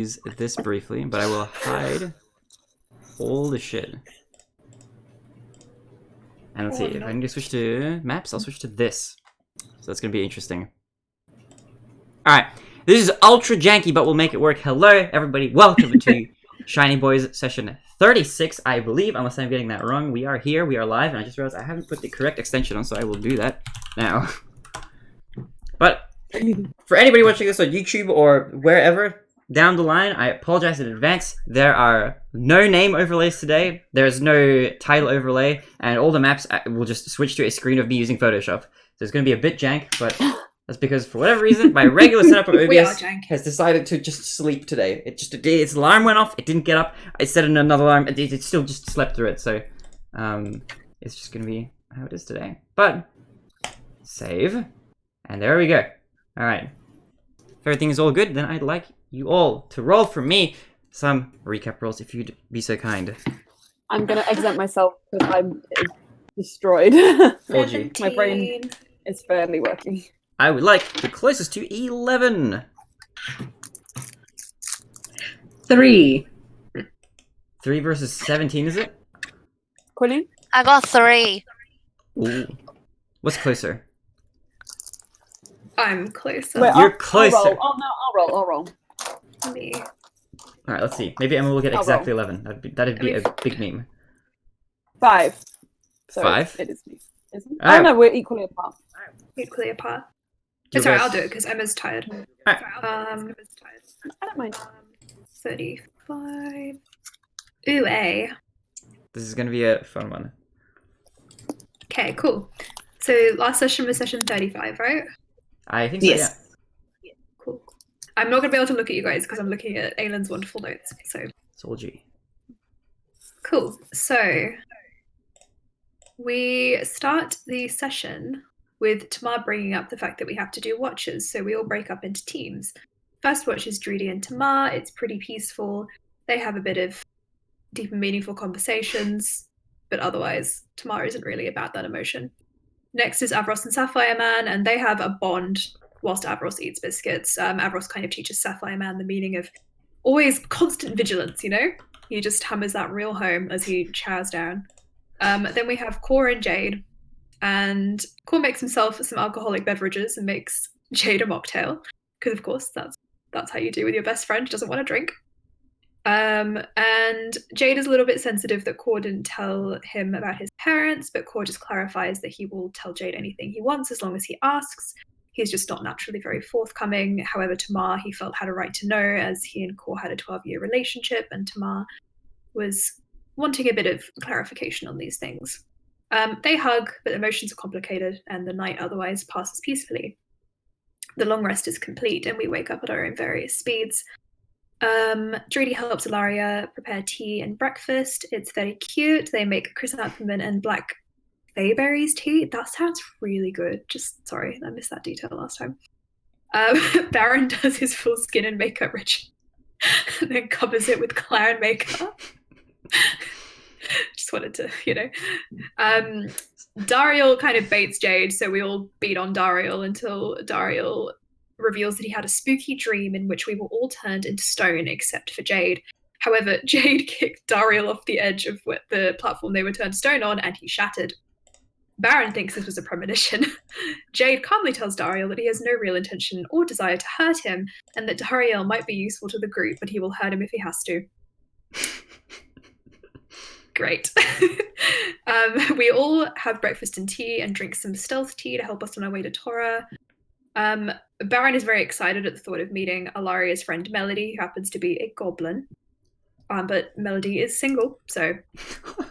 use this briefly, but I will hide all the shit. And let's see, if I need to switch to maps, I'll switch to this. So that's going to be interesting. Alright, this is ultra janky, but we'll make it work. Hello, everybody. Welcome to Shiny Boys session 36, I believe, unless I'm getting that wrong. We are here, we are live, and I just realized I haven't put the correct extension on, so I will do that now. But for anybody watching this on YouTube or wherever down the line, I apologize in advance. There are no name overlays today. There's no title overlay, and all the maps will just switch to a screen of me using Photoshop. So it's going to be a bit jank, but that's because for whatever reason, my regular setup of OBS has decided to just sleep today. Its alarm went off. It didn't get up. I set in another alarm. It still just slept through it. So it's just going to be how it is today. But save, and there we go. All right. If everything is all good, then I'd like you all to roll for me some recap rolls, if you'd be so kind. I'm gonna exempt myself because I'm destroyed. My brain is barely working. I would like the closest to 11. 3. 3 versus 17, is it? Quilly? I got 3. Ooh. What's closer? I'm closer. Wait, You're closer. I'll roll. Me. Alright, let's see. Maybe Emma will get exactly 11. That'd be a big meme. 5. So 5? It is me, isn't it? Oh. Oh no, we're equally apart. Equally apart. You Sorry, guys- I'll do it because Emma's tired. Alright. I don't mind. 35. Ooh, A. This is gonna be a fun one. Okay, cool. So last session was session 35, right? I think so, Yes. Yeah, cool. I'm not going to be able to look at you guys because I'm looking at Aylin's wonderful notes. So, Soul G. cool. So, we start the session with Tamar bringing up the fact that we have to do watches. So we all break up into teams. First watch is Drudy and Tamar. It's pretty peaceful. They have a bit of deep and meaningful conversations, but otherwise, Tamar isn't really about that emotion. Next is Avros and Sapphire Man, and they have a bond whilst Avros eats biscuits. Avros kind of teaches Sapphire Man the meaning of always constant vigilance, you know? He just hammers that real home as he chows down. Then we have Core and Jade, and Core makes himself some alcoholic beverages and makes Jade a mocktail, because of course that's how you do with your best friend who doesn't want to drink. And Jade is a little bit sensitive that Core didn't tell him about his parents, but Core just clarifies that he will tell Jade anything he wants as long as he asks. He's just not naturally very forthcoming. However, Tamar, he felt, had a right to know, as he and Core had a 12-year relationship, and Tamar was wanting a bit of clarification on these things. They hug, but emotions are complicated, and the night otherwise passes peacefully. The long rest is complete, and we wake up at our own various speeds. Drudy helps Ilaria prepare tea and breakfast. It's very cute. They make chrysanthemum and black bayberries tea. That sounds really good. Just sorry, I missed that detail last time. Baron does his full skin and makeup ritual and then covers it with clown makeup. Just wanted to, Dariel kind of baits Jade, so we all beat on Dariel until Dariel reveals that he had a spooky dream in which we were all turned into stone except for Jade. However, Jade kicked Dariel off the edge of the platform they were turned to stone on, and he shattered. Baron thinks this was a premonition. Jade calmly tells Dariel that he has no real intention or desire to hurt him, and that Dariel might be useful to the group, but he will hurt him if he has to. Great. We all have breakfast and tea and drink some stealth tea to help us on our way to Torah. Baron is very excited at the thought of meeting Ilaria's friend Melody, who happens to be a goblin. But Melody is single, so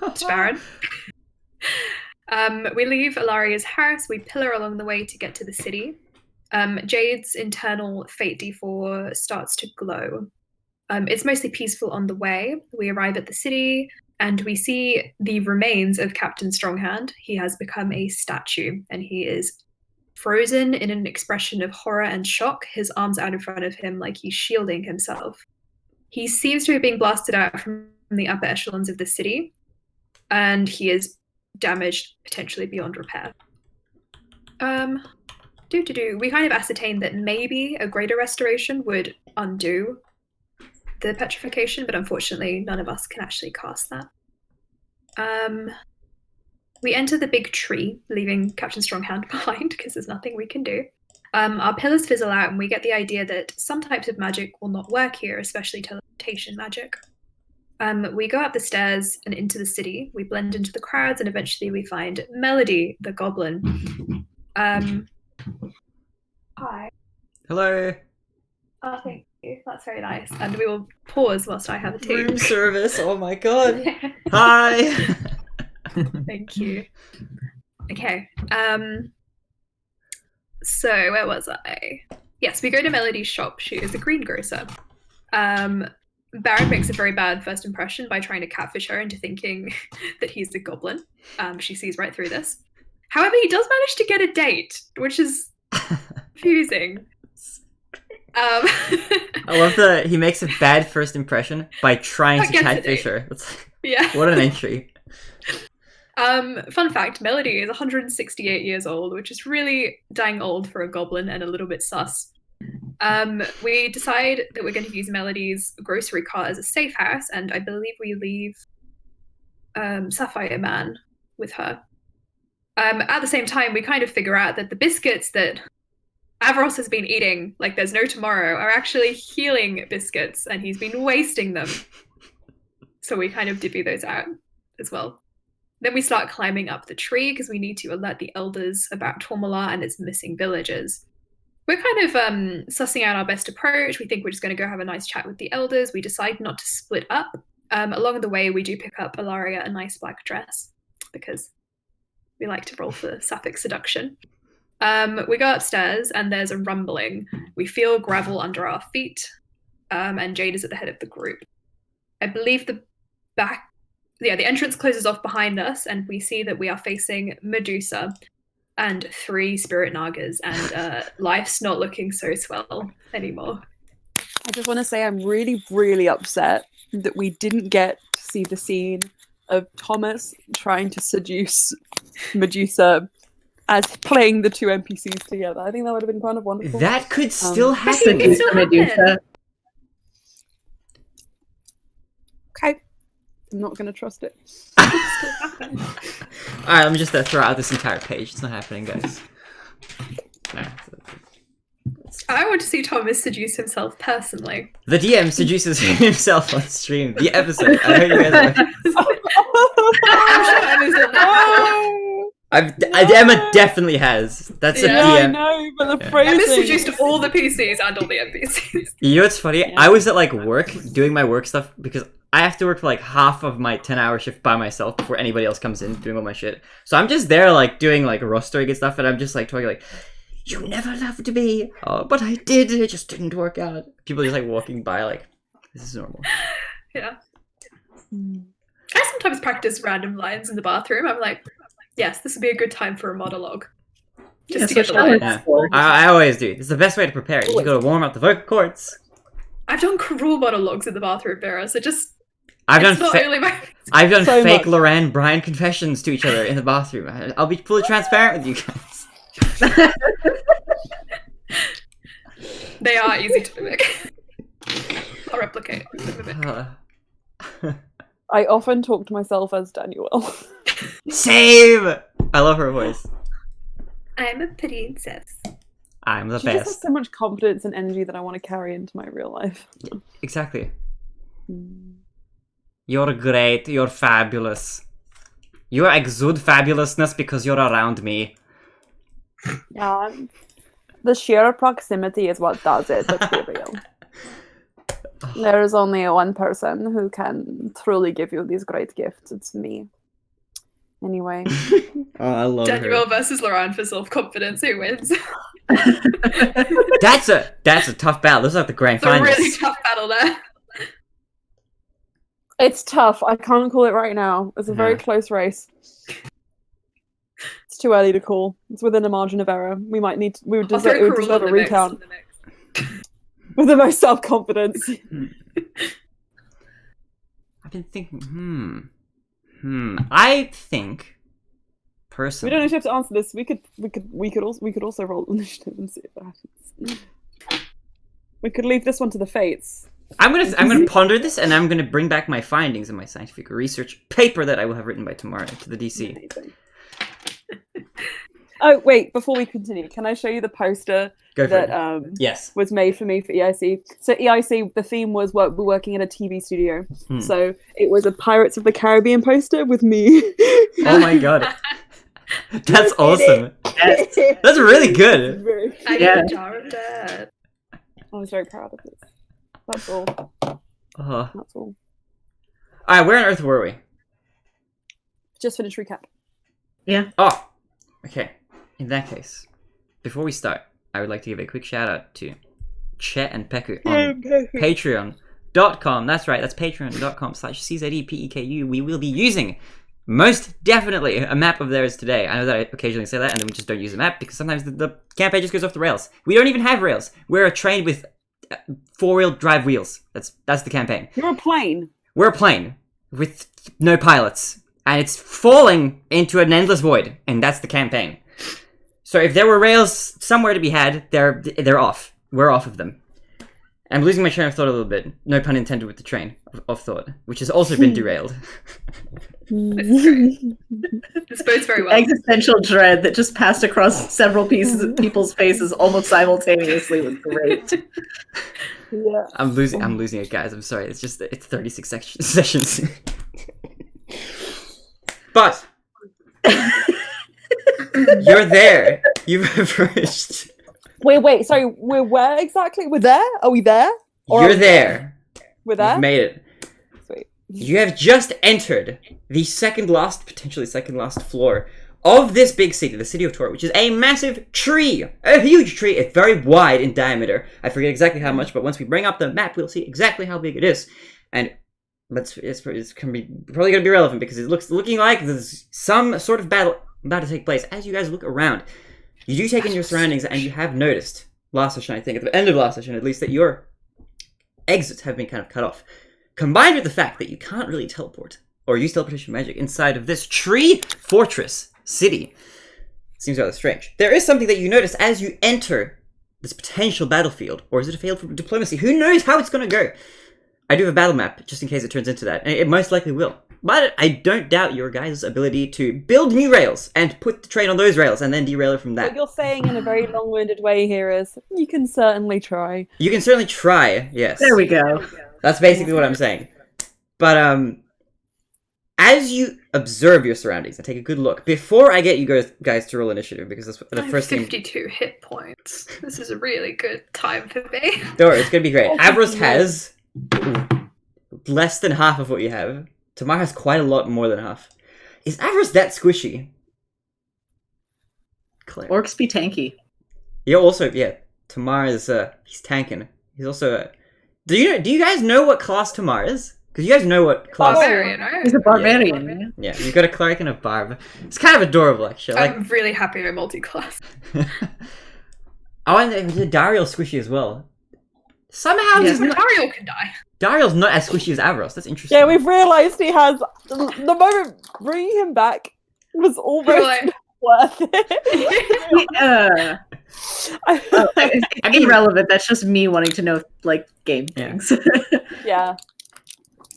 it's Baron. We leave Ilaria's house. We pillar along the way to get to the city. Jade's internal Fate D4 starts to glow. It's mostly peaceful on the way. We arrive at the city, and we see the remains of Captain Stronghand. He has become a statue, and he is frozen in an expression of horror and shock, his arms out in front of him like he's shielding himself. He seems to be being blasted out from the upper echelons of the city, and he is damaged, potentially beyond repair. We kind of ascertained that maybe a greater restoration would undo the petrification, but unfortunately none of us can actually cast that. We enter the big tree, leaving Captain Stronghand behind because there's nothing we can do. Our pillars fizzle out, and we get the idea that some types of magic will not work here, especially teleportation magic. We go up the stairs and into the city. We blend into the crowds, and eventually we find Melody, the goblin. Hi. Hello. Oh, thank you. That's very nice. And we will pause whilst I have a tea. Room service. Oh my god. Hi. Thank you. Okay. So where was I? Yes, we go to Melody's shop. She is a greengrocer. Baron makes a very bad first impression by trying to catfish her into thinking that he's a goblin. She sees right through this. However, he does manage to get a date, which is confusing. I love that he makes a bad first impression by trying to catfish her. Yeah. What an entry. Fun fact, Melody is 168 years old, which is really dang old for a goblin and a little bit sus. We decide that we're going to use Melody's grocery cart as a safe house, and I believe we leave Sapphire Man with her. At the same time, we kind of figure out that the biscuits that Averos has been eating, like there's no tomorrow, are actually healing biscuits, and he's been wasting them. So we kind of divvy those out as well. Then we start climbing up the tree because we need to alert the elders about Tormalar and its missing villagers. We're kind of sussing out our best approach. We think we're just going to go have a nice chat with the elders. We decide not to split up. Along the way, we do pick up Ilaria a nice black dress because we like to roll for sapphic seduction. We go upstairs and there's a rumbling. We feel gravel under our feet, and Jade is at the head of the group. I believe the entrance closes off behind us, and we see that we are facing Medusa and 3 spirit nagas, and life's not looking so swell anymore. I just want to say I'm really, really upset that we didn't get to see the scene of Thomas trying to seduce Medusa as playing the 2 NPCs together. I think that would have been kind of wonderful. That could still happen. Medusa. Okay. I'm not going to trust it. Alright, let me just throw out this entire page. It's not happening, guys. I want to see Thomas seduce himself personally. The DM seduces himself on stream. The episode. I heard you guys I'm sure Emma definitely has. That's a Yeah, DM. I know, but the Emma phrasing... seduced all the PCs and all the NPCs. You know what's funny? Yeah. I was at like work doing my work stuff because I have to work for like half of my 10-hour shift by myself before anybody else comes in doing all my shit. So I'm just there like doing like rostering and stuff, and I'm just like talking like, "You never loved me." Oh, but I did. It just didn't work out. People are just like walking by like, this is normal. Yeah. I sometimes practice random lines in the bathroom. I'm like, yes, this would be a good time for a monologue. Just to get the lines. Yeah. I always do. It's the best way to prepare it. You go to warm up the vocal cords. I've done cruel monologues in the bathroom, Vera, so just... I've done so fake Loran Brian confessions to each other in the bathroom. I'll be fully transparent with you guys. They are easy to mimic. I'll replicate. I often talk to myself as Daniel. Same! I love her voice. I'm a princess. I'm the She just has best. so much confidence and energy that I want to carry into my real life. Exactly. You're great. You're fabulous. You exude fabulousness because you're around me. Yeah, the sheer proximity is what does it, let's be real. There is only one person who can truly give you these great gifts. It's me. Anyway. Oh, I love Daniel her. versus Loran for self-confidence. Who wins? That's a tough battle. This is like the grand It's a finals. really tough battle there. It's tough. I can't call it right now. It's a very Yeah. close race. It's too early to call. It's within a margin of error. We might need to, we would I'll deserve, throw we would Karul deserve a in the mix. recount with the most self-confidence. I've been thinking, I think We personally. don't actually have to answer this. We could also roll initiative and see if that happens. We could leave this one to the fates. I'm gonna ponder this, and I'm gonna bring back my findings in my scientific research paper that I will have written by tomorrow to the DC. Amazing. Oh wait, before we continue, can I show you the poster Go for that it. Yes. was made for me for EIC? So EIC, the theme was we're working at a TV studio. So it was a Pirates of the Caribbean poster with me. Oh my god. That's awesome. Yes. That's really good. I Yeah. need a jar of dirt. I was very proud of this. That's all. That's all. Alright, where on earth were we? Just finish recap. Yeah. Oh, okay. In that case, before we start, I would like to give a quick shout out to Chet and Peku on patreon.com. That's right, that's patreon.com/CZEPEKU. We will be using, most definitely, a map of theirs today. I know that I occasionally say that, and then we just don't use the map, because sometimes the campaign just goes off the rails. We don't even have rails. We're a train with four-wheel drive wheels. That's the campaign. You're a plane. We're a plane with no pilots, and it's falling into an endless void, and that's the campaign. So if there were rails somewhere to be had, they're off. We're off of them. I'm losing my train of thought a little bit. No pun intended with the train of thought, which has also been derailed. That's great. This bodes very well. Existential dread that just passed across several people's faces almost simultaneously was great. Yeah. I'm losing it, guys. I'm sorry. It's 36 sessions. But you're there. You've approached. Wait. Sorry, we're where exactly? We're there? Are we there? Or You're there. We're there? You've made it. Sweet. You have just entered the potentially second last floor of this big city, the city of Tor, which is a massive tree. A huge tree. It's very wide in diameter. I forget exactly how much, but once we bring up the map, we'll see exactly how big it is. And it's probably going to be relevant because it's looking like there's some sort of battle about to take place. As you guys look around, you do take in your surroundings, and you have noticed, last session I think, at the end of last session at least, that your exits have been kind of cut off. Combined with the fact that you can't really teleport, or use teleportation magic, inside of this tree fortress city. Seems rather strange. There is something that you notice as you enter this potential battlefield, or is it a failed diplomacy? Who knows how it's going to go? I do have a battle map, just in case it turns into that, and it most likely will. But I don't doubt your guys' ability to build new rails, and put the train on those rails, and then derail it from that. What you're saying in a very long-winded way here is, you can certainly try. You can certainly try, yes. There we go. That's basically what I'm saying. But, as you observe your surroundings and take a good look, before I get you guys to roll initiative, because that's the first thing... 52 hit points. This is a really good time for me. Don't worry, it's going to be great. Avros has less than half of what you have. Tamar has quite a lot more than half. Is Avros that squishy? Claire. Orcs be tanky. You're also, Tamar is, he's tanking. He's also, do you guys know what class Tamar is? Because you guys know what class... Barbarian, right? He's a barbarian. Yeah, you've got a cleric and a barb. It's kind of adorable, actually. I'm really happy I'm multi-class. Oh, and Dariel squishy as well. Somehow he's not... Dario can die. Dariel's not as squishy as Avros. That's interesting. Yeah, we've realised he has... The moment bringing him back was almost worth it. I mean, irrelevant. That's just me wanting to know, like, game things. Yeah.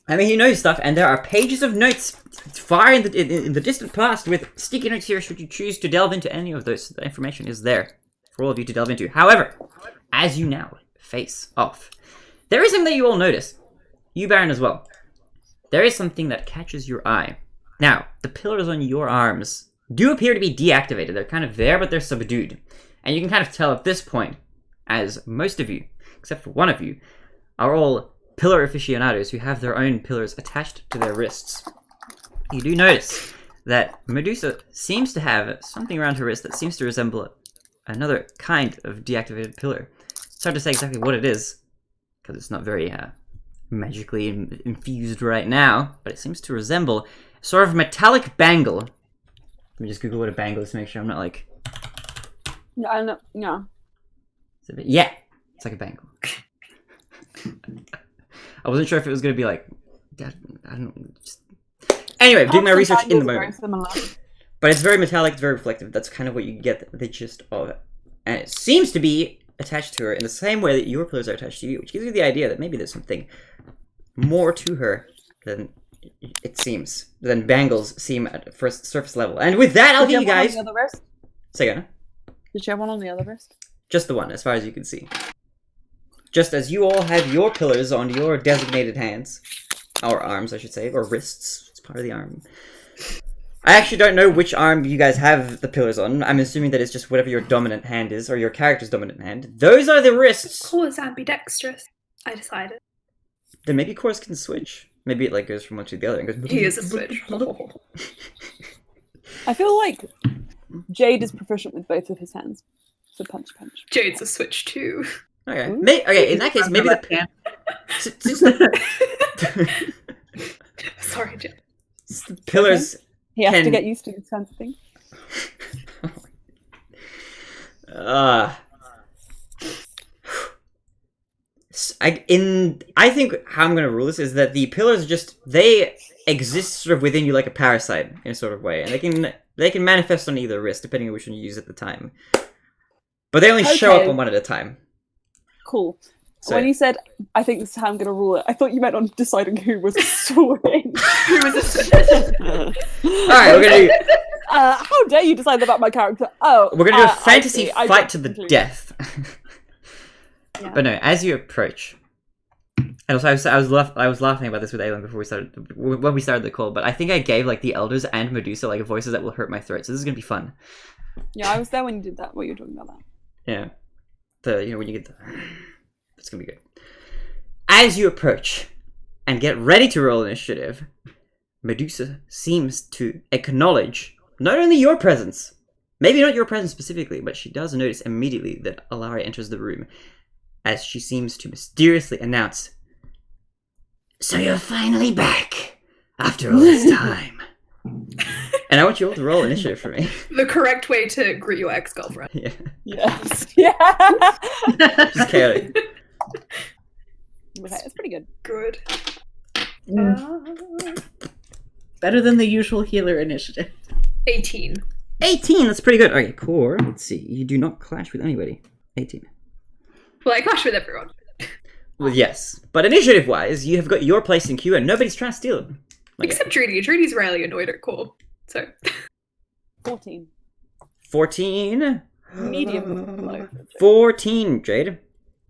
I mean, he knows stuff, and there are pages of notes far in the distant past with sticky notes here should you choose to delve into any of those. The information is there for all of you to delve into. However, as you now face off, there is something that you all notice. You, Baron, as well. There is something that catches your eye. Now, the pillars on your arms do appear to be deactivated. They're kind of there, but they're subdued. And you can kind of tell at this point, as most of you, except for one of you, are all pillar aficionados who have their own pillars attached to their wrists. You do notice that Medusa seems to have something around her wrist that seems to resemble another kind of deactivated pillar. It's hard to say exactly what it is, because it's not very magically infused right now, but it seems to resemble sort of metallic bangle. Let me just Google what a bangle is to make sure I'm not like... No. Yeah, it's like a bangle. I wasn't sure if it was going to be like... I don't know. Anyway, doing my research in the moment. But it's very metallic, it's very reflective. That's kind of what you get the gist of it. And it seems to be attached to her in the same way that your pillars are attached to you, which gives you the idea that maybe there's something more to her than it seems, than bangles seem at first surface level. And with that, I'll give you guys... Did she have one on the other wrist? Say again. Did she have one on the other wrist? Just the one, as far as you can see. Just as you all have your pillars on your designated hands. Or arms, I should say. Or wrists. It's part of the arm. I actually don't know which arm you guys have the pillars on. I'm assuming that it's just whatever your dominant hand is, or your character's dominant hand. Those are the wrists! Core is ambidextrous, I decided. Then maybe Cores can switch. Maybe it like goes from one to the other and goes... He is a switch. I feel like Jade is proficient with both of his hands. So punch. Jade's a switch too. Okay. Okay, in that case, maybe the... Sorry, Jade. The pillars... He has Can- to get used to these kinds of things. I think how I'm gonna rule this is that the pillars they exist sort of within you like a parasite in a sort of way, and they can manifest on either wrist depending on which one you use at the time. But they only show up Okay. on one at a time. Cool. So When you said, I think this is how I'm going to rule it, I thought you meant on deciding who was swing. Who was a switch? all right, we're gonna do How dare you decide about my character? Oh, we're gonna do a I fantasy see. I fight got to the confused. death. Yeah. But no, as you approach, and also I was laughing about this with Aelin before when we started the call. But I think I gave like the elders and Medusa like voices that will hurt my throat. So this is gonna be fun. Yeah, I was there when you did that. What you were talking about that? Yeah, when you get the, it's gonna be good. As you approach and get ready to roll initiative, Medusa seems to acknowledge not only your presence, maybe not your presence specifically, but she does notice immediately that Alaria enters the room, as she seems to mysteriously announce, "So you're finally back after all this time." And I want you all to roll initiative for me. The correct way to greet your ex-girlfriend. Yeah, Yes. Yeah. just chaotic. Okay, it's pretty good. Good. Better than the usual healer initiative. 18. 18, that's pretty good. Okay, core. Let's see. You do not clash with anybody. 18. Well, I clash with everyone. Well, yes. But initiative-wise, you have got your place in queue and nobody's trying to steal it. Okay. Except Drudy. Drudy's rarely annoyed at core. So, 14. 14. Medium low. 14, Jade.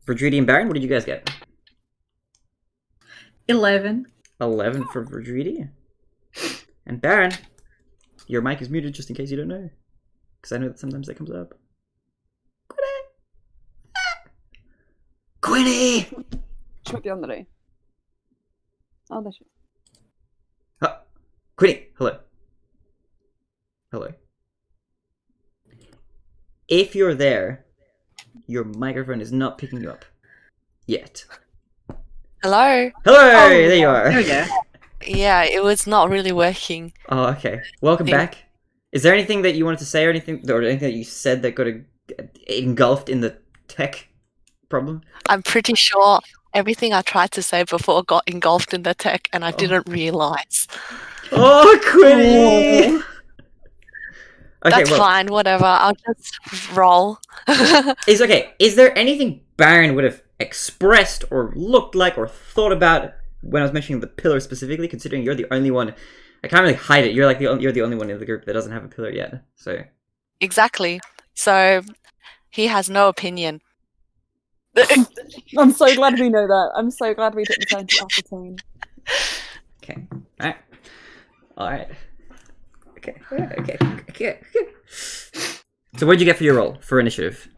For Drudy and Baron, what did you guys get? 11. 11 for Verdridi. And Baron, your mic is muted just in case you don't know. Because I know that sometimes that comes up. Quinny! She might be on the day. Oh, there she is. Quinny, hello. Hello. If you're there, your microphone is not picking you up. Yet. Hello? Hello! Oh, There you are. There we go. Yeah, it was not really working. Oh, okay. Welcome back. Is there anything that you wanted to say or anything that you said that got engulfed in the tech problem? I'm pretty sure everything I tried to say before got engulfed in the tech and I didn't realise. Oh, Quinny! Okay, That's fine, whatever. I'll just roll. Is there anything Baron would have expressed or looked like or thought about when I was mentioning the pillar specifically, considering you're the only one? I can't really hide it. You're like you're the only one in the group that doesn't have a pillar yet. So Exactly. So he has no opinion. I'm so glad we know that. I'm so glad we took the time to ascertain. okay, all right. Okay. So what did you get for your roll for initiative?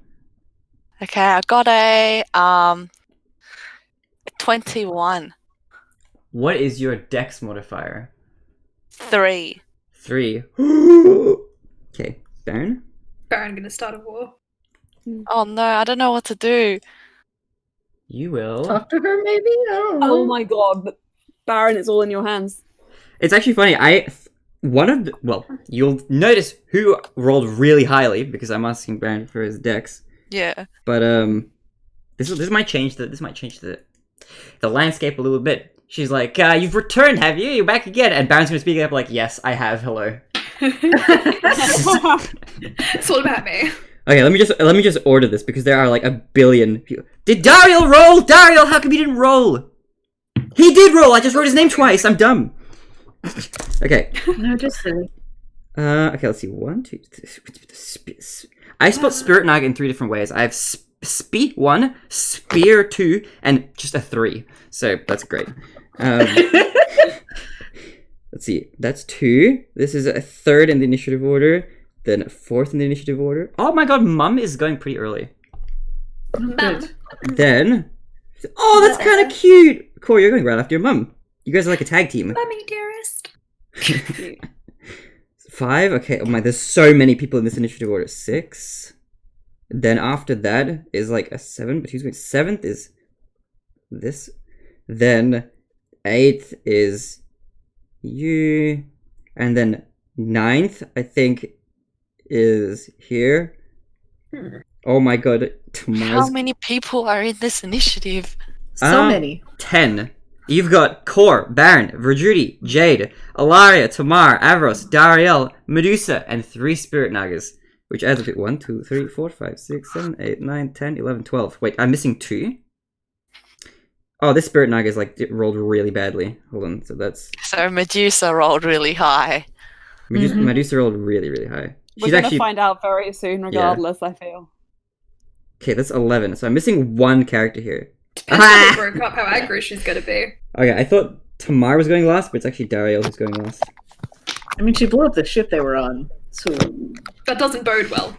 Okay, I got a 21. What is your dex modifier? 3. 3. Okay, Baron? Baron gonna start a war. Oh no, I don't know what to do. You will. Talk to her, maybe? I don't know. Oh my god. Baron, it's all in your hands. It's actually funny. You'll notice who rolled really highly because I'm asking Baron for his dex. Yeah. But this might change the landscape a little bit. She's like, "You've returned, have you? You're back again." And Baron's gonna speak up like, "Yes, I have. Hello." It's all about me. Okay, let me just order this because there are like a billion people. Did Dariel roll? Dariel, how come he didn't roll? He did roll. I just wrote his name twice. I'm dumb. Okay. No, just silly. Okay, let's see. 1, 2, 3. I spelled Spirit Naga in 3 different ways. I have Speed 1, Spear 2, and just a 3. So that's great. Let's see. That's 2. This is a 3rd in the initiative order. Then a 4th in the initiative order. Oh my god, Mum is going pretty early. Mum. Then... Oh, that's kind of cute! Corey, you're going right after your mum. You guys are like a tag team. Mummy dearest. 5? Okay, oh my, there's so many people in this initiative order. 6. Then after that is like a 7, but who's going? 7th is this. Then 8th is you. And then 9th, I think, is here. Oh my god, How many people are in this initiative? So many. 10. You've got Kor, Baron, Verdruti, Jade, Alaria, Tamar, Avros, Dariel, Medusa, and 3 Spirit Nagas. Which adds up to 1, 2, 3, 4, 5, 6, 7, 8, 9, 10, 11, 12. Wait, I'm missing 2? Oh, this Spirit Naga is like, it rolled really badly. Hold on, so that's... So Medusa rolled really high. Medusa rolled really, really high. We're going to find out very soon, regardless, I feel. Okay, that's 11. So I'm missing 1 character here. Depends how they broke up, how aggro she's gonna be. Okay, I thought Tamar was going last, but it's actually Dariel who's going last. I mean, she blew up the ship they were on, so... That doesn't bode well.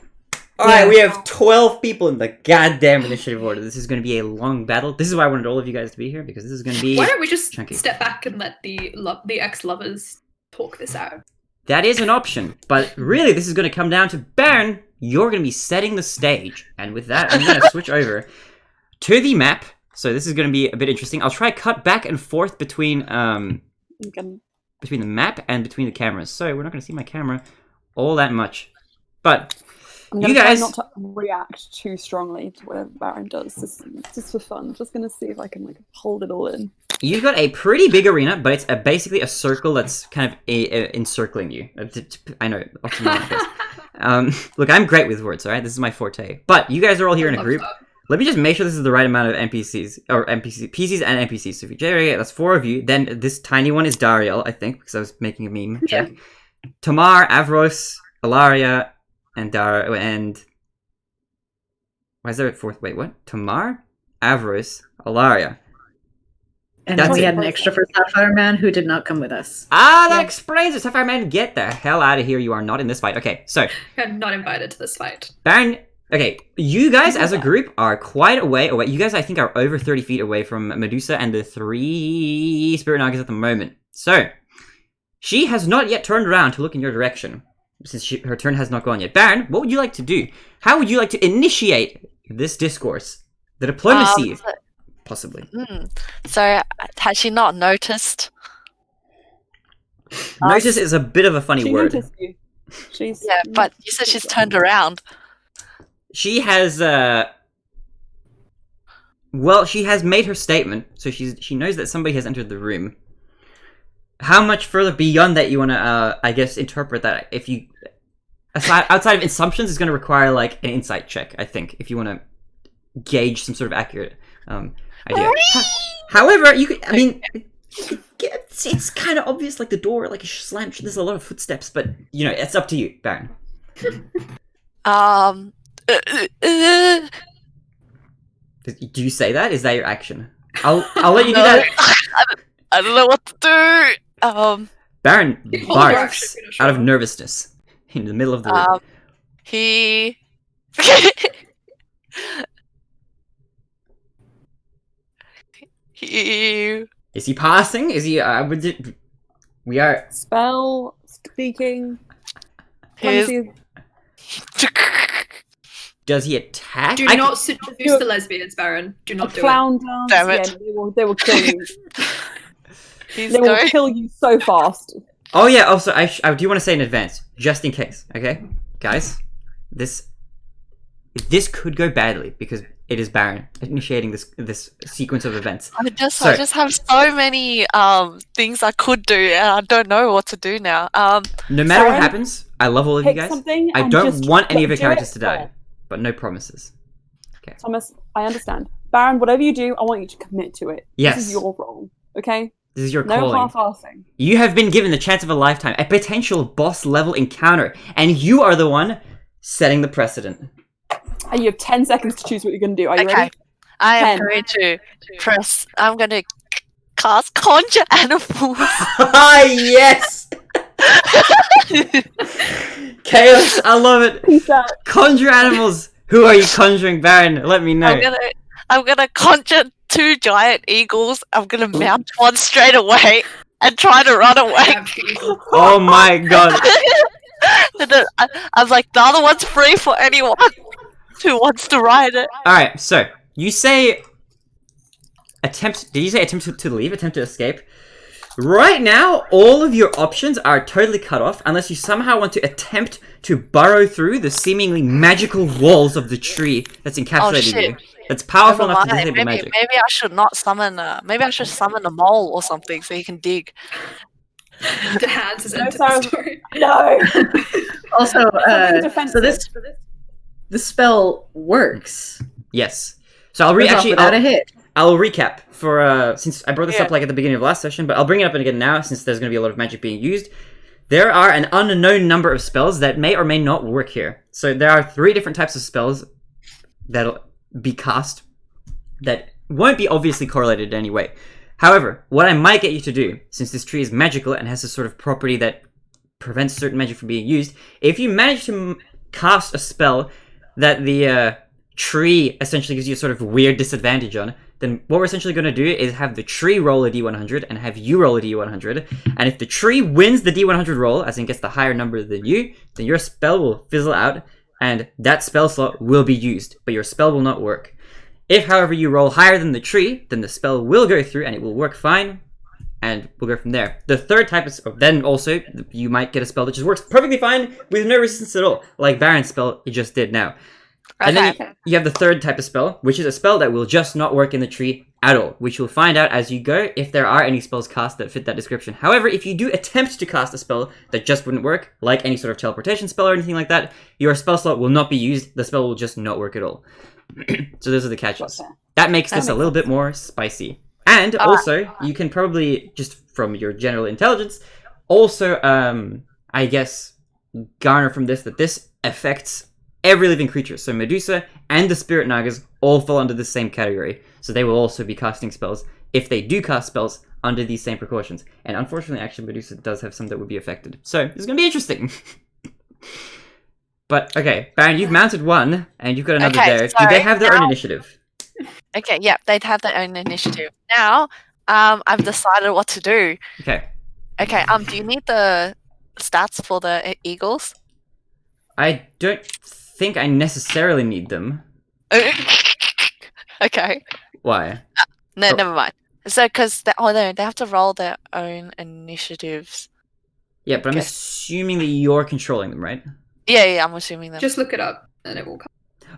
Alright, we have 12 people in the goddamn initiative order. This is going to be a long battle. This is why I wanted all of you guys to be here, because this is going to be... Why don't we just chunky. step back and let the ex-lovers talk this out? That is an option, but really this is going to come down to Baron. You're going to be setting the stage. And with that, I'm going to switch over to the map. So this is going to be a bit interesting. I'll try cut back and forth between between the map and between the cameras. So we're not going to see my camera all that much. But I'm going to try not to react too strongly to whatever Baron does. Just for fun. Just going to see if I can like hold it all in. You've got a pretty big arena, but it's basically a circle that's kind of encircling you. I know. Look, I'm great with words, alright? This is my forte. But you guys are all here in a group. Let me just make sure this is the right amount of PCs and NPCs. So if you generate, that's 4 of you. Then this tiny one is Dariel, I think, because I was making a meme. Yeah. Tamar, Avros, Alaria, and why is there a 4th? Wait, what? Tamar, Avros, Alaria. And then we had an extra for Sapphire Man who did not come with us. Ah, that explains it. Sapphire Man, get the hell out of here. You are not in this fight. Okay, so You're not invited to this fight. Baron. Okay, you guys as a group are quite a way away. You guys, I think, are over 30 feet away from Medusa and the 3 Spirit Nagas at the moment. So, she has not yet turned around to look in your direction, since her turn has not gone yet. Baron, what would you like to do? How would you like to initiate this discourse? The diplomacy, possibly. So, has she not noticed? Notice is a bit of a funny word. Noticed you. Yeah, but you said she's turned around. She has, well, she has made her statement, so she knows that somebody has entered the room. How much further beyond that you want to, I guess, interpret that? If you, outside of assumptions, is going to require, like, an insight check, I think, if you want to gauge some sort of accurate idea. However, you could, I mean, it's kind of obvious, like, the door, like, a slam, there's a lot of footsteps, but, you know, it's up to you, Baron. Do you say that? Is that your action? I'll let you do that. I don't know what to do. Baron barks out of nervousness in the middle of the room. He. Is he passing? Is he? We are spell speaking. Does he attack? Do not seduce the lesbians, Baron. Do not do clown it. Dance. Damn it. Yeah, they will kill you. They will kill you so fast. Oh yeah. Also, I do want to say in advance, just in case. Okay, guys, this could go badly because it is Baron initiating this sequence of events. I just have so many things I could do, and I don't know what to do now. No matter what happens, I love all of you guys. I don't want any of your characters to die. but no promises. Thomas, I understand. Baron, whatever you do, I want you to commit to it. Yes. This is your role, okay? This is your No calling. half-assing. You have been given the chance of a lifetime, a potential boss level encounter, and you are the one setting the precedent. And you have 10 seconds to choose what you're going to do. Are you Okay. ready? I am 10. going to press. I'm going to cast Conjure Animals. Yes! Chaos, I love it. Peace out. Conjure animals. Who are you conjuring, Baron? Let me know. I'm gonna conjure 2 giant eagles. I'm gonna mount one straight away and try to run away. Oh my god. And then I was like, the other one's free for anyone who wants to ride it. Alright, so you say attempt. Did you say attempt to leave? Attempt to escape? Right now, all of your options are totally cut off unless you somehow want to attempt to burrow through the seemingly magical walls of the tree that's encapsulated you. That's powerful enough to disable magic. Maybe I should not summon. Maybe I should summon a mole or something so he can dig. The hands is No, into sorry. the story. No! Also, Something so defensive. this spell works. Yes. So I'll Goes off actually without a hit. I'll recap for since I brought this up Yeah. like at the beginning of last session, but I'll bring it up again now since there's going to be a lot of magic being used. There are an unknown number of spells that may or may not work here. So there are 3 different types of spells that'll be cast that won't be obviously correlated in any way. However, what I might get you to do, since this tree is magical and has a sort of property that prevents certain magic from being used, if you manage to cast a spell that the tree essentially gives you a sort of weird disadvantage on, then what we're essentially going to do is have the tree roll a d100 and have you roll a d100, and if the tree wins the d100 roll, as in gets the higher number than you, then your spell will fizzle out, and that spell slot will be used, but your spell will not work. If, however, you roll higher than the tree, then the spell will go through and it will work fine, and we'll go from there. The third type of then also, you might get a spell that just works perfectly fine with no resistance at all, like Baron's spell you just did now. And then you have the third type of spell, which is a spell that will just not work in the tree at all, which you'll find out as you go if there are any spells cast that fit that description. However, if you do attempt to cast a spell that just wouldn't work, like any sort of teleportation spell or anything like that, your spell slot will not be used, the spell will just not work at all. So those are the catches. Okay. That makes this a little bit more spicy. And also, you can probably, just from your general intelligence, also, I guess, garner from this that this affects every living creature. So Medusa and the Spirit Nagas all fall under the same category. So they will also be casting spells if they do cast spells under these same precautions. And unfortunately, actually, Medusa does have some that would be affected. So this is going to be interesting. But, okay, Baron, you've mounted one, and you've got another there. Do they have their own initiative? Okay, yeah, they'd have their own initiative. Now, I've decided what to do. Okay. Okay, do you need the stats for the eagles? I don't think I necessarily need them. Okay. Why? No, Oh. never mind. So, because they have to roll their own initiatives. Yeah, but I'm Okay. assuming that you're controlling them, right? Yeah, I'm assuming them. Just look it up and it will come.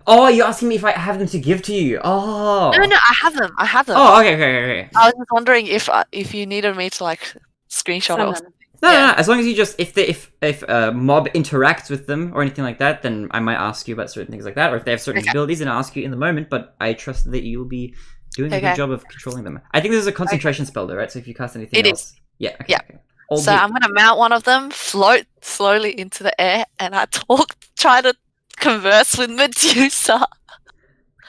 Oh, you're asking me if I have them to give to you. Oh. No, I have them. Oh, okay. I was just wondering if you needed me to like screenshot it. Or Send them. No, Yeah. no. As long as you just if a mob interacts with them or anything like that, then I might ask you about certain things like that, or if they have certain Okay. abilities, then I'll ask you in the moment. But I trust that you will be doing a Okay. good job of controlling them. I think this is a concentration spell, though, right? So if you cast anything It is. else, yeah, okay, Yeah. okay. So I'm gonna mount one of them, float slowly into the air, and try to converse with Medusa.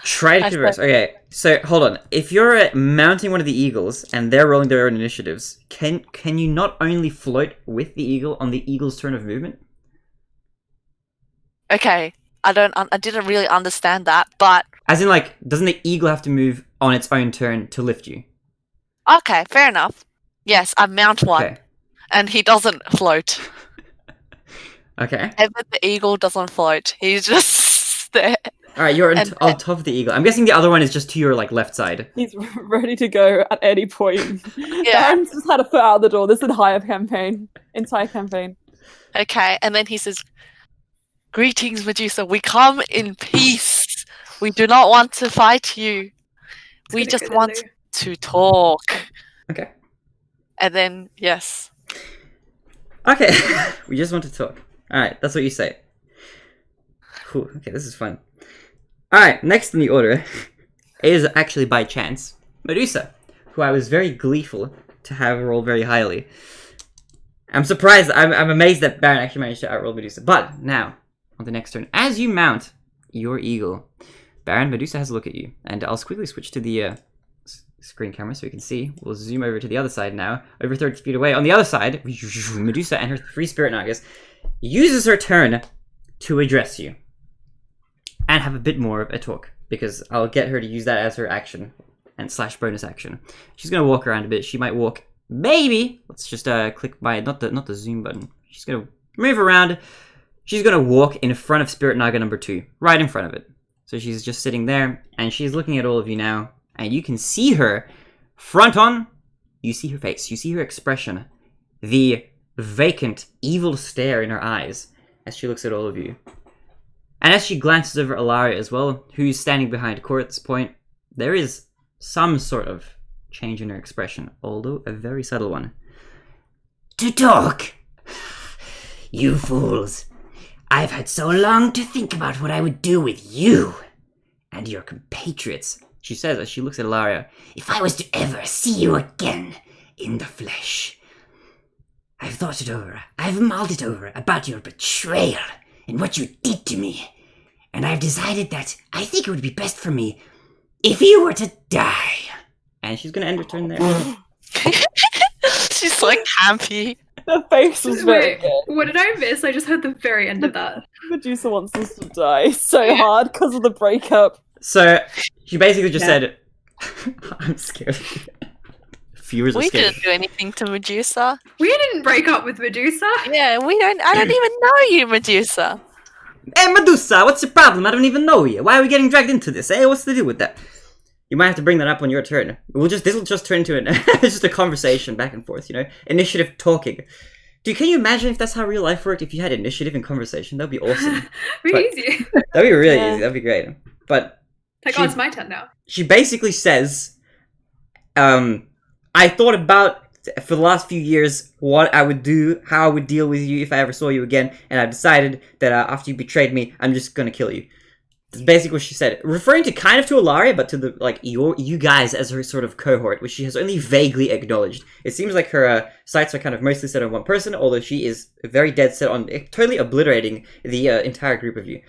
Try to I converse. Okay, so hold on. If you're mounting one of the eagles and they're rolling their own initiatives, can you not only float with the eagle on the eagle's turn of movement? Okay, I didn't really understand that, but As in, like, doesn't the eagle have to move on its own turn to lift you? okay, fair enough. Yes, I mount one, Okay. and he doesn't float. Okay. Ever the eagle doesn't float. He's just there. All right, you're And- on top of the eagle. I'm guessing the other one is just to your like left side. He's ready to go at any point. Yeah. Baron's just had a foot out the door. This is an entire campaign. Okay, and then he says, "Greetings, Medusa. We come in peace. We do not want to fight you. It's We gonna just go want there. to talk." Okay. And then, yes. Okay. We just want to talk. All right, that's what you say. Cool. Okay, this is fun. Alright, next in the order is actually by chance Medusa, who I was very gleeful to have roll very highly. I'm surprised, I'm amazed that Baron actually managed to outroll Medusa. But now, on the next turn, as you mount your eagle, Baron, Medusa has a look at you. And I'll quickly switch to the screen camera so we can see. We'll zoom over to the other side now, over 30 feet away. On the other side, Medusa and her 3 Spirit Nagas uses her turn to address you. And have a bit more of a talk, because I'll get her to use that as her action and / bonus action. She's gonna walk around a bit. She might walk, maybe. Let's just click by not the zoom button. She's gonna move around. She's gonna walk in front of Spirit Naga number 2, right in front of it. So she's just sitting there, and she's looking at all of you now, and you can see her front on. You see her face. You see her expression, the vacant, evil stare in her eyes as she looks at all of you. And as she glances over Ilaria as well, who's standing behind Cor at this point, there is some sort of change in her expression, although a very subtle one. To talk? You fools. I've had so long to think about what I would do with you and your compatriots, she says as she looks at Ilaria. If I was to ever see you again in the flesh. I've thought it over. I've mulled it over about your betrayal and what you did to me. And I've decided that I think it would be best for me if you were to die. And she's gonna end her turn there. She's like campy. The face was very Wait, good. what did I miss? I just heard the very end of that. Medusa wants us to die so hard because of the breakup. So she basically just said, I'm scared. Viewers are We scared. didn't do anything to Medusa. We didn't break up with Medusa. Yeah, I don't even know you, Medusa. Hey Medusa, what's your problem? I don't even know you. Why are we getting dragged into this? Hey, what's the deal with that? You might have to bring that up on your turn. This will just turn into just a conversation back and forth, you know? Initiative talking. Can you imagine if that's how real life worked? If you had initiative and conversation, that'd be awesome. Very easy. That'd be really easy. That'd be great. But Like, oh, it's my turn now. she basically says, I thought about, for the last few years, what I would do, how I would deal with you if I ever saw you again, and I decided that after you betrayed me, I'm just gonna kill you. That's basically what she said, referring to kind of to Ilaria, but to the you guys as her sort of cohort, which she has only vaguely acknowledged. It seems like her sights are kind of mostly set on one person, although she is very dead set on totally obliterating the entire group of you.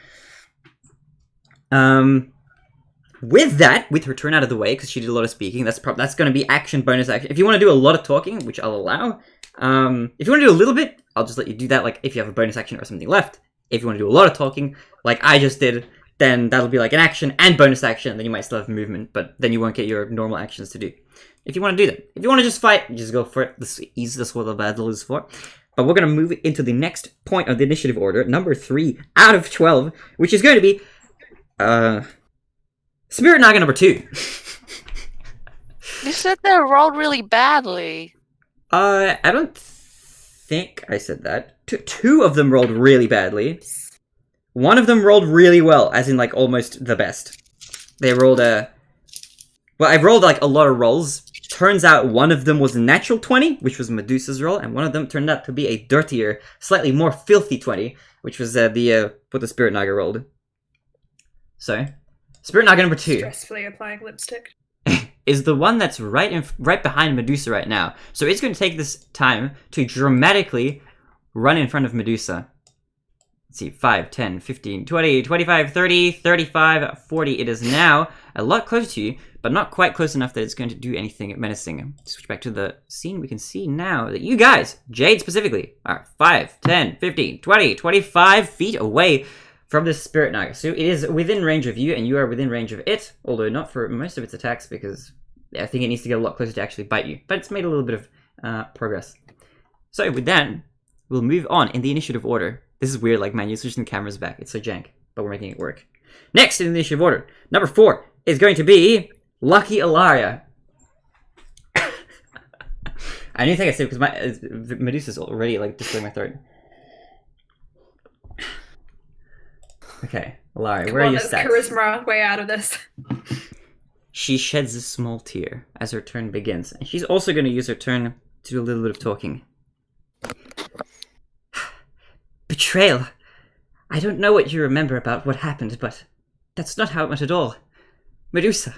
With that, with her turn out of the way, because she did a lot of speaking, that's going to be action, bonus action. If you want to do a lot of talking, which I'll allow, if you want to do a little bit, I'll just let you do that, like if you have a bonus action or something left. If you want to do a lot of talking, like I just did, then that'll be like an action and bonus action, then you might still have movement, but then you won't get your normal actions to do. If you want to do that. If you want to just fight, just go for it. This is what the battle is for. But we're going to move into the next point of the initiative order, number 3 out of 12, which is going to be, Spirit Naga number 2. You said they rolled really badly. I don't think I said that. Two of them rolled really badly. One of them rolled really well, as in like almost the best. They rolled well, I've rolled like a lot of rolls. Turns out one of them was a natural 20, which was Medusa's roll, and one of them turned out to be a dirtier, slightly more filthy 20, which was what the Spirit Naga rolled. So, Spirit Naga number 2 Stressfully applying lipstick. is the one that's right behind Medusa right now. So it's going to take this time to dramatically run in front of Medusa. Let's see, 5, 10, 15, 20, 25, 30, 35, 40. It is now a lot closer to you, but not quite close enough that it's going to do anything menacing. Switch back to the scene. We can see now that you guys, Jade specifically, are 5, 10, 15, 20, 25 feet away from this Spirit Naga. So it is within range of you, and you are within range of it, although not for most of its attacks, because I think it needs to get a lot closer to actually bite you. But it's made a little bit of progress. So with that, we'll move on in the initiative order. This is weird, like, man, you're switching the cameras back. It's so jank, but we're making it work. Next in the initiative order, number 4 is going to be Lucky Ilaria. I need to take a sip because my Medusa's already, like, destroying my throat. Okay, Ilaria, where are your stats? Charisma way out of this. She sheds a small tear as her turn begins, and she's also going to use her turn to do a little bit of talking. Betrayal. I don't know what you remember about what happened, but That's not how it went at all. Medusa,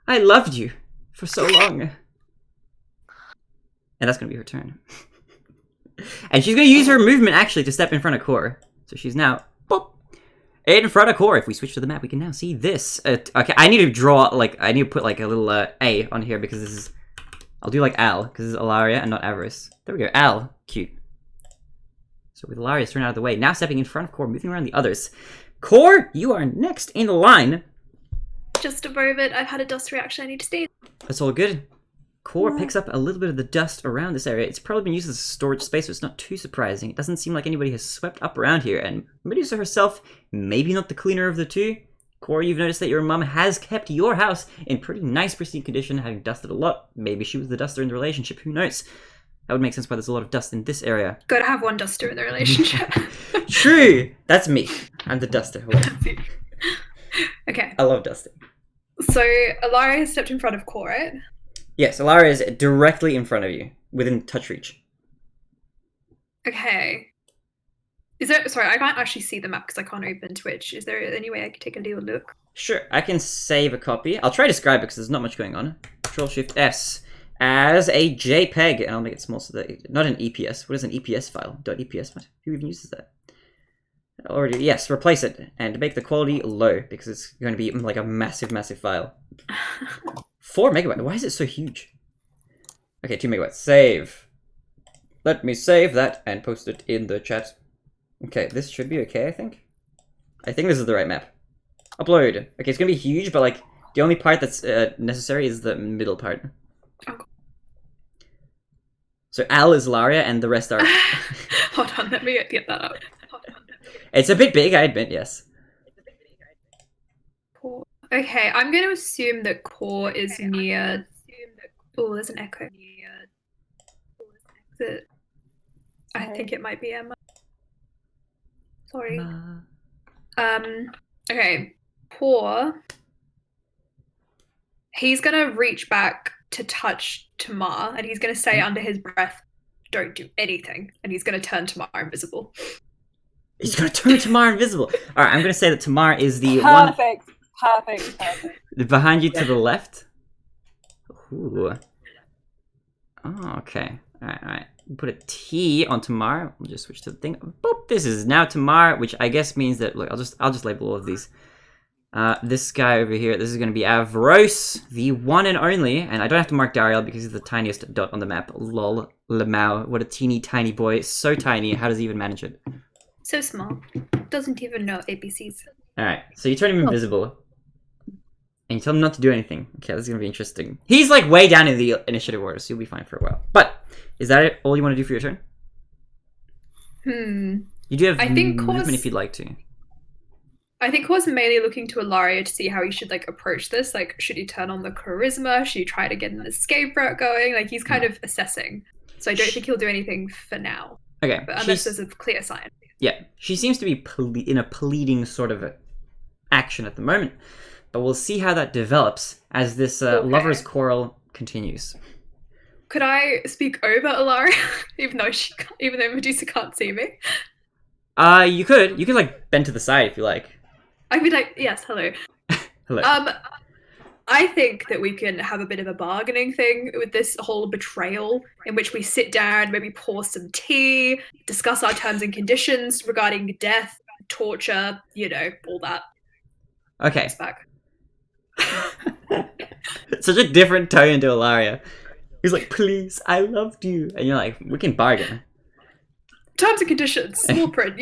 I loved you for so long. And that's going to be her turn. And she's going to use her movement, actually, to step in front of Core. So she's now, boop, in front of Core. If we switch to the map, we can now see this. Okay, I need to draw, like, I need to put, like, a little A on here, because this is, I'll do, like, Al, because this is Ilaria and not Avarice. There we go, Al. Cute. So with Ilaria's turn out of the way, now stepping in front of Core, moving around the others. Core, you are next in the line. Just a moment. I've had a dust reaction. I need to stay. That's all good. Core picks up a little bit of the dust around this area. It's probably been used as a storage space, so it's not too surprising. It doesn't seem like anybody has swept up around here, and Medusa herself, maybe not the cleaner of the two. Core, you've noticed that your mum has kept your house in pretty nice, pristine condition, having dusted a lot. Maybe she was the duster in the relationship, who knows? That would make sense why there's a lot of dust in this area. Gotta have one duster in the relationship. True! That's me. I'm the duster. Okay. I love dusting. So, Ilaria has stepped in front of Core, right? Yes, Ilaria is directly in front of you, within touch reach. Okay. Is there... Sorry, I can't actually see the map because I can't open Twitch. Is there any way I can take a little look? Sure, I can save a copy. I'll try to describe it because there's not much going on. Control-Shift-S as a JPEG, and I'll make it small so that... Not an EPS. What is an EPS file? .EPS? What? Who even uses that? Already, yes, replace it, and make the quality low, because it's going to be like a massive, massive file. 4 megabytes? Why is it so huge? Okay, 2 megabytes. Save. Let me save that and post it in the chat. Okay, this should be okay, I think. I think this is the right map. Upload. Okay, it's going to be huge, but like, the only part that's necessary is the middle part. Okay. So Al is Laria, and the rest are... Hold on, let me get that up. It's a bit big, I admit, yes. Core. Okay, I'm going to assume that Core is near... Oh, there's an echo. I think it might be Emma. Sorry. Okay. Core. He's going to reach back to touch Tamar, and he's going to say under his breath, "Don't do anything." And he's going to turn Tamar invisible. He's going to turn Tamar invisible. All right, I'm going to say that Tamar is the Perfect. behind you to the left. Ooh. Oh, okay. All right. Put a T on Tamar. We'll just switch to the thing. Boop. This is now Tamar, which I guess means that, look, I'll just label all of these. This guy over here, this is going to be Avros, the one and only, and I don't have to mark Dariel because he's the tiniest dot on the map. Lol, Lamau, what a teeny tiny boy. So tiny, how does he even manage it? So small. Doesn't even know ABCs. Alright, so you turn him invisible. And you tell him not to do anything. Okay, this is going to be interesting. He's like way down in the initiative order, so you'll be fine for a while. But, is that it? All you want to do for your turn? You do have movement if you'd like to. I think Core's mainly looking to Ilaria to see how he should like approach this. Like, should he turn on the charisma? Should he try to get an escape route going? Like, he's kind of assessing. So I don't think he'll do anything for now. Okay. But unless there's a clear sign. Yeah, she seems to be in a pleading sort of action at the moment. But we'll see how that develops as this lover's quarrel continues. Could I speak over Ilaria, even though Medusa can't see me? You could like bend to the side if you like. I'd be like, yes, hello. Hello. I think that we can have a bit of a bargaining thing with this whole betrayal, in which we sit down, maybe pour some tea, discuss our terms and conditions regarding death, torture, all that. Okay. Back. Such a different tone to Ilaria. He's like, please, I loved you. And you're like, we can bargain. Terms and conditions, small print,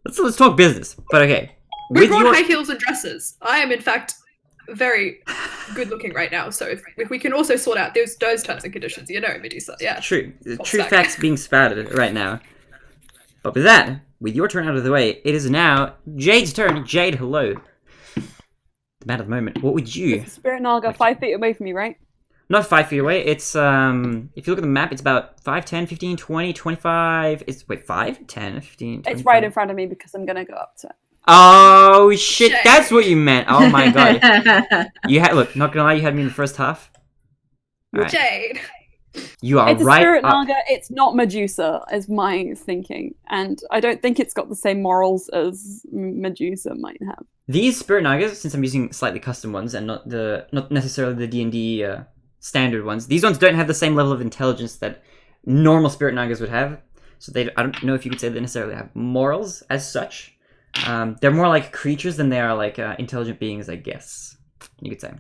Let's talk business. But okay. We brought high heels and dresses. I am, in fact, very good looking right now. So if we can also sort out those terms and conditions, Medusa. Yeah. True. True facts being spouted right now. But with that, with your turn out of the way, it is now Jade's turn. Jade, hello. The man of the moment. What would you... Spirit and I'll go 5 feet away from me, right? Not 5 feet away. It's, if you look at the map, it's about 5, 10, 15, 20, 25... Wait, 5, 10, 15, 25... It's right in front of me because I'm going to go up to it. Oh, shit, that's what you meant. Oh, my God. Look, not gonna lie, you had me in the first half. Right. Jade. You are It's a right spirit up. naga. It's not Medusa, is my thinking, and I don't think it's got the same morals as Medusa might have. These spirit nagas, since I'm using slightly custom ones and not necessarily the D&D standard ones, these ones don't have the same level of intelligence that normal spirit nagas would have. So I don't know if you could say they necessarily have morals as such. They're more like creatures than they are like intelligent beings, I guess you could say.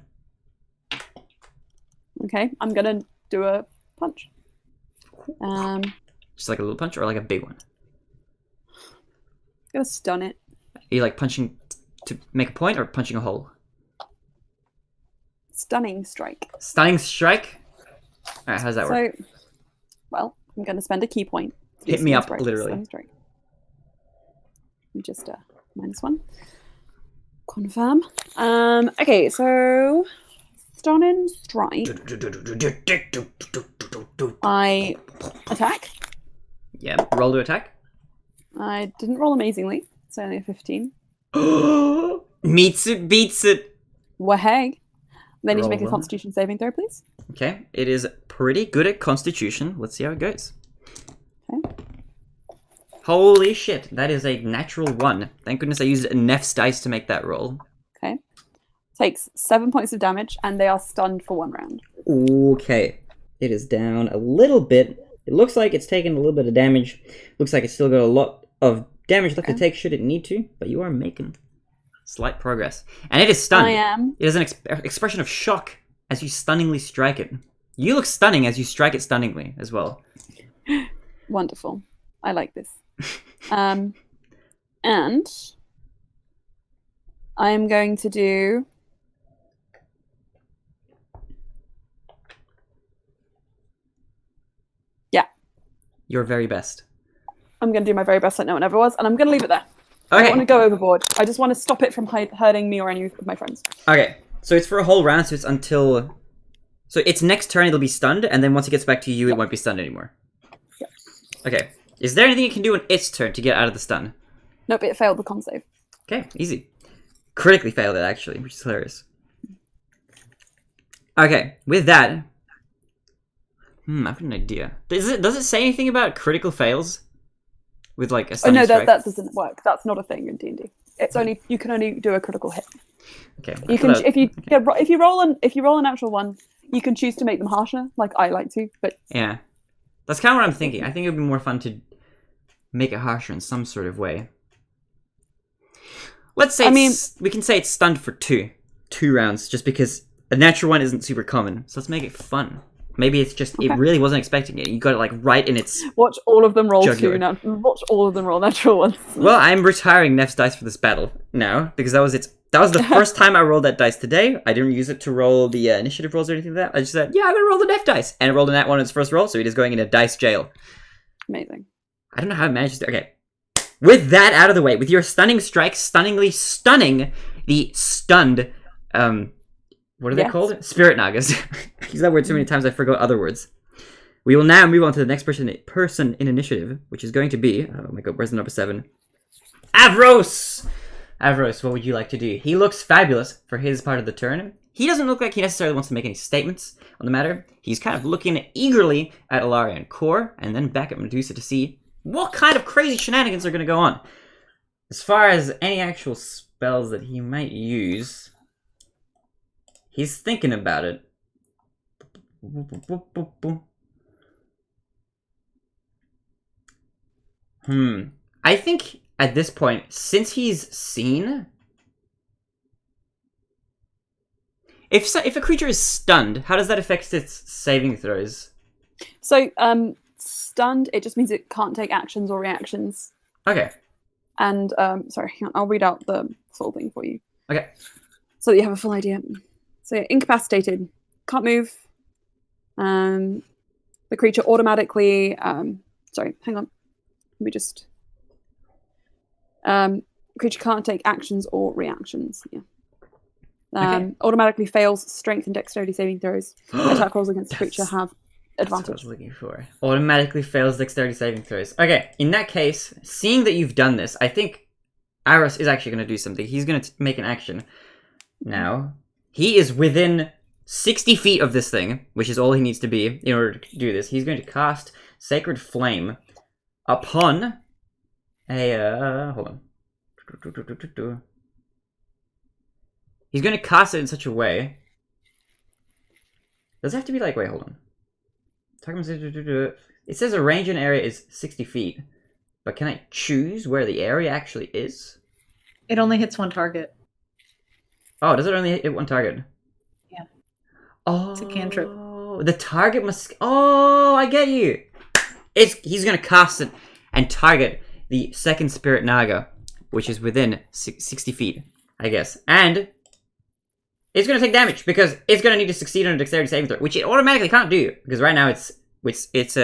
Okay, I'm gonna do a punch. Just like a little punch or like a big one? Gonna stun it. Are you like punching to make a point or punching a hole? Stunning strike. Stunning strike? Alright, how does that work? So, well, I'm gonna spend a key point. to do Hit me stunning up, strike. literally. Stunning strike. Just -1. Confirm. Okay, so stunning strike. I attack. Yeah, roll to attack. I didn't roll amazingly. It's only a 15. Meets it, beats it. Waheg. Then you need to Roll make a one. Constitution saving throw, please. Okay, it is pretty good at Constitution. Let's see how it goes. Okay. Holy shit, that is a natural 1. Thank goodness I used Neff's dice to make that roll. Okay. Takes 7 points of damage, and they are stunned for 1 round. Okay, it is down a little bit. It looks like it's taken a little bit of damage. Looks like it's still got a lot of damage left to take should it need to, but you are making slight progress. And it is stunned. I am. It has an expression of shock as you stunningly strike it. You look stunning as you strike it stunningly as well. Wonderful. I like this. And I am going to do Your very best. I'm going to do my very best like no one ever was, and I'm going to leave it there. I Okay. don't want to go overboard. I just want to stop it from hurting me or any of my friends. Okay. So it's for a whole round, so it's until... So its next turn it'll be stunned, and then once it gets back to you, it won't be stunned anymore. Yep. Okay. Is there anything it can do on its turn to get out of the stun? Nope, it failed the con save. Okay, easy. Critically failed it, actually, which is hilarious. Okay, with that... I've got an idea. Does it say anything about critical fails? With, like, a Oh stunning no, strike? that doesn't work. That's not a thing in D&D. It's only you can only do a critical hit. Okay. You can if you roll a natural 1, you can choose to make them harsher, like I like to. But Yeah. That's kind of what I'm thinking. I think it would be more fun to make it harsher in some sort of way. Let's say we can say it's stunned for two rounds, just because a natural 1 isn't super common. So let's make it fun. Maybe it's just it really wasn't expecting it. You got it like right in its. watch all of them roll Jugular. 2 now. Watch all of them roll natural 1s. Well, I'm retiring Neff's dice for this battle now because that was the first time I rolled that dice today. I didn't use it to roll the initiative rolls or anything like that. I just said, yeah, I'm gonna roll the Neff dice, and it rolled a nat 1 in its first roll, so it is going into dice jail. Amazing. I don't know how it manages to. Okay. With that out of the way, with your stunning strike, stunningly stunning the stunned, what are they called? Spirit Nagas. I use that word so many times I forgot other words. We will now move on to the next person in initiative, which is going to be, oh my god, where's the number 7? Avros! Avros, what would you like to do? He looks fabulous for his part of the turn. He doesn't look like he necessarily wants to make any statements on the matter. He's kind of looking eagerly at Ilaria and Kor, and then back at Medusa to see what kind of crazy shenanigans are going to go on. As far as any actual spells that he might use, he's thinking about it. I think at this point, since he's seen... If a creature is stunned, how does that affect its saving throws? So, stunned, it just means it can't take actions or reactions. Okay. And, sorry, hang on, I'll read out the full thing for you. Okay. So that you have a full idea. So, incapacitated, can't move. The creature automatically, sorry, hang on. Let me just... creature can't take actions or reactions. Yeah. Automatically fails strength and dexterity saving throws. Attack rolls against the creature have That's what I advantage. was looking for. Automatically fails dexterity saving throws. Okay, in that case, seeing that you've done this, I think Aros is actually going to do something. He's going to make an action. Now, he is within 60 feet of this thing, which is all he needs to be in order to do this. He's going to cast Sacred Flame upon a, hold on. He's going to cast it in such a way. Does it have to be like, wait, hold on. It says a range in area is 60 feet. But can I choose where the area actually is? It only hits one target. Oh, does it only hit one target? Yeah. Oh, It's a cantrip. The target must... Oh, I get you. He's going to cast it and target the second Spirit Naga, which is within 60 feet, I guess. And it's going to take damage because it's going to need to succeed on a dexterity saving throw, which it automatically can't do because right now it's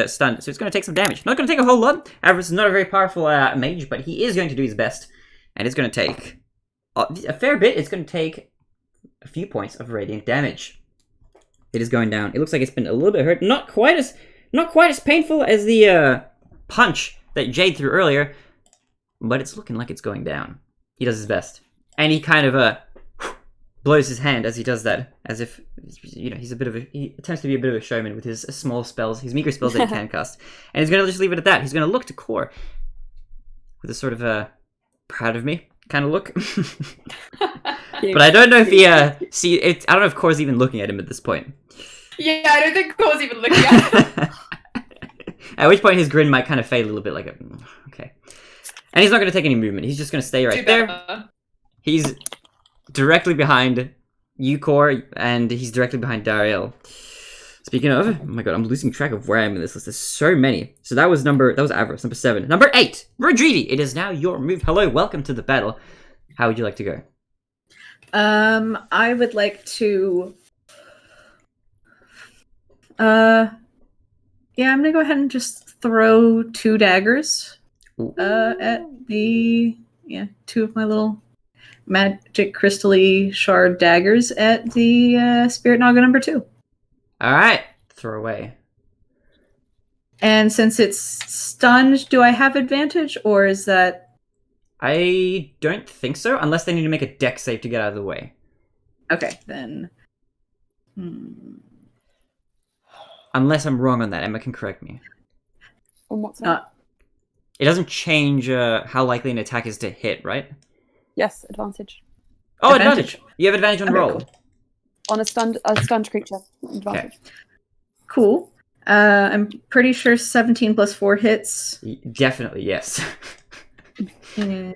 stunned, so it's going to take some damage. Not going to take a whole lot. Avarice is not a very powerful mage, but he is going to do his best, and it's going to take a fair bit. It's going to take a few points of radiant damage. It is going down. It looks like it's been a little bit hurt. Not quite as painful as the punch that Jade threw earlier, but it's looking like it's going down. He does his best, and he kind of blows his hand as he does that, as if, you know, he attempts to be a bit of a showman with his small spells, his meager spells that he can cast. And he's going to just leave it at that. He's going to look to Core with a sort of proud of me kind of look. But I don't know if he I don't know if Core's even looking at him at this point. Yeah, I don't think Core's even looking at him. At which point his grin might kind of fade a little bit, like, okay. And he's not going to take any movement. He's just going to stay right there. He's directly behind you, Core, and he's directly behind Dariel. Speaking of, oh my god, I'm losing track of where I am in this list. There's so many. So that was Avarice, number 7. Number 8, Rodridi. It is now your move. Hello, welcome to the battle. How would you like to go? I would like to. Yeah, I'm gonna go ahead and just throw 2 daggers. At the two of my little magic crystally shard daggers at the Spirit Naga number 2. All right, throw away. And since it's stunned, do I have advantage, or is that? I don't think so, unless they need to make a dex save to get out of the way. Okay, then. Unless I'm wrong on that, Emma can correct me. On what's that? It doesn't change how likely an attack is to hit, right? Yes, advantage. Oh, advantage! You have advantage on the roll. Cool. On a stunned creature. Advantage. Okay. Cool. I'm pretty sure 17 plus 4 hits. Definitely, yes. And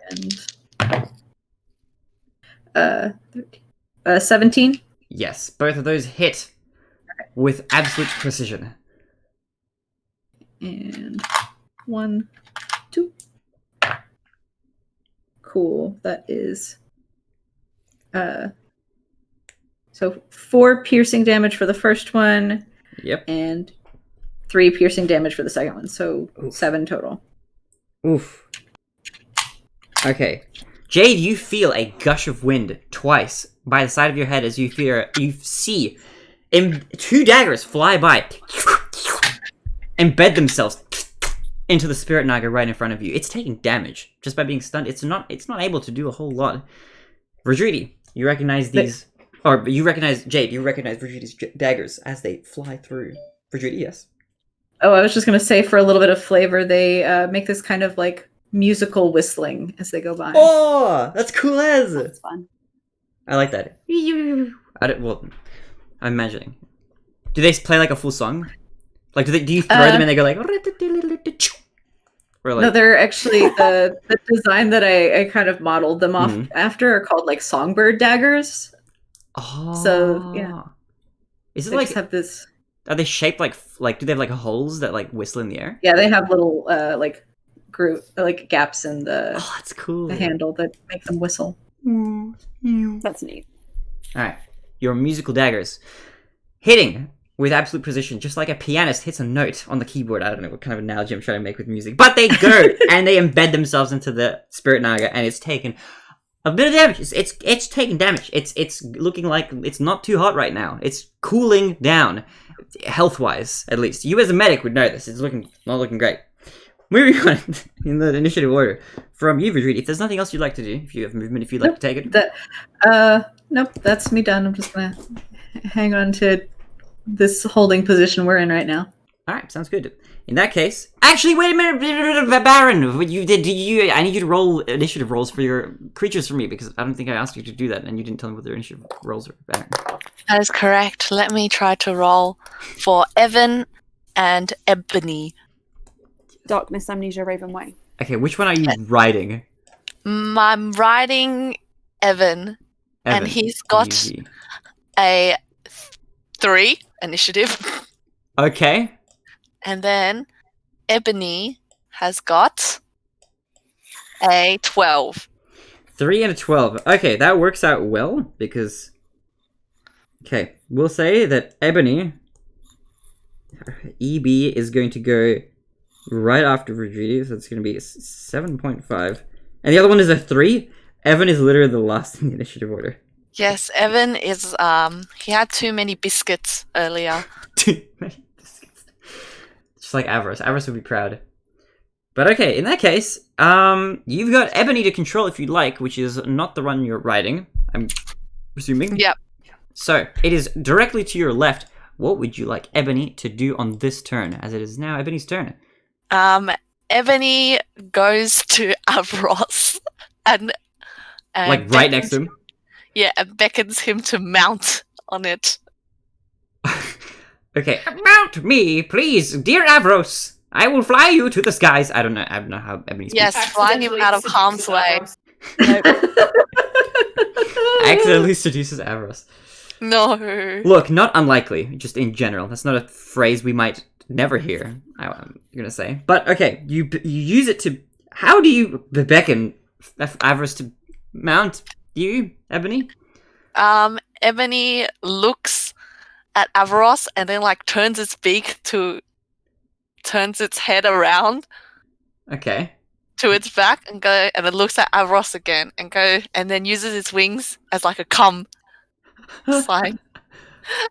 17. Yes, both of those hit with absolute precision. And 1, 2. Cool. That is so 4 piercing damage for the first one. Yep. And 3 piercing damage for the second one. So Oof. 7 total. Oof. Okay. Jade, you feel a gush of wind twice by the side of your head as you see 2 daggers fly by, embed themselves into the Spirit Naga right in front of you. It's taking damage just by being stunned. It's not able to do a whole lot. Rodridi, you recognize these, Jade, you recognize Rodridi's daggers as they fly through. Rodridi, yes. Oh, I was just going to say, for a little bit of flavor, they make this kind of like musical whistling as they go by. Oh, that's cool as. That's fun. I like that. I'm imagining. Do they play like a full song? Like, do you throw them and they go like? Or like... No, they're actually the design that I kind of modeled them off after are called like songbird daggers. Oh. So yeah. Is it they like? just have this? Are they shaped like? Do they have like holes that like whistle in the air? Yeah, they have little like gaps in the. Oh, that's cool. The handle that make them whistle. That's neat. All right, your musical daggers hitting with absolute precision, just like a pianist hits a note on the keyboard. I don't know what kind of analogy I'm trying to make with music, but they go and they embed themselves into the Spirit Naga, and it's taken a bit of damage. It's taking damage. It's looking like it's not too hot right now. It's cooling down, health wise at least. You as a medic would know this. It's not looking great. Moving on in the initiative order from you, Vidrid. If there's nothing else you'd like to do, if you have movement, if you'd like to take it. Nope, that's me done. I'm just gonna hang on to this holding position we're in right now. Alright, sounds good. In that case... Actually, wait a minute! Baron! I need you to roll initiative rolls for your creatures for me, because I don't think I asked you to do that, and you didn't tell me what their initiative rolls are, Baron. That is correct. Let me try to roll for Evan and Ebony. Darkness, Amnesia, Raven Way. Okay, which one are you riding? I'm riding Evan, and Evan, he's got easy. a 3 initiative. Okay. And then Ebony has got a 12. 3 and a 12. Okay, that works out well, because... Okay, we'll say that Ebony... EB is going to go right after Virginia, so it's going to be 7.5. And the other one is a 3. Evan is literally the last in the initiative order. Yes, Evan is, he had too many biscuits earlier. Too many biscuits. Just like Avarice. Avarice would be proud. But okay, in that case, you've got Ebony to control if you'd like, which is not the one you're riding, I'm presuming. Yep. So, it is directly to your left. What would you like Ebony to do on this turn, as it is now Ebony's turn? Ebony goes to Avros and Like right next to him? Yeah, and beckons him to mount on it. Okay. Mount me, please, dear Avros. I will fly you to the skies. I don't know how Ebony speaks. Yes, flying him out of harm's way. Accidentally seduces Avros. No. Look, not unlikely, just in general. That's not a phrase we might never hear, I'm gonna say. But, okay, you use it to... How do you beckon Avros to mount you, Ebony? Ebony looks at Avaros and then, like, turns its head around. Okay. To its back and then looks at Avaros again and then uses its wings as, like, a come sign.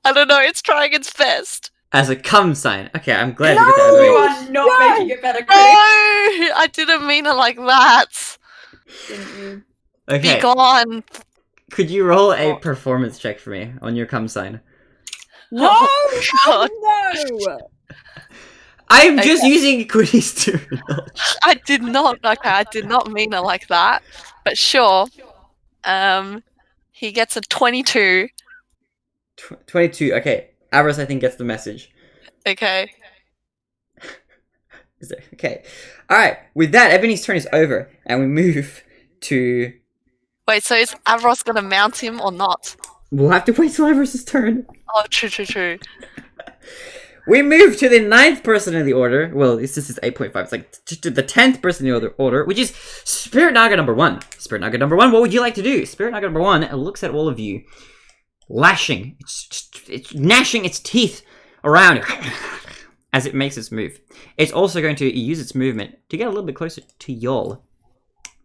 I don't know, it's trying its best. As a come sign. Okay, I'm glad No, you get that you right. are not making it better, No, Chris. I didn't mean it like that. Didn't you? Okay, Be gone. could you roll a performance check for me on your come sign? No! God. No! I'm just using Quinny's to roll. I did not mean it like that. But sure. He gets a 22. 22, okay. Avarice, I think, gets the message. Okay. Okay. Alright, with that, Ebony's turn is over, and we move to... Wait, so is Avaros gonna mount him or not? We'll have to wait till Avarice's turn. Oh, true. We move to the 9th person in the order. Well, this is 8.5. It's like to the 10th person in the order, which is Spirit Naga number 1. Spirit Naga number 1, what would you like to do? Spirit Naga number 1 looks at all of you, lashing, it's gnashing its teeth around as it makes its move. It's also going to use its movement to get a little bit closer to y'all.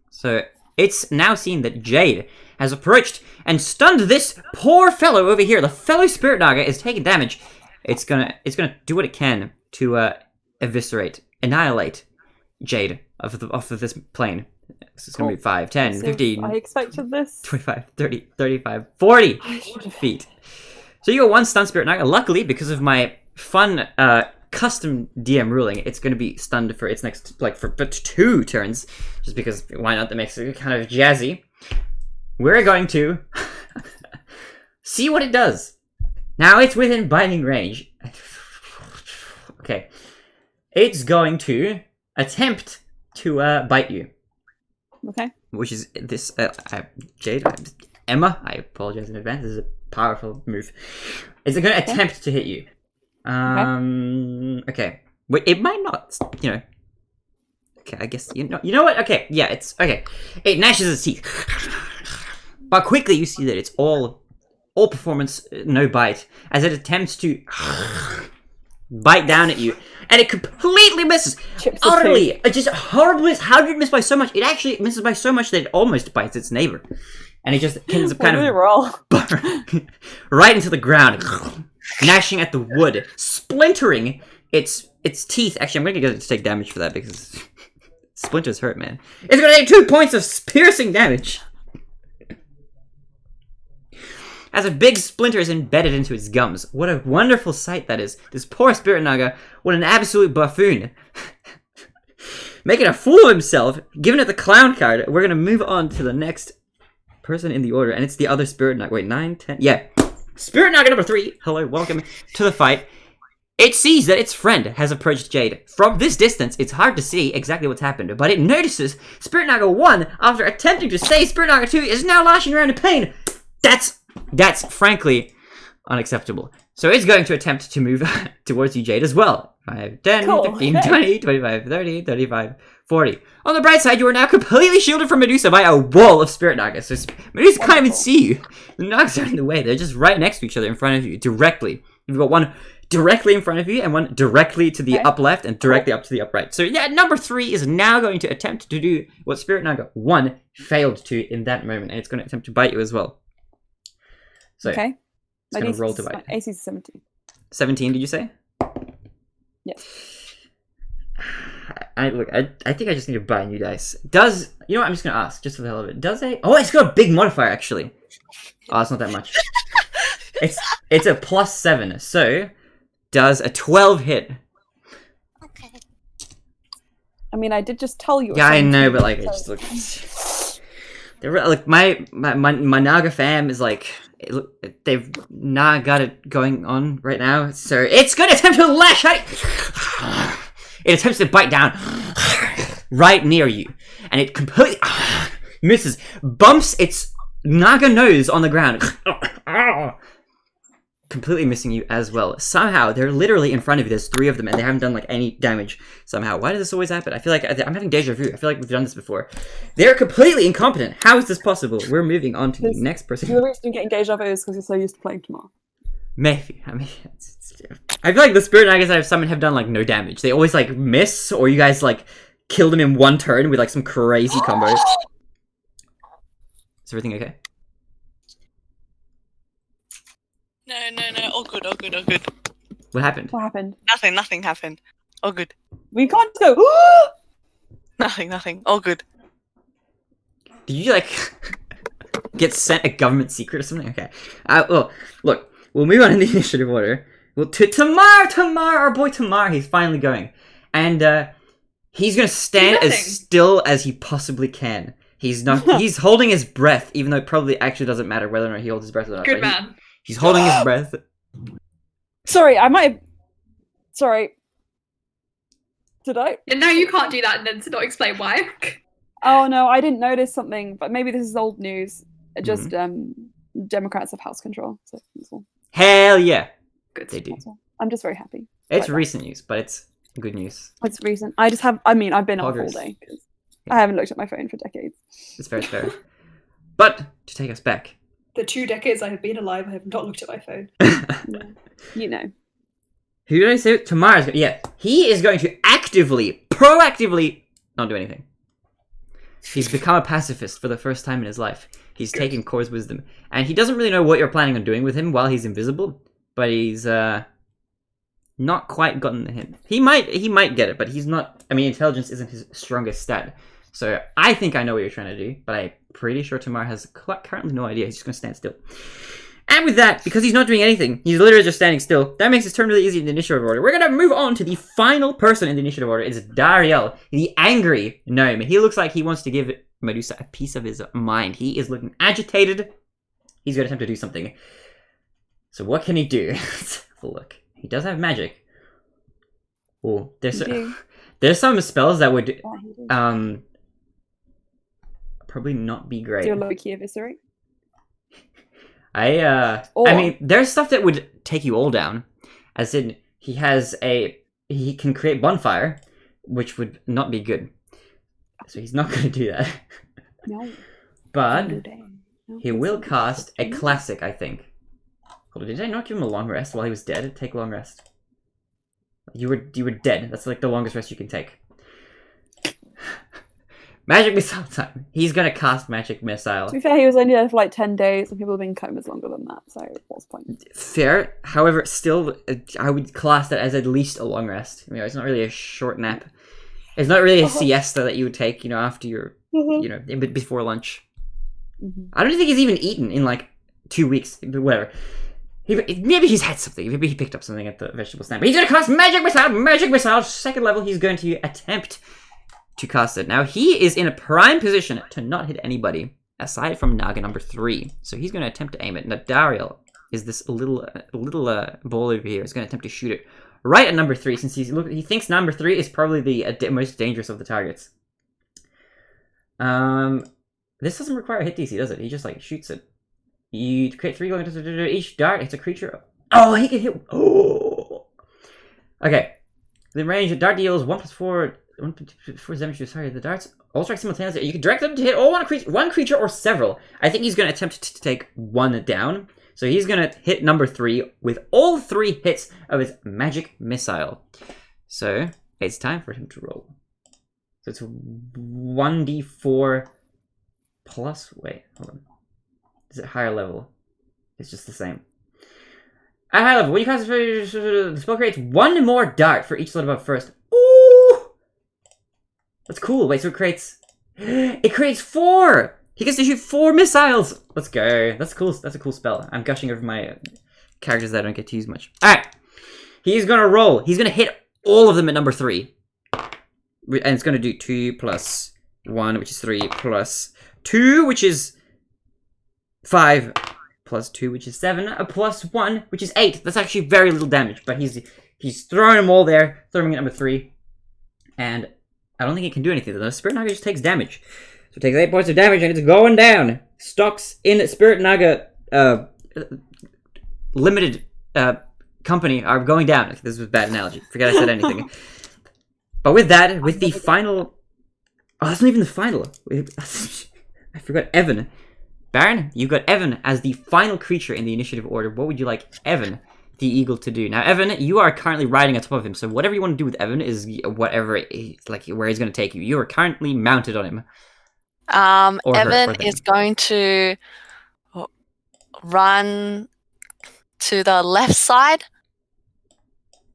So it's now seen that Jade has approached and stunned this poor fellow over here. The fellow Spirit Naga is taking damage. It's gonna do what it can to annihilate Jade off of this plane. This is gonna be 5, 10, 15, I expected this. 25, 30, 35, 40 feet. So you got 1 stun Spirit Naga. Luckily, because of my fun custom DM ruling, it's going to be stunned for its next, for 2 turns. Just because, why not? That makes it kind of jazzy. We're going to see what it does. Now it's within biting range. Okay. It's going to attempt to bite you. Okay. Which is this, Jade, Emma, I apologize in advance, this is a powerful move. It's going to attempt to hit you. Okay. Wait, it might not, Okay, I guess, you know what? Okay, yeah, it's, okay. It gnashes its teeth. But quickly you see that it's all performance, no bite, as it attempts to bite down at you. And it completely misses. Utterly. It just horribly. How did it miss by so much? It actually misses by so much that it almost bites its neighbor. And it just ends up kind of right into the ground, gnashing at the wood, splintering its teeth. Actually, I'm going to get it to take damage for that because splinters hurt, man. It's going to take 2 points of piercing damage. as a big splinter is embedded into its gums. What a wonderful sight that is. This poor Spirit Naga, what an absolute buffoon. Making a fool of himself, giving it the clown card. We're gonna move on to the next person in the order, and it's the other Spirit Naga. Wait, 9, 10, yeah. Spirit Naga number 3, hello, welcome to the fight. It sees that its friend has approached Jade. From this distance, it's hard to see exactly what's happened, but it notices Spirit Naga 1, after attempting to stay Spirit Naga 2, is now lashing around in pain. That's frankly unacceptable. So it's going to attempt to move towards you, Jade, as well. 5, 10, Cool, 15, okay. 20, 25, 30, 35, 40. On the bright side, you are now completely shielded from Medusa by a wall of Spirit Nagas. So Medusa can't even see you. The Nagas are in the way. They're just right next to each other in front of you, directly. You've got one directly in front of you and one directly to the up left and directly up to the up right. So yeah, number 3 is now going to attempt to do what Spirit Naga 1 failed to in that moment, and it's going to attempt to bite you as well. So Okay. it's going to roll to bite. My AC is 17. 17, did you say? Yes. I think I just need to buy new dice. Does, you know what, I'm just going to ask, just for the hell of it. Does a, oh, it's got a big modifier, actually. Oh, it's not that much. It's a +7, so does a 12 hit? Okay. I mean, I did just tell you. Yeah, I know, 17, but like, it's so- just like, they're like my Naga fam is like, they've not got it going on right now, so it's gonna attempt to lash out. It attempts to bite down right near you, and it completely misses, bumps its Naga nose on the ground, completely missing you as well. Somehow, they're literally in front of you. There's 3 of them, and they haven't done like any damage somehow. Why does this always happen? I feel like I'm having deja vu. I feel like we've done this before. They're completely incompetent. How is this possible? We're moving on to the next person. The reason you're getting deja vu is because you're so used to playing tomorrow. Maybe. I mean, I feel like the Spirit Nagas I've summoned have done like no damage. They always like miss, or you guys like kill them in one turn with like some crazy combo. Is everything okay? No. All good. What happened? What happened? Nothing happened. All good. We can't go. Nothing. All good. Did you like get sent a government secret or something? Okay. Well, look, we'll move on in the initiative order. Well, to Tamar, our boy Tamar, he's finally going, and he's gonna stand as Nothing. still as he possibly can. He's not. He's holding his breath, even though it probably actually doesn't matter whether or not he holds his breath or not. Good but man. He's holding his breath. Sorry, I might have... Sorry. Did I? And now you can't do that and then not explain why. Oh no, I didn't notice something, but maybe this is old news. Just Democrats have House control, so that's all. Hell yeah, Good. they do. That's all. I'm just very happy. It's that. recent news, but it's good news. It's recent. I just have. I mean, I've been off all Poggers. day because I haven't looked at my phone for decades. It's very fair. But to take us back, The 2 decades I have been alive, I have not looked at my phone. Yeah. You know. who did I say? Tamara's. Yeah, he is going to actively, proactively not do anything. He's become a pacifist for the first time in his life. He's taken Kor's wisdom, and he doesn't really know what you're planning on doing with him while he's invisible. But he's not quite gotten the hint. He might get it, but he's not. I mean, intelligence isn't his strongest stat. So I think I know what you're trying to do, but I'm pretty sure Tamar has currently no idea. He's just going to stand still. And with that, because he's not doing anything, he's literally just standing still, that makes his turn really easy in the initiative order. We're going to move on to the final person in the initiative order. It's Dariel, the angry gnome. He looks like he wants to give Medusa a piece of his mind. He is looking agitated. He's going to attempt to do something. So what can he do? Let's have a look. He does have magic. Oh, there's some spells that would probably not be great. Do a low key eviscerate. I mean, there's stuff that would take you all down. As in, he can create bonfire, which would not be good. So he's not going to do that. No. But No, he will cast a classic, I think. Hold on, did I not give him a long rest while he was dead? Take long rest. You were dead. That's like the longest rest you can take. Magic Missile time. He's gonna cast Magic Missile. To be fair, he was only there for like 10 days, and people have been in comas longer than that, so what's the point? Fair. However, still, I would class that as at least a long rest. You know, it's not really a short nap. It's not really a siesta that you would take, you know, after your, you know, before lunch. Mhm. I don't think he's even eaten in like 2 weeks, whatever. Maybe he's had something. Maybe he picked up something at the vegetable stand. But he's going to cast Magic Missile! Magic Missile! Second level, he's going to attempt to cast it. Now, he is in a prime position to not hit anybody, aside from Naga number 3. So he's going to attempt to aim it. Now, Dariel is this little ball over here. He's going to attempt to shoot it right at number 3, since he thinks number 3 is probably the most dangerous of the targets. This doesn't require a hit DC, does it? He just, like, shoots it. You create 3 going to each dart hits a creature. Oh, he can hit. Oh. Okay. The range, dart deals 1+4 damage to target. The darts all strike simultaneously. You can direct them to hit all one creature or several. I think he's going to attempt to take one down. So he's going to hit number 3 with all 3 hits of his Magic Missile. So it's time for him to roll. So it's 1d4 plus. Wait, hold on. Is it higher level? It's just the same. At high level, when you cast the spell creates 1 more dart for each slot above first. Ooh! That's cool. Wait, so it creates 4! He gets to shoot 4 missiles! Let's go. That's cool. That's a cool spell. I'm gushing over my characters that I don't get to use much. Alright. He's gonna roll. He's gonna hit all of them at number 3. And it's gonna do 2 plus 1, which is 3, plus 2, which is 5, plus 2, which is 7, plus 1, which is 8. That's actually very little damage, but he's throwing them all there, throwing at number 3, and I don't think it can do anything. The Spirit Naga just takes damage. So it takes 8 points of damage, and it's going down. Stocks in Spirit Naga limited company are going down. Okay, this was a bad analogy. Forget I said anything. But with that, with the final... Oh, that's not even the final. I forgot Evan. Baron, you've got Evan as the final creature in the initiative order. What would you like Evan, the eagle, to do? Now, Evan, you are currently riding on top of him, so whatever you want to do with Evan is whatever, like, where he's going to take you. You are currently mounted on him. Evan is going to run to the left side.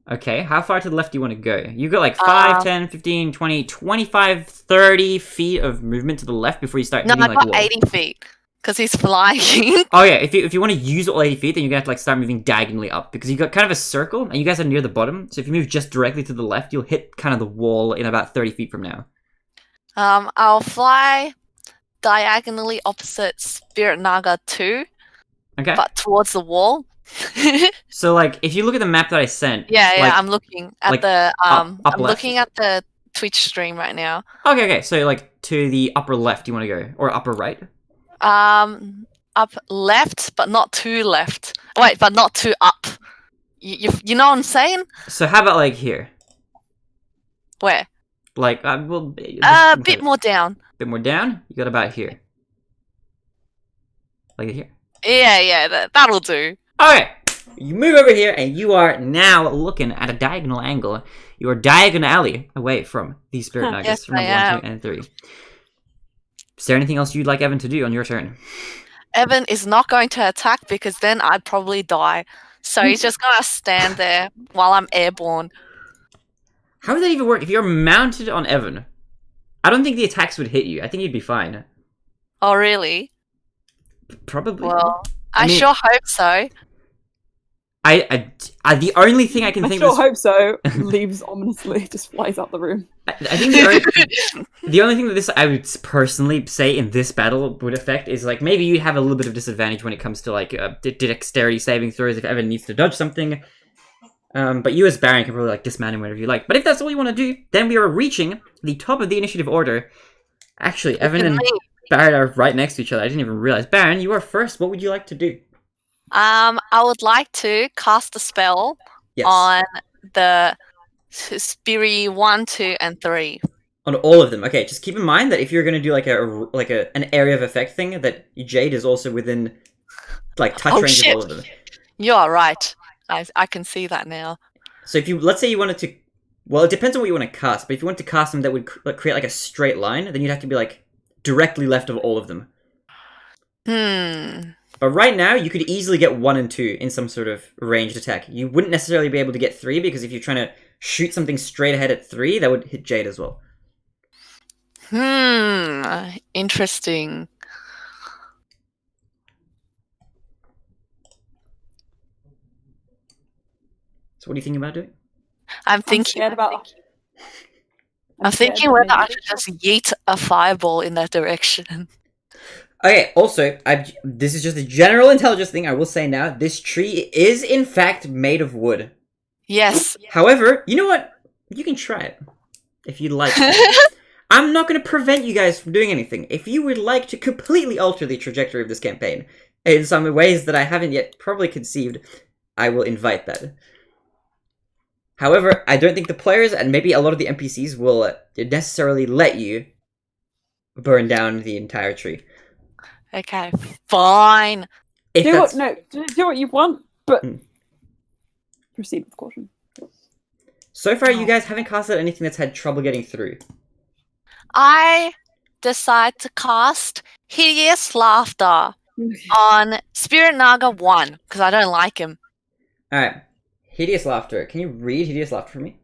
Okay, how far to the left do you want to go? You've got like 5, 10, 15, 20, 25, 30 feet of movement to the left before you start hitting No, like I've a got wall. 80 feet. Because he's flying. Oh yeah, if you want to use all 80 feet, then you're going to have to like start moving diagonally up. Because you've got kind of a circle, and you guys are near the bottom. So if you move just directly to the left, you'll hit kind of the wall in about 30 feet from now. I'll fly diagonally opposite Spirit Naga 2. Okay. But towards the wall. So like, if you look at the map that I sent... Yeah, like, I'm looking at like, the... up I'm left. looking at the Twitch stream right now. Okay, so like to the upper left you want to go? Or upper right? Up left, but not too left. Wait, but not too up. You know what I'm saying? So how about like here? Where? Like, well... A bit more down. Bit more down? You got about here. Like here. Yeah, that'll do. Okay, you move over here, and you are now looking at a diagonal angle. You are diagonally away from these Spirit Nagas Yes, from number I 1, 2, and 3. Is there anything else you'd like Evan to do on your turn? Evan is not going to attack because then I'd probably die. So he's just going to stand there while I'm airborne. How would that even work? If you're mounted on Evan, I don't think the attacks would hit you. I think you'd be fine. Oh, really? Probably. Well, I mean, sure hope so. The only thing I can I think sure of... hope so. Leaves ominously, just flies out the room. I think the only thing that this I would personally say in this battle would affect is like maybe you have a little bit of disadvantage when it comes to like dexterity saving throws if Evan needs to dodge something. But you as Baron can probably like dismount him whatever you like. But if that's all you want to do, then we are reaching the top of the initiative order. Actually, Evan and Baron are right next to each other. I didn't even realize. Baron, you are first. What would you like to do? I would like to cast a spell on the Spirit 1, 2, and 3. On all of them. Okay, just keep in mind that if you're going to do like an area of effect thing, that Jade is also within like touch range of all of them. You are right. I can see that now. So if you let's say you wanted to, well, it depends on what you want to cast. But if you want to cast them that would create like a straight line, then you'd have to be like directly left of all of them. But right now, you could easily get 1 and 2 in some sort of ranged attack. You wouldn't necessarily be able to get 3, because if you're trying to shoot something straight ahead at 3, that would hit Jade as well. Interesting. So what are you thinking about doing? I'm I'm thinking. scared about. I'm scared thinking that whether I maybe- should just yeet a fireball in that direction. Okay, also, this is just a general intelligence thing. I will say now, this tree is in fact made of wood. Yes. However, you know what? You can try it if you'd like. I'm not going to prevent you guys from doing anything. If you would like to completely alter the trajectory of this campaign in some ways that I haven't yet probably conceived, I will invite that. However, I don't think the players and maybe a lot of the NPCs will necessarily let you burn down the entire tree. Okay, fine. If Do that's... what? No, do what you want, but Hmm. proceed with caution. So far, you guys haven't casted anything that's had trouble getting through. I decide to cast Hideous Laughter on Spirit Naga 1 because I don't like him. Alright. Hideous Laughter. Can you read Hideous Laughter for me?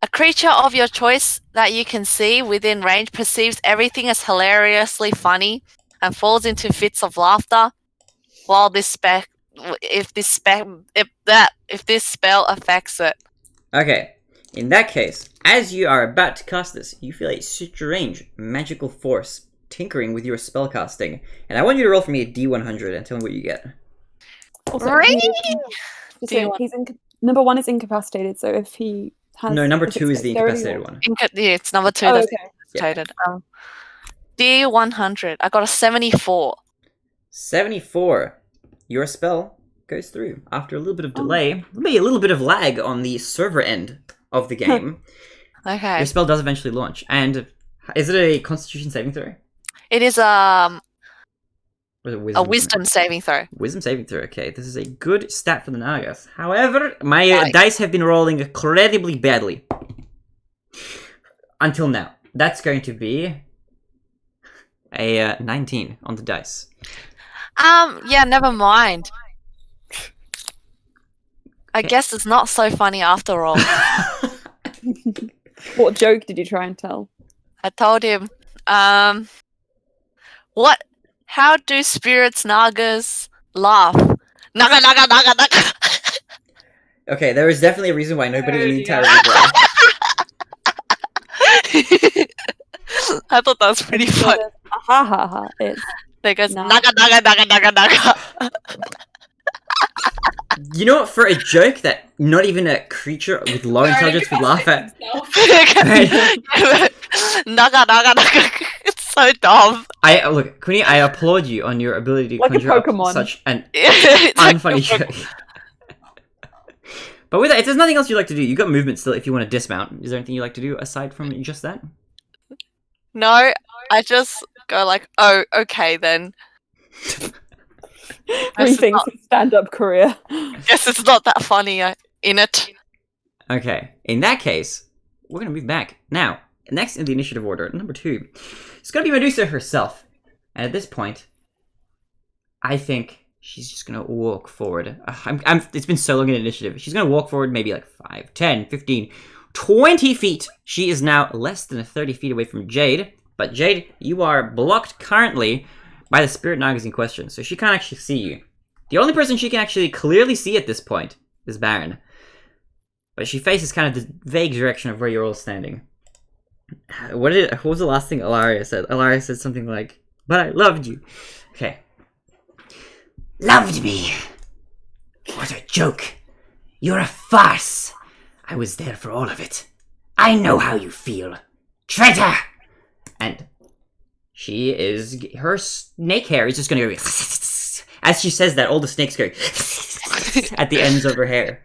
A creature of your choice that you can see within range perceives everything as hilariously funny and falls into fits of laughter. While if this spell affects it. Okay. In that case, as you are about to cast this, you feel a strange magical force tinkering with your spellcasting. And I want you to roll for me a D100 and tell me what you get. Also, Ring! just saying, number 1 is incapacitated, so if he has. No, number if 2 it's is the dexterity incapacitated or- one. Yeah, it's number 2 Oh, that's okay. incapacitated. D100. I got a 74. 74. Your spell goes through. After a little bit of delay, maybe a little bit of lag on the server end of the game, Okay. your spell does eventually launch. And is it a Constitution saving throw? It is Or is it a wisdom saving throw. Wisdom saving throw. Okay, this is a good stat for the Nagas. However, my Right. dice have been rolling incredibly badly until now. That's going to be a 19 on the dice. Yeah, never mind. I Okay. guess it's not so funny after all. What joke did you try and tell? I told him, what? How do spirits nagas laugh? Naga naga naga naga. Okay, there is definitely a reason why nobody in the Oh, entire dear. group laughed. I thought that was pretty fun. Ha ha ha! It's They goes No. naga naga naga naga naga. You know what? For a joke that not even a creature with low intelligence would laugh at. Naga naga naga. It's so dumb. Look, Queenie, I applaud you on your ability to Like a conjure up Pokemon. such an It's like unfunny a- joke. But with that, if there's nothing else you'd like to do, you got movement still if you want to dismount. Is there anything you'd like to do aside from just that? No, I just go like, oh, okay then. rethinks his stand-up career. Guess it's not that funny in it. Okay, in that case, we're going to move back. Now, next in the initiative order, number 2, it's going to be Medusa herself. And at this point, I think she's just going to walk forward. It's been so long in initiative. She's going to walk forward maybe like 5, 10, 15, 20 feet. She is now less than 30 feet away from Jade. But Jade, you are blocked currently by the Spirit Nagas in question, so she can't actually see you. The only person she can actually clearly see at this point is Baron. But she faces kind of the vague direction of where you're all standing. What was the last thing Ilaria said? Ilaria said something like, "But I loved you." Okay. Loved me? What a joke. You're a farce. I was there for all of it. I know how you feel. Traitor! And she is... her snake hair is just going to go... As she says that, all the snakes go... at the ends of her hair.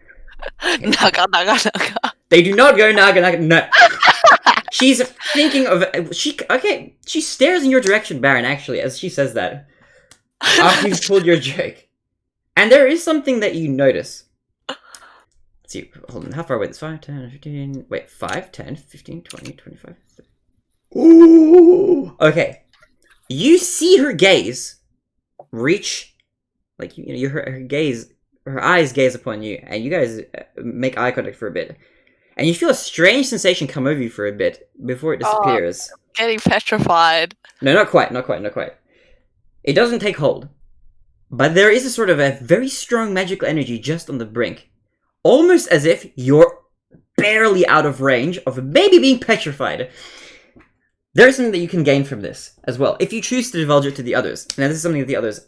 Naga naga naga. They do not go naga naga... No. She's thinking of... Okay, she stares in your direction, Baron, actually, as she says that. After you've told your joke. And there is something that you notice. Let's see, hold on, how far away is 5, 10, 15... Wait, 5, 10, 15, 20, 25... 30. Ooh! Okay. You see her gaze reach... Like, you know, her gaze... Her eyes gaze upon you, and you guys make eye contact for a bit. And you feel a strange sensation come over you for a bit before it disappears. Getting petrified. No, not quite. It doesn't take hold. But there is a sort of a very strong magical energy just on the brink. almost as if you're barely out of range of maybe being petrified. There's something that you can gain from this as well, if you choose to divulge it to the others. Now, this is something that the others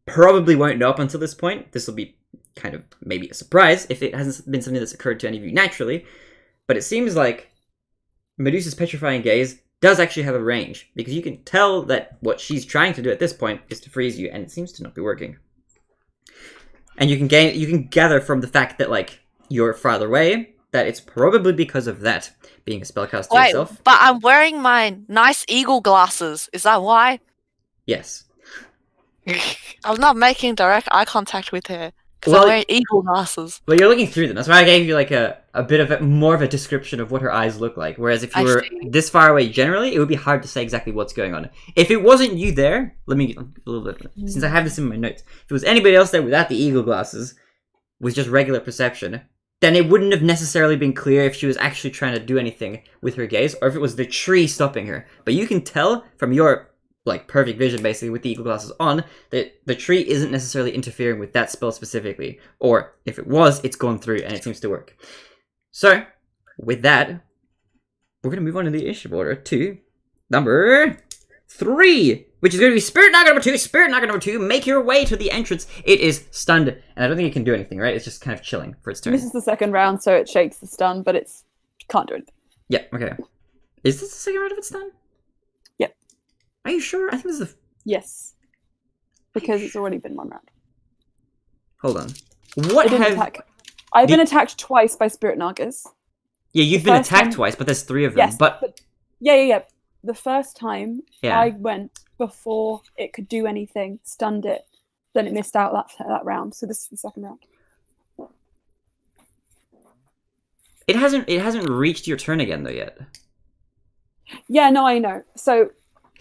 probably won't know up until this point. This will be kind of maybe a surprise if it hasn't been something that's occurred to any of you naturally. But it seems like Medusa's petrifying gaze does actually have a range, because you can tell that what she's trying to do at this point is to freeze you, and it seems to not be working. And you can gather from the fact that, like, you're farther away, that it's probably because of that, being a spellcaster yourself. But I'm wearing my nice eagle glasses. Is that why? Yes. I'm not making direct eye contact with her. Because Well, I'm wearing eagle glasses. Well, you're looking through them. That's why I gave you like a bit of more of a description of what her eyes look like. Whereas if you were this far away generally, it would be hard to say exactly what's going on. If it wasn't you there, let me a little bit, since I have this in my notes. If it was anybody else there without the eagle glasses, with just regular perception, then it wouldn't have necessarily been clear if she was actually trying to do anything with her gaze, or if it was the tree stopping her. But you can tell from your like perfect vision, basically, with the eagle glasses on, that the tree isn't necessarily interfering with that spell specifically. Or if it was, it's gone through and it seems to work. So, with that, we're going to move on in the initiative order to number 3, which is going to be Spirit Naga number 2. Spirit Naga number 2, make your way to the entrance. It is stunned, and I don't think it can do anything, right? It's just kind of chilling for its turn. This is the second round, so it shakes the stun, but it's can't do anything. Yeah, okay. Is this the second round of its stun? Yep. Are you sure? I think this is the... Yes. Because it's already been one round. Hold on. What have... I've been attacked twice by Spirit Nagas. Yeah, you've been attacked twice, but there's 3 of them. Yes, but... Yeah. The first time, yeah. I went before it could do anything, stunned it, then it missed out that round. So this is the second round. It hasn't reached your turn again though yet. Yeah, no, I know. So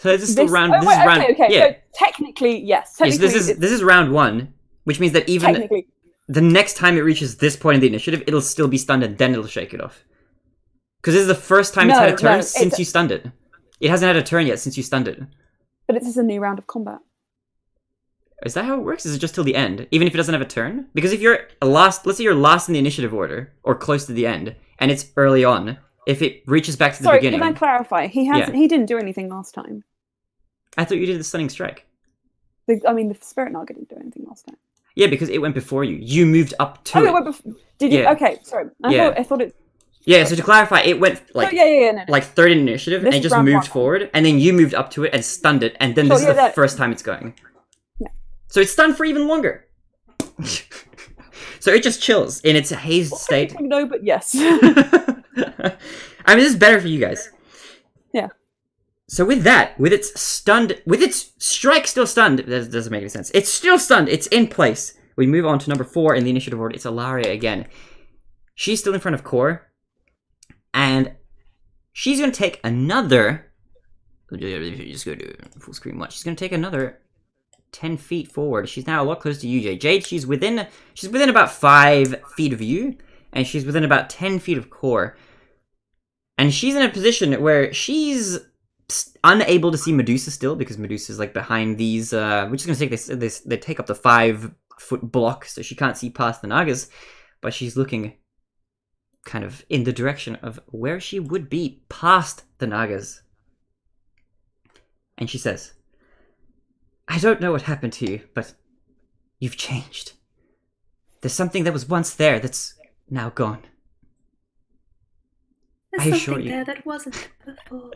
is this still round? Oh, this is round. Okay. Yeah. So technically, yes. Technically, yes, this is round 1, which means that even the next time it reaches this point in the initiative, it'll still be stunned and then it'll shake it off. Because this is the first time it's had a turn since you stunned it. It hasn't had a turn yet since you stunned it. But this is a new round of combat. Is that how it works? Is it just till the end, even if it doesn't have a turn? Because if you're last, let's say you're last in the initiative order or close to the end, and it's early on, if it reaches back to the beginning. Sorry, can I clarify? He didn't do anything last time. I thought you did the stunning strike. The Spirit Naga didn't do anything last time. Yeah, because it went before you. You moved up to it. It went before. Did you? Yeah. Okay, sorry. I thought it. Yeah, so to clarify, it went like like third in initiative and it just moved forward, and then you moved up to it and stunned it, and then this is the first time it's going. Yeah. So it's stunned for even longer. So it just chills in its hazed state. No, but yes. I mean, this is better for you guys. Yeah. So with that, with its strike still stunned, that doesn't make any sense. It's still stunned. It's in place. We move on to number 4 in the initiative order. It's Ilaria again. She's still in front of Core. And she's going to take another... Just go to full screen watch. She's going to take another 10 feet forward. She's now a lot closer to you, Jade. Jade, she's within about 5 feet of you. And she's within about 10 feet of Core. And she's in a position where she's unable to see Medusa still, because Medusa's like behind these... we're just going to take this... They take up the 5-foot block, so she can't see past the Nagas. But she's looking... kind of in the direction of where she would be past the Nagas. And she says, I don't know what happened to you, but you've changed. There's something that was once there that's now gone. There's something there that wasn't before.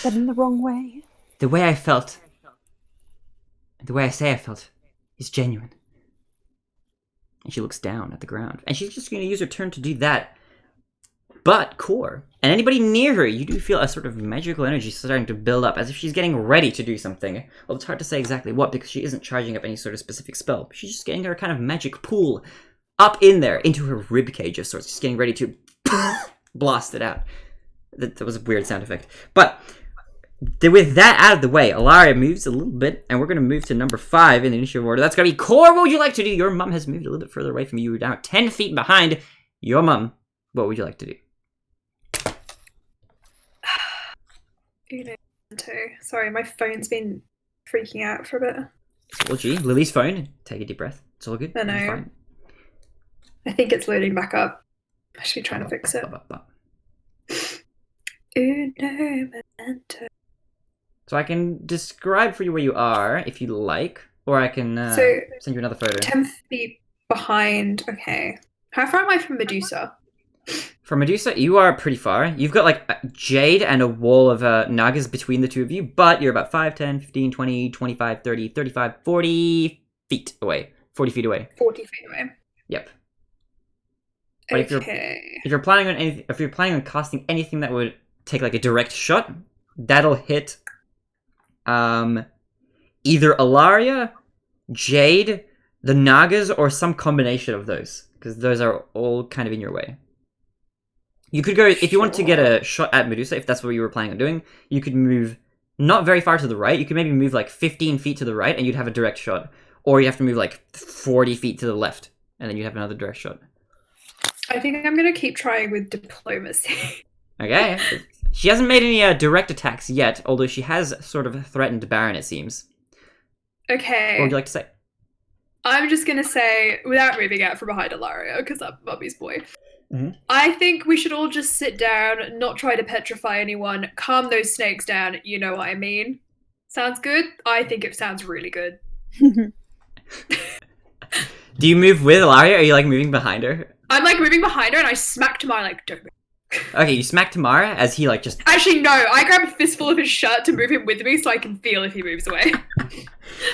But in the wrong way. The way I felt, the way I say I felt, is genuine. And she looks down at the ground. And she's just going to use her turn to do that. But Core, and anybody near her, you do feel a sort of magical energy starting to build up, as if she's getting ready to do something. Well, it's hard to say exactly what, because she isn't charging up any sort of specific spell. She's just getting her kind of magic pool up in there, into her ribcage of sorts. She's getting ready to blast it out. That was a weird sound effect. But... with that out of the way, Ilaria moves a little bit, and we're going to move to number 5 in the initiative order. That's going to be Core. What would you like to do? Your mum has moved a little bit further away from you. You're now 10 feet behind your mum. What would you like to do? Sorry, my phone's been freaking out for a bit. Well, gee, Lily's phone. Take a deep breath. It's all good. I know. Fine. I think it's loading back up. I should be trying to fix it. Uno momento. So I can describe for you where you are, if you like, or I can So, send you another photo. 10 feet behind. Okay. How far am I from Medusa? For Medusa, you are pretty far. You've got like a Jade and a wall of Nagas between the two of you, but you're about 5, 10, 15, 20, 25, 30, 35, 40 feet away. 40 feet away. 40 feet away. Yep. But Okay. if you're planning on casting anything that would take like a direct shot, that'll hit either Alaria, Jade, the Nagas, or some combination of those, because those are all kind of in your way. You could go, if you want to get a shot at Medusa, if that's what you were planning on doing, you could move not very far to the right. You could maybe move like 15 feet to the right and you'd have a direct shot. Or you have to move like 40 feet to the left and then you'd have another direct shot. I think I'm going to keep trying with diplomacy. Okay. She hasn't made any direct attacks yet, although she has sort of threatened Baron, it seems. Okay. What would you like to say? I'm just going to say, without moving out from behind Ilaria, because I'm Mummy's boy, Mhm. I think we should all just sit down, not try to petrify anyone, calm those snakes down, you know what I mean? Sounds good? I think it sounds really good. Do you move with Ilaria, or are you like moving behind her? I'm like moving behind her and I smack Tamar like, don't move. Okay, you smack Tamara as he like just... Actually, no, I grab a fistful of his shirt to move him with me so I can feel if he moves away.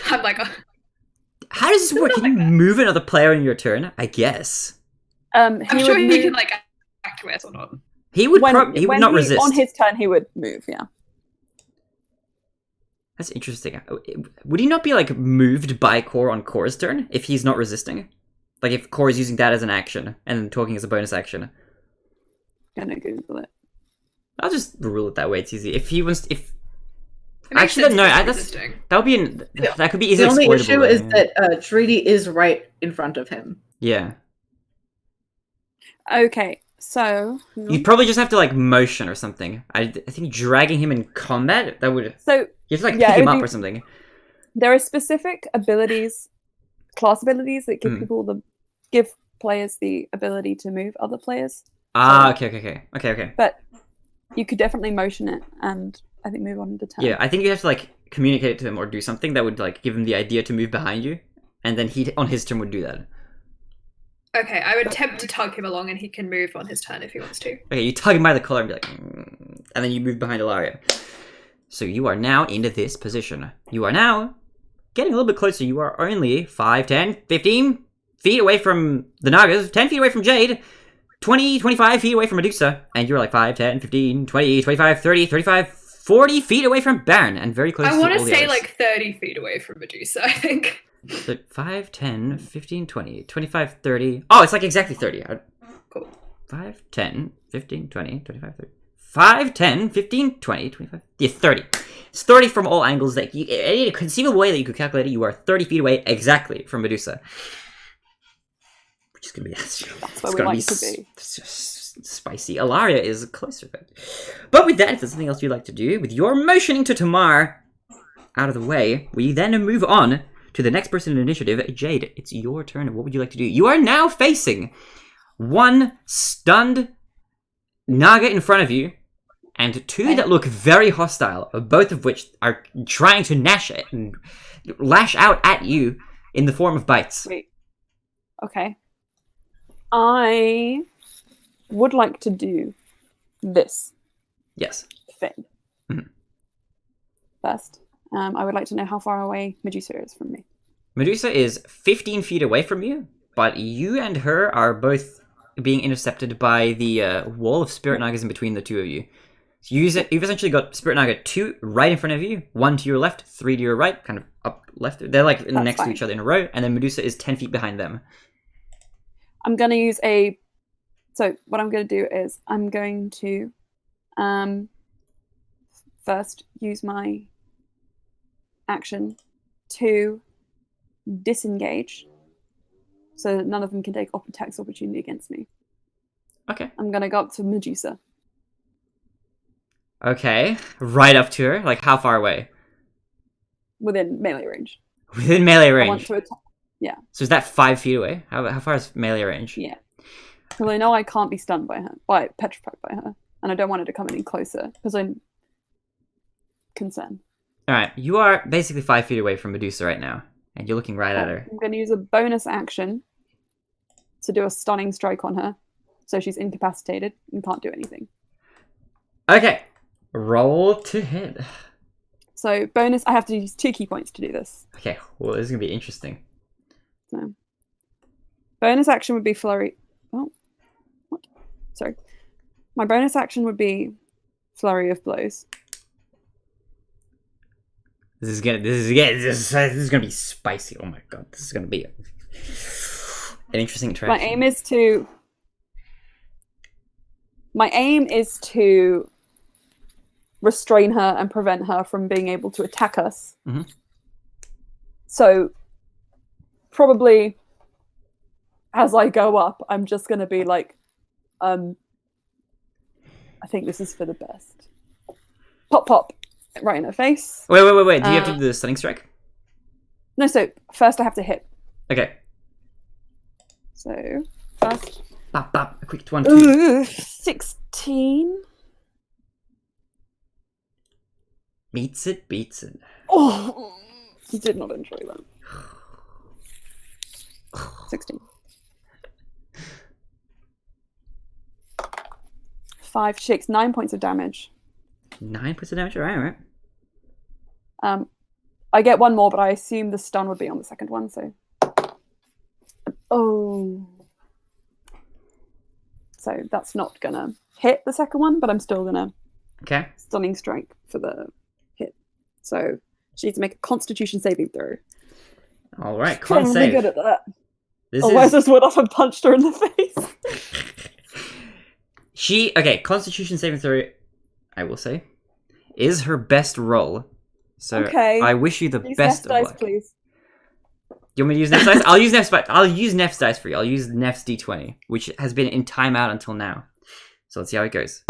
I'm like, oh. How does this work? Can you move another player in your turn? I guess. I'm sure he can like acquiesce or not. He would not resist. On his turn, he would move, yeah. That's interesting. Would he not be like moved by Core on Core's turn if he's not resisting? Like if Core is using that as an action and talking as a bonus action. Gonna Google it. I'll just rule it that way. It's easy. If he wants, if It makes actually sense no, if he's that's resisting. that would be that could be The easily only exploitable. issue is that Treaty is right in front of him. Yeah, Okay, so... you'd probably just have to like motion or something. I think dragging him in combat, that would... So, You have to like yeah, pick it him would up be- or something. there are specific abilities, class abilities, that give give players the ability to move other players. Ah, okay. But you could definitely motion it and I think move on to turn. Yeah, I think you have to like communicate it to him or do something that would like give him the idea to move behind you, and then he on his turn would do that. Okay, I would attempt to tug him along and he can move on his turn if he wants to. Okay, you tug him by the collar and be like, and then you move behind Ilaria. So you are now into this position. You are now getting a little bit closer. You are only 5, 10, 15 feet away from the Nagas, 10 feet away from Jade, 20, 25 feet away from Medusa, and you're like 5, 10, 15, 20, 25, 30, 35, 40 feet away from Baron, and very close to I all want the to say others. like 30 feet away from Medusa, I think. So 5, 10, 15, 20, 25, 30. Oh, it's like exactly 30. Cool. 5, 10, 15, 20, 25, 30. 5, 10, 15, 20, 25. Yeah, 30. It's 30 from all angles. That you, any conceivable way that you could calculate it, you are 30 feet away exactly from Medusa. Which is going to be... That's it's where we gonna like to be. It's just spicy. Alaria is closer. But with that, if there's something else you'd like to do, with your motioning to Tamar out of the way, we then move on to the next person in initiative. Jade, it's your turn. What would you like to do? You are now facing one stunned Naga in front of you, and two that look very hostile, both of which are trying to lash out at you in the form of bites. Wait. Okay. I would like to do this Yes. thing. Mhm. First, I would like to know how far away Medusa is from me. Medusa is 15 feet away from you, but you and her are both being intercepted by the wall of Spirit Nagas in between the two of you. So you've essentially got Spirit Naga 2 right in front of you, 1 to your left, 3 to your right, kind of up left. They're like That's next to fine. each other in a row, and then Medusa is 10 feet behind them. I'm going to use a... So what I'm going to do is I'm going to first use my action to disengage so that none of them can take attacks opportunity against me. Okay. I'm going to go up to Medusa. Okay. Right up to her? Like, how far away? Within melee range. Within melee I want range. to attack. Yeah. So is that 5 feet away? How far is melee range? Yeah. Well, I know I can't be stunned by her, petrified by her, and I don't want her to come any closer because I'm concerned. All right, you are basically 5 feet away from Medusa right now, and you're looking right at her. I'm going to use a bonus action to do a stunning strike on her, so she's incapacitated and can't do anything. Okay, roll to hit. So bonus, I have to use 2 key points to do this. Okay, well, this is gonna be interesting. So bonus action would be flurry. Oh, what? Sorry. My bonus action would be flurry of blows. This is gonna be spicy. Oh my god, this is gonna be an interesting interaction. My aim is to restrain her and prevent her from being able to attack us. Mm-hmm. So probably as I go up, I'm just going to be like, I think this is for the best. Pop, pop, right in her face. Wait. Do you have to do the stunning strike? No, so first I have to hit. Okay. So first. Bop, bop. A quick 1, 2. 16. Beats it. Oh, he did not enjoy that. 16. 5 shakes, 9 points of damage. 9 points of damage. All right. I get 1 more, but I assume the stun would be on the second one. So, so that's not gonna hit the second one, but I'm still gonna stunning strike for the hit. So she needs to make a Constitution saving throw. All right, con I'm save. really good at that. This Otherwise, I just went off and punched her in the face. Constitution saving throw, I will say, is her best roll. So okay. I wish you the best of dice, luck. Please. You want me to use Neff's dice? I'll use Neff's dice for you. I'll use Neff's D20, which has been in timeout until now. So let's see how it goes.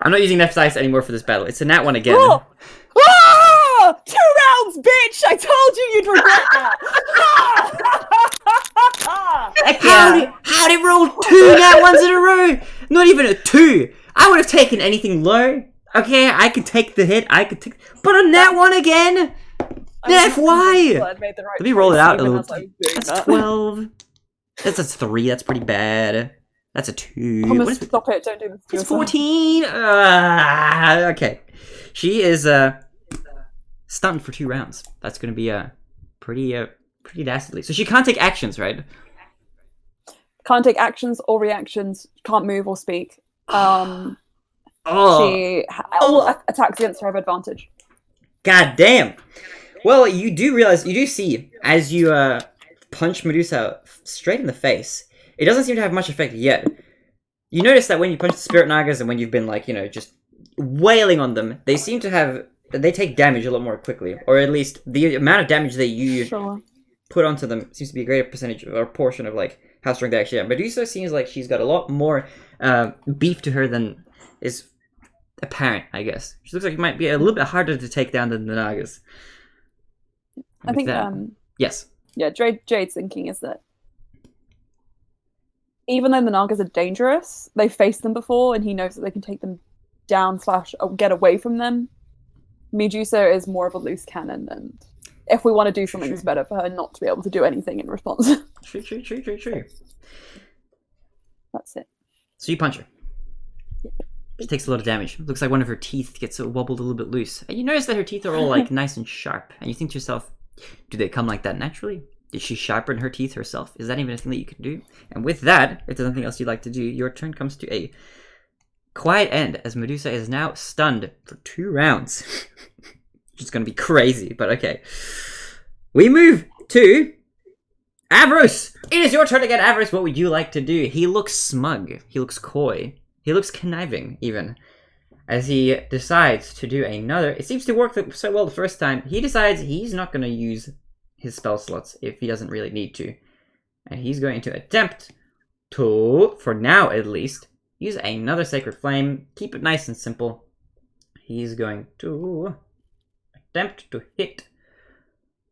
I'm not using Neff's dice anymore for this battle. It's a nat 1 again. Oh! Ah! 2 rounds, bitch! I told you you'd regret that. How did roll 2 nat 1s in a row? Not even a 2. I would have taken anything low. Okay, I could take the hit. But a nat 1 again. Neff, why? Let me roll it out a little. That's 12. That's a 3. That's pretty bad. That's a 2. Thomas, stop it. Don't do this to It's yourself. 14. Okay. She is stunned for 2 rounds. That's going to be pretty dastardly. So she can't take actions, right? Can't take actions or reactions. Can't move or speak. All attacks against her have advantage. God damn. Well, you do see, as you punch Medusa straight in the face, it doesn't seem to have much effect yet. You notice that when you punch the Spirit Nagas and when you've been, just wailing on them, they take damage a lot more quickly. Or at least, the amount of damage that you put onto them seems to be a greater percentage or portion of, how strong they actually are. Medusa seems like she's got a lot more beef to her than is apparent, I guess. She looks like it might be a little bit harder to take down than the Nagas. I think, yes. Yeah, Jade's thinking is that even though the Nagas are dangerous, they've faced them before, and he knows that they can take them down / get away from them. Medusa is more of a loose cannon, and if we want to do something, it's better for her not to be able to do anything in response. True. That's it. So you punch her. She takes a lot of damage. Looks like one of her teeth gets wobbled a little bit loose. And you notice that her teeth are all nice and sharp. And you think to yourself, do they come like that naturally? Did she sharpen her teeth herself? Is that even a thing that you can do? And with that, if there's nothing else you'd like to do, your turn comes to a quiet end as Medusa is now stunned for 2 rounds. Which is going to be crazy, but okay. We move to Avros. It is your turn again, Avros. What would you like to do? He looks smug. He looks coy. He looks conniving, even. As he decides to do another... It seems to work so well the first time. He decides he's not going to use his spell slots if he doesn't really need to. And he's going to attempt to, for now at least, use another Sacred Flame. Keep it nice and simple. he's going to attempt to hit.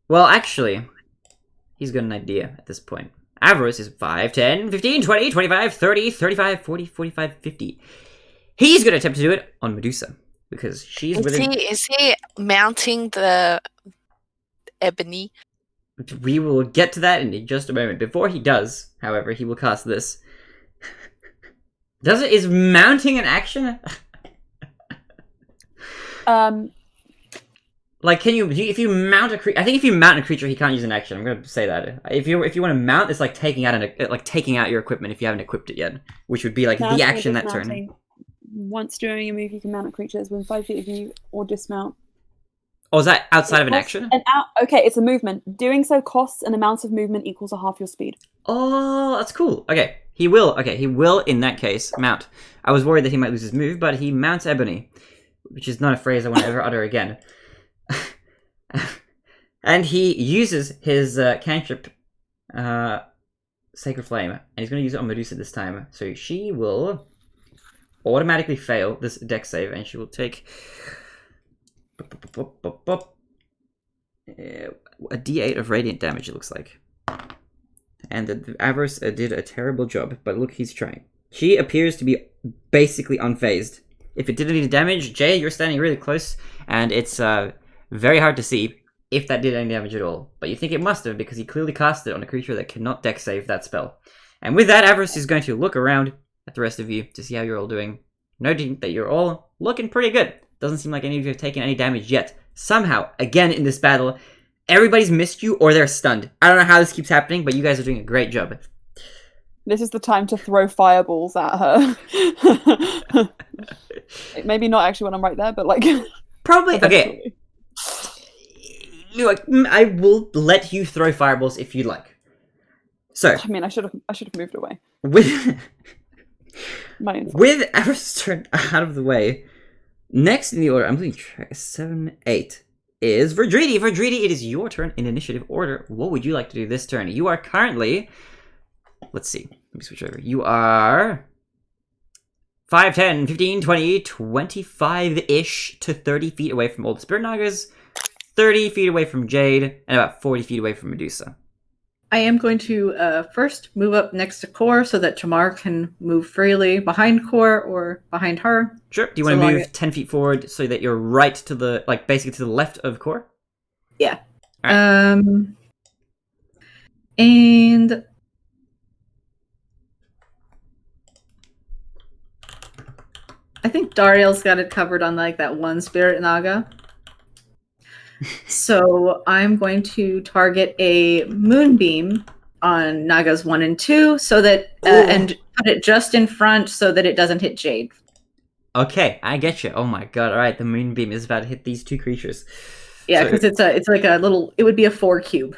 Well, actually, he's got an idea at this point. Avarice is 5, 10, 15, 20, 25, 30, 35, 40, 45, 50. He's going to attempt to do it on Medusa because she's within... Is he mounting the ebony? We will get to that in just a moment. Before he does, however, he will cast this. Is mounting an action? Like, if you mount a creature, I think if you mount a creature, he can't use an action. I'm going to say that. If you want to mount, it's like taking out your equipment if you haven't equipped it yet, which would be like the action that turn. Once during a move, you can mount a creature that's within 5 feet of you or dismount. Oh, is that outside of an action? Okay, it's a movement. Doing so costs an amount of movement equals a half your speed. Oh, that's cool. Okay, he will in that case mount. I was worried that he might lose his move, but he mounts Ebony, which is not a phrase I want to ever utter again. And he uses his cantrip, Sacred Flame, and he's going to use it on Medusa this time. So she will automatically fail this dex save, and she will take a d8 of radiant damage, it looks like. And the Avarice did a terrible job, but look, he's trying. She appears to be basically unfazed. If it did any damage, Jay, you're standing really close, and it's very hard to see if that did any damage at all. But you think it must have, because he clearly cast it on a creature that cannot dex save that spell. And with that, Avarice is going to look around at the rest of you to see how you're all doing, noting that you're all looking pretty good. Doesn't seem like any of you have taken any damage yet. Somehow, again in this battle, everybody's missed you or they're stunned. I don't know how this keeps happening, but you guys are doing a great job. This is the time to throw fireballs at her. Maybe not actually when I'm right there, but like... Probably, okay. I will let you throw fireballs if you like. So... I mean, I should have moved away. With Avarice's turn out of the way, next in the order, I'm losing track, 7, 8, is Verdridi. Verdridi, it is your turn in initiative order. What would you like to do this turn? You are currently... Let's see. Let me switch over. You are 5, 10, 15, 20, 25-ish to 30 feet away from all the Spirit Nagas, 30 feet away from Jade, and about 40 feet away from Medusa. I am going to first move up next to Core so that Tamar can move freely behind Core or behind her. Sure. Do you want to move 10 feet forward so that you're right to the, like, basically to the left of Core? Yeah. Right. And... I think Dariel's got it covered on like that one Spirit Naga. So I'm going to target a Moonbeam on Nagas 1 and 2 so that and put it just in front so that it doesn't hit Jade. Okay, I get you. Oh my god, alright, the Moonbeam is about to hit these two creatures. Yeah, because it's like a little, it would be a 4 cube.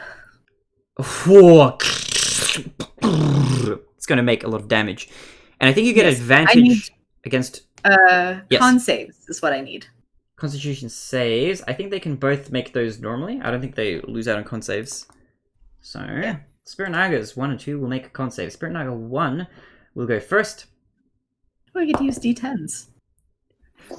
4. It's going to make a lot of damage. And I think you get advantage against... Con saves is what I need. Constitution saves. I think they can both make those normally. I don't think they lose out on con saves. So, yeah. Spirit Nagas 1 and 2 will make a con save. Spirit Naga 1 will go first. Oh, I get to use D10s.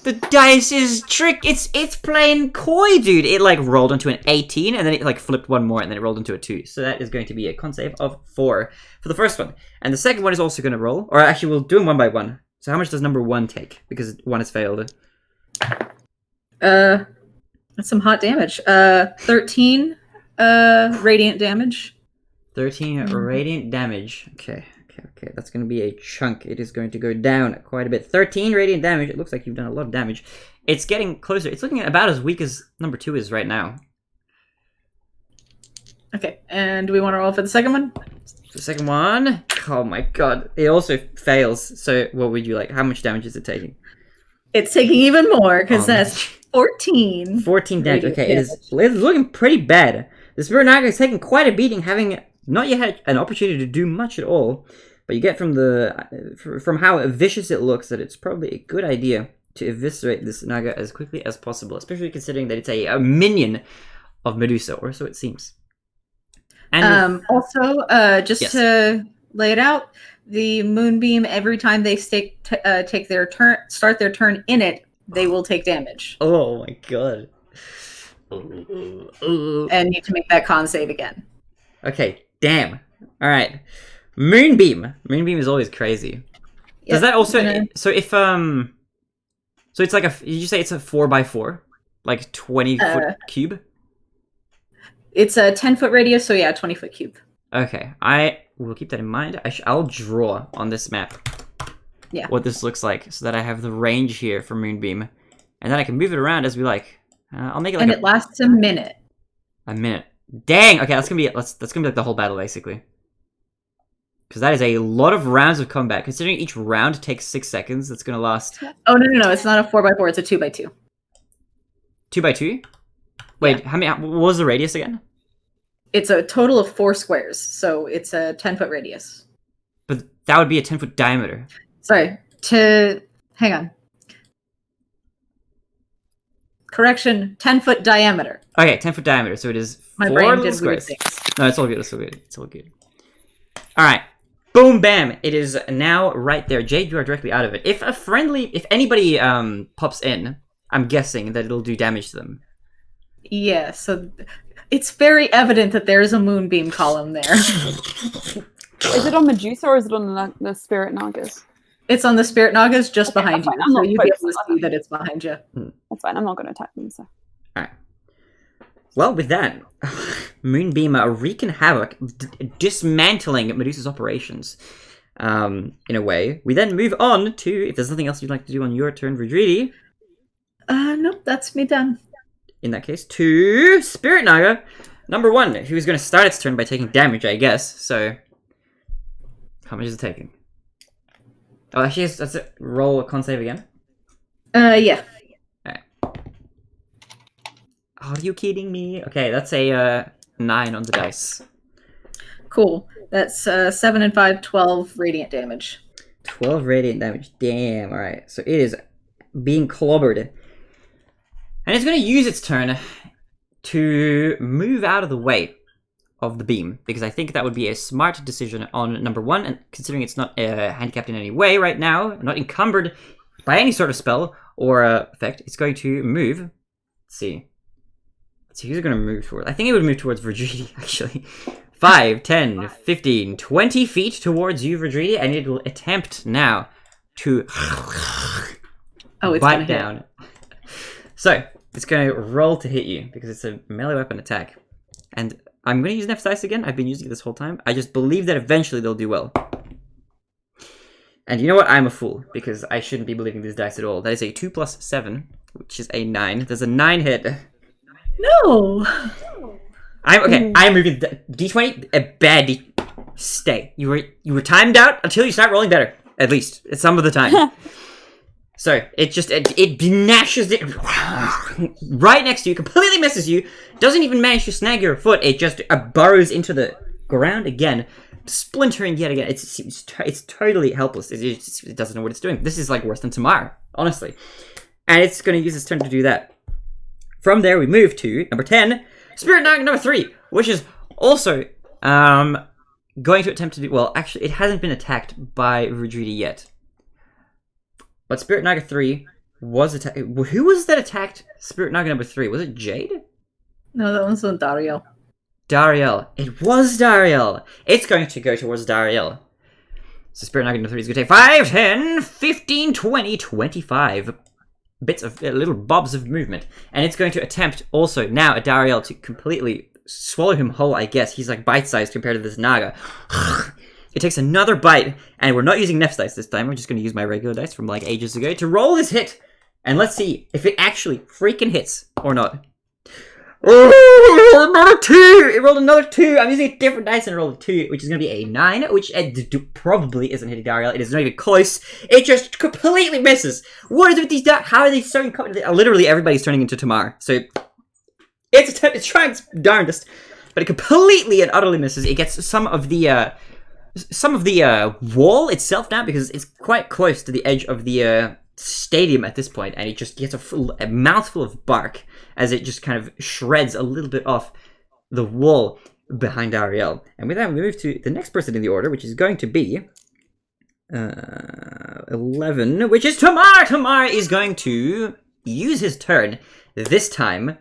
The dice is trick. It's playing coy, dude. It like rolled into an 18 and then it like flipped one more and then it rolled into a 2. So that is going to be a con save of 4 for the first one. And the second one is also going to roll. Or actually, we'll do them one by one. So how much does number 1 take? Because 1 has failed. That's some hot damage. 13 radiant damage. 13 radiant damage. Okay. That's going to be a chunk. It is going to go down quite a bit. 13 radiant damage. It looks like you've done a lot of damage. It's getting closer. It's looking about as weak as number 2 is right now. Okay, and do we want to roll for the second one? The second one. Oh my god. It also fails. So what would you like? How much damage is it taking? It's taking even more, because that's 14. 14 damage. Okay, it's looking pretty bad. The Spirit Naga is taking quite a beating, having not yet had an opportunity to do much at all. But you get from how vicious it looks that it's probably a good idea to eviscerate this Naga as quickly as possible, especially considering that it's a minion of Medusa, or so it seems. And also, to lay it out, the Moonbeam, every time they start their turn in it, they will take damage. Oh my god. And need to make that con save again. Okay, damn. Alright. Moonbeam. Moonbeam is always crazy. Does Yep, that also... gonna- So if, So it's like a... Did you say it's a 4x4? Like 20-foot cube? It's a 10-foot radius, so yeah, 20-foot cube. Okay, I will keep that in mind. I'll draw on this map what this looks like, so that I have the range here for Moonbeam. And then I can move it around as we like. I'll make it like And it lasts a minute. a minute. Dang! Okay, that's gonna be like the whole battle, basically. Because that is a lot of rounds of combat. Considering each round takes 6 seconds, that's gonna last... Oh, no, it's not a 4x4, it's a 2x2. 2x2? Wait, how many? What was the radius again? It's a total of 4 squares, so it's a 10-foot radius. But that would be a 10-foot diameter. Sorry, hang on. Correction, 10-foot diameter. Okay, 10-foot diameter, so it is My 4 brain little did weird squares. things. No, it's all good, it's all good, it's all good. Alright. Boom, bam! It is now right there. Jade, you are directly out of it. If anybody pops in, I'm guessing that it'll do damage to them. Yeah, so it's very evident that there is a moonbeam column there. Is it on Medusa or is it on the Spirit Nagas? It's on the Spirit Nagas just Okay, behind you, fine, I'm so not you'll be able to focused. see that it's behind you. That's fine. I'm not going to attack them. So. Alright. Well, with that, Moonbeam wreaking havoc, dismantling Medusa's operations. In a way. We then move on to, if there's nothing else you'd like to do on your turn, Vidridi. Nope, that's me done. In that case, to Spirit Naga, number 1, who's going to start its turn by taking damage, I guess. So, how much is it taking? Oh, actually, that's it. Roll a con save again. Yeah. Alright. Are you kidding me? Okay, that's a 9 on the dice. Cool. That's 7 and 5, 12 radiant damage. 12 radiant damage. Damn, alright. So it is being clobbered. And it's going to use its turn to move out of the way of the beam, because I think that would be a smart decision on number 1, and considering it's not handicapped in any way right now, not encumbered by any sort of spell or effect, it's going to move. Let's see. Who's it going to move towards? I think it would move towards Vidridi, actually. 5, 10, 15, 20 feet towards you, Vidridi, and it will attempt now to It's bite gonna hit. down. So, it's going to roll to hit you, because it's a melee weapon attack. And I'm going to use Neff's dice again. I've been using it this whole time. I just believe that eventually they'll do well. And you know what? I'm a fool, because I shouldn't be believing these dice at all. That is a 2 plus 7, which is a 9. There's a 9 hit. No! I'm moving the D20, a bad D. Stay. You were timed out until you start rolling better. At least. Some of the time. So, it gnashes it right next to you, completely misses you, doesn't even manage to snag your foot, it just burrows into the ground again, splintering yet again. It's totally helpless. It doesn't know what it's doing. This is like worse than Tamar, honestly. And it's going to use its turn to do that. From there, we move to number 10, Spirit Naga number 3, which is also going to attempt to do... Well, actually, it hasn't been attacked by Vidridi yet. But Spirit Naga 3 was attacked. Who was that attacked Spirit Naga number 3? Was it Jade? No, that one's on Dario. Dariel. It was Dariel. It's going to go towards Dariel. So Spirit Naga number 3 is going to take 5, 10, 15, 20, 25 bits of little bobs of movement. And it's going to attempt also now at Dariel to completely swallow him whole, I guess. He's like bite-sized compared to this Naga. It takes another bite, and we're not using Neff's dice this time. We're just going to use my regular dice from like ages ago to roll this hit. And let's see if it actually freaking hits or not. Oh, it rolled another 2! It rolled another 2! I'm using a different dice and rolled a 2, which is going to be a 9, which probably isn't hitting Dariel. It is not even close. It just completely misses. What is it with these dice? How are they so incompetent? Literally everybody's turning into Tamar. So, it's trying its darndest, but it completely and utterly misses. It gets some of the wall itself now, because it's quite close to the edge of the stadium at this point, and it just gets a mouthful of bark as it just kind of shreds a little bit off the wall behind Ariel. And with that, we move to the next person in the order, which is going to be 11, which is Tamar! Tamar is going to use his turn. This time,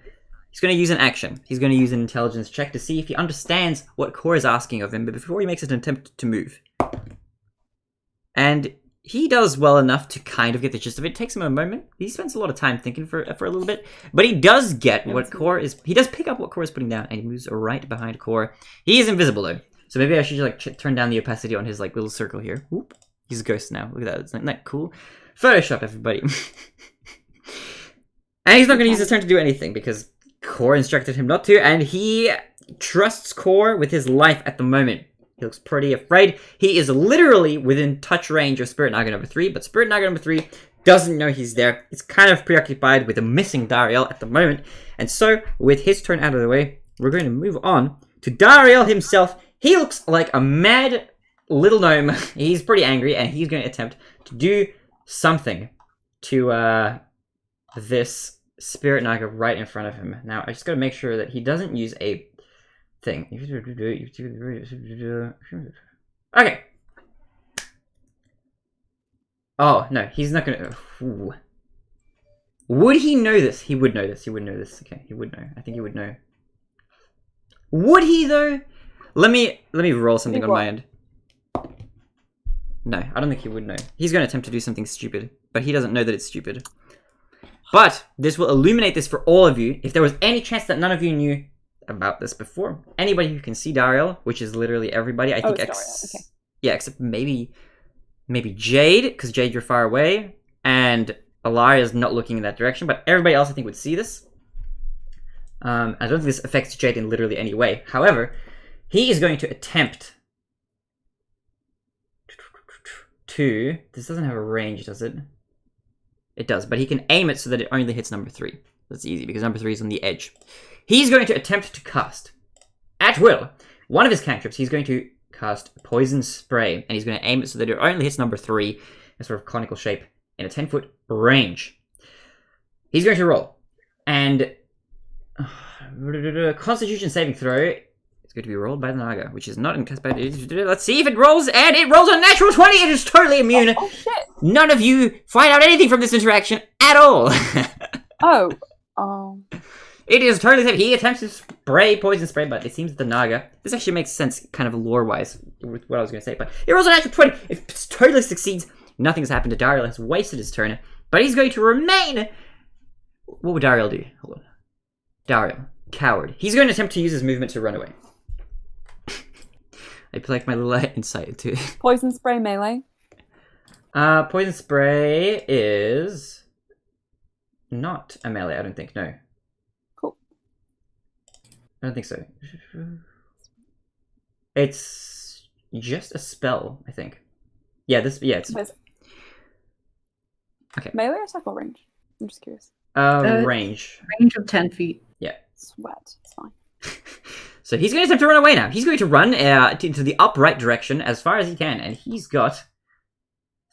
he's going to use an action. He's going to use an intelligence check to see if he understands what Core is asking of him, but before he makes an attempt to move. And he does well enough to kind of get the gist of it. It takes him a moment. He spends a lot of time thinking for a little bit, but he does get what Core is... He does pick up what Core is putting down, and he moves right behind Core. He is invisible, though. So maybe I should like turn down the opacity on his like little circle here. Whoop. He's a ghost now. Look at that. Isn't that cool? Photoshop, everybody. And he's not going to use his turn to do anything because Core instructed him not to, and he trusts Core with his life at the moment. He looks pretty afraid. He is literally within touch range of Spirit Naga number 3, but Spirit Naga number 3 doesn't know he's there. He's kind of preoccupied with a missing Dariel at the moment. And so, with his turn out of the way, we're going to move on to Dariel himself. He looks like a mad little gnome. He's pretty angry, and he's going to attempt to do something to this Spirit Naga right in front of him. Now, I just got to make sure that he doesn't use a thing. Okay. Oh, no, he's not gonna... Ooh. Would he know this? He would know this. He would know this. Okay, he would know. I think he would know. Would he, though? Let me roll something on my end. No, I don't think he would know. He's going to attempt to do something stupid, but he doesn't know that it's stupid. But this will illuminate this for all of you. If there was any chance that none of you knew about this before, anybody who can see Dariel, which is literally everybody, I think. Okay. Yeah, except maybe Jade, because Jade, you're far away, and Alaria's not looking in that direction. But everybody else, I think, would see this. I don't think this affects Jade in literally any way. However, he is going to attempt to... This doesn't have a range, does it? It does, but he can aim it so that it only hits number 3. That's easy, because number 3 is on the edge. He's going to attempt to cast, at will, one of his cantrips. He's going to cast Poison Spray, and he's going to aim it so that it only hits number 3 in a sort of conical shape in a 10-foot range. He's going to roll, and Constitution saving throw is going to be rolled by the Naga, which is not in cast. Let's see if it rolls, and it rolls a natural 20. It is totally immune. Oh shit! None of you find out anything from this interaction at all. Oh. It is totally safe. He attempts to spray Poison Spray, but it seems the Naga... This actually makes sense, kind of lore-wise, with what I was going to say, but it rolls a natural 20. It totally succeeds. Nothing has happened to Dariel. Has wasted his turn, but he's going to remain... What would Dariel do? Hold on. Dariel. Coward. He's going to attempt to use his movement to run away. I play like my little insight into it. Poison Spray melee? Poison Spray is... not a melee, I don't think, no. Cool. I don't think so. It's just a spell, I think. Yeah, it's... Okay. Melee or attack or range? I'm just curious. Range. Range of 10 feet. Yeah. Sweat. It's fine. So he's going to attempt to run away now. He's going to run into the upright direction as far as he can, and he's got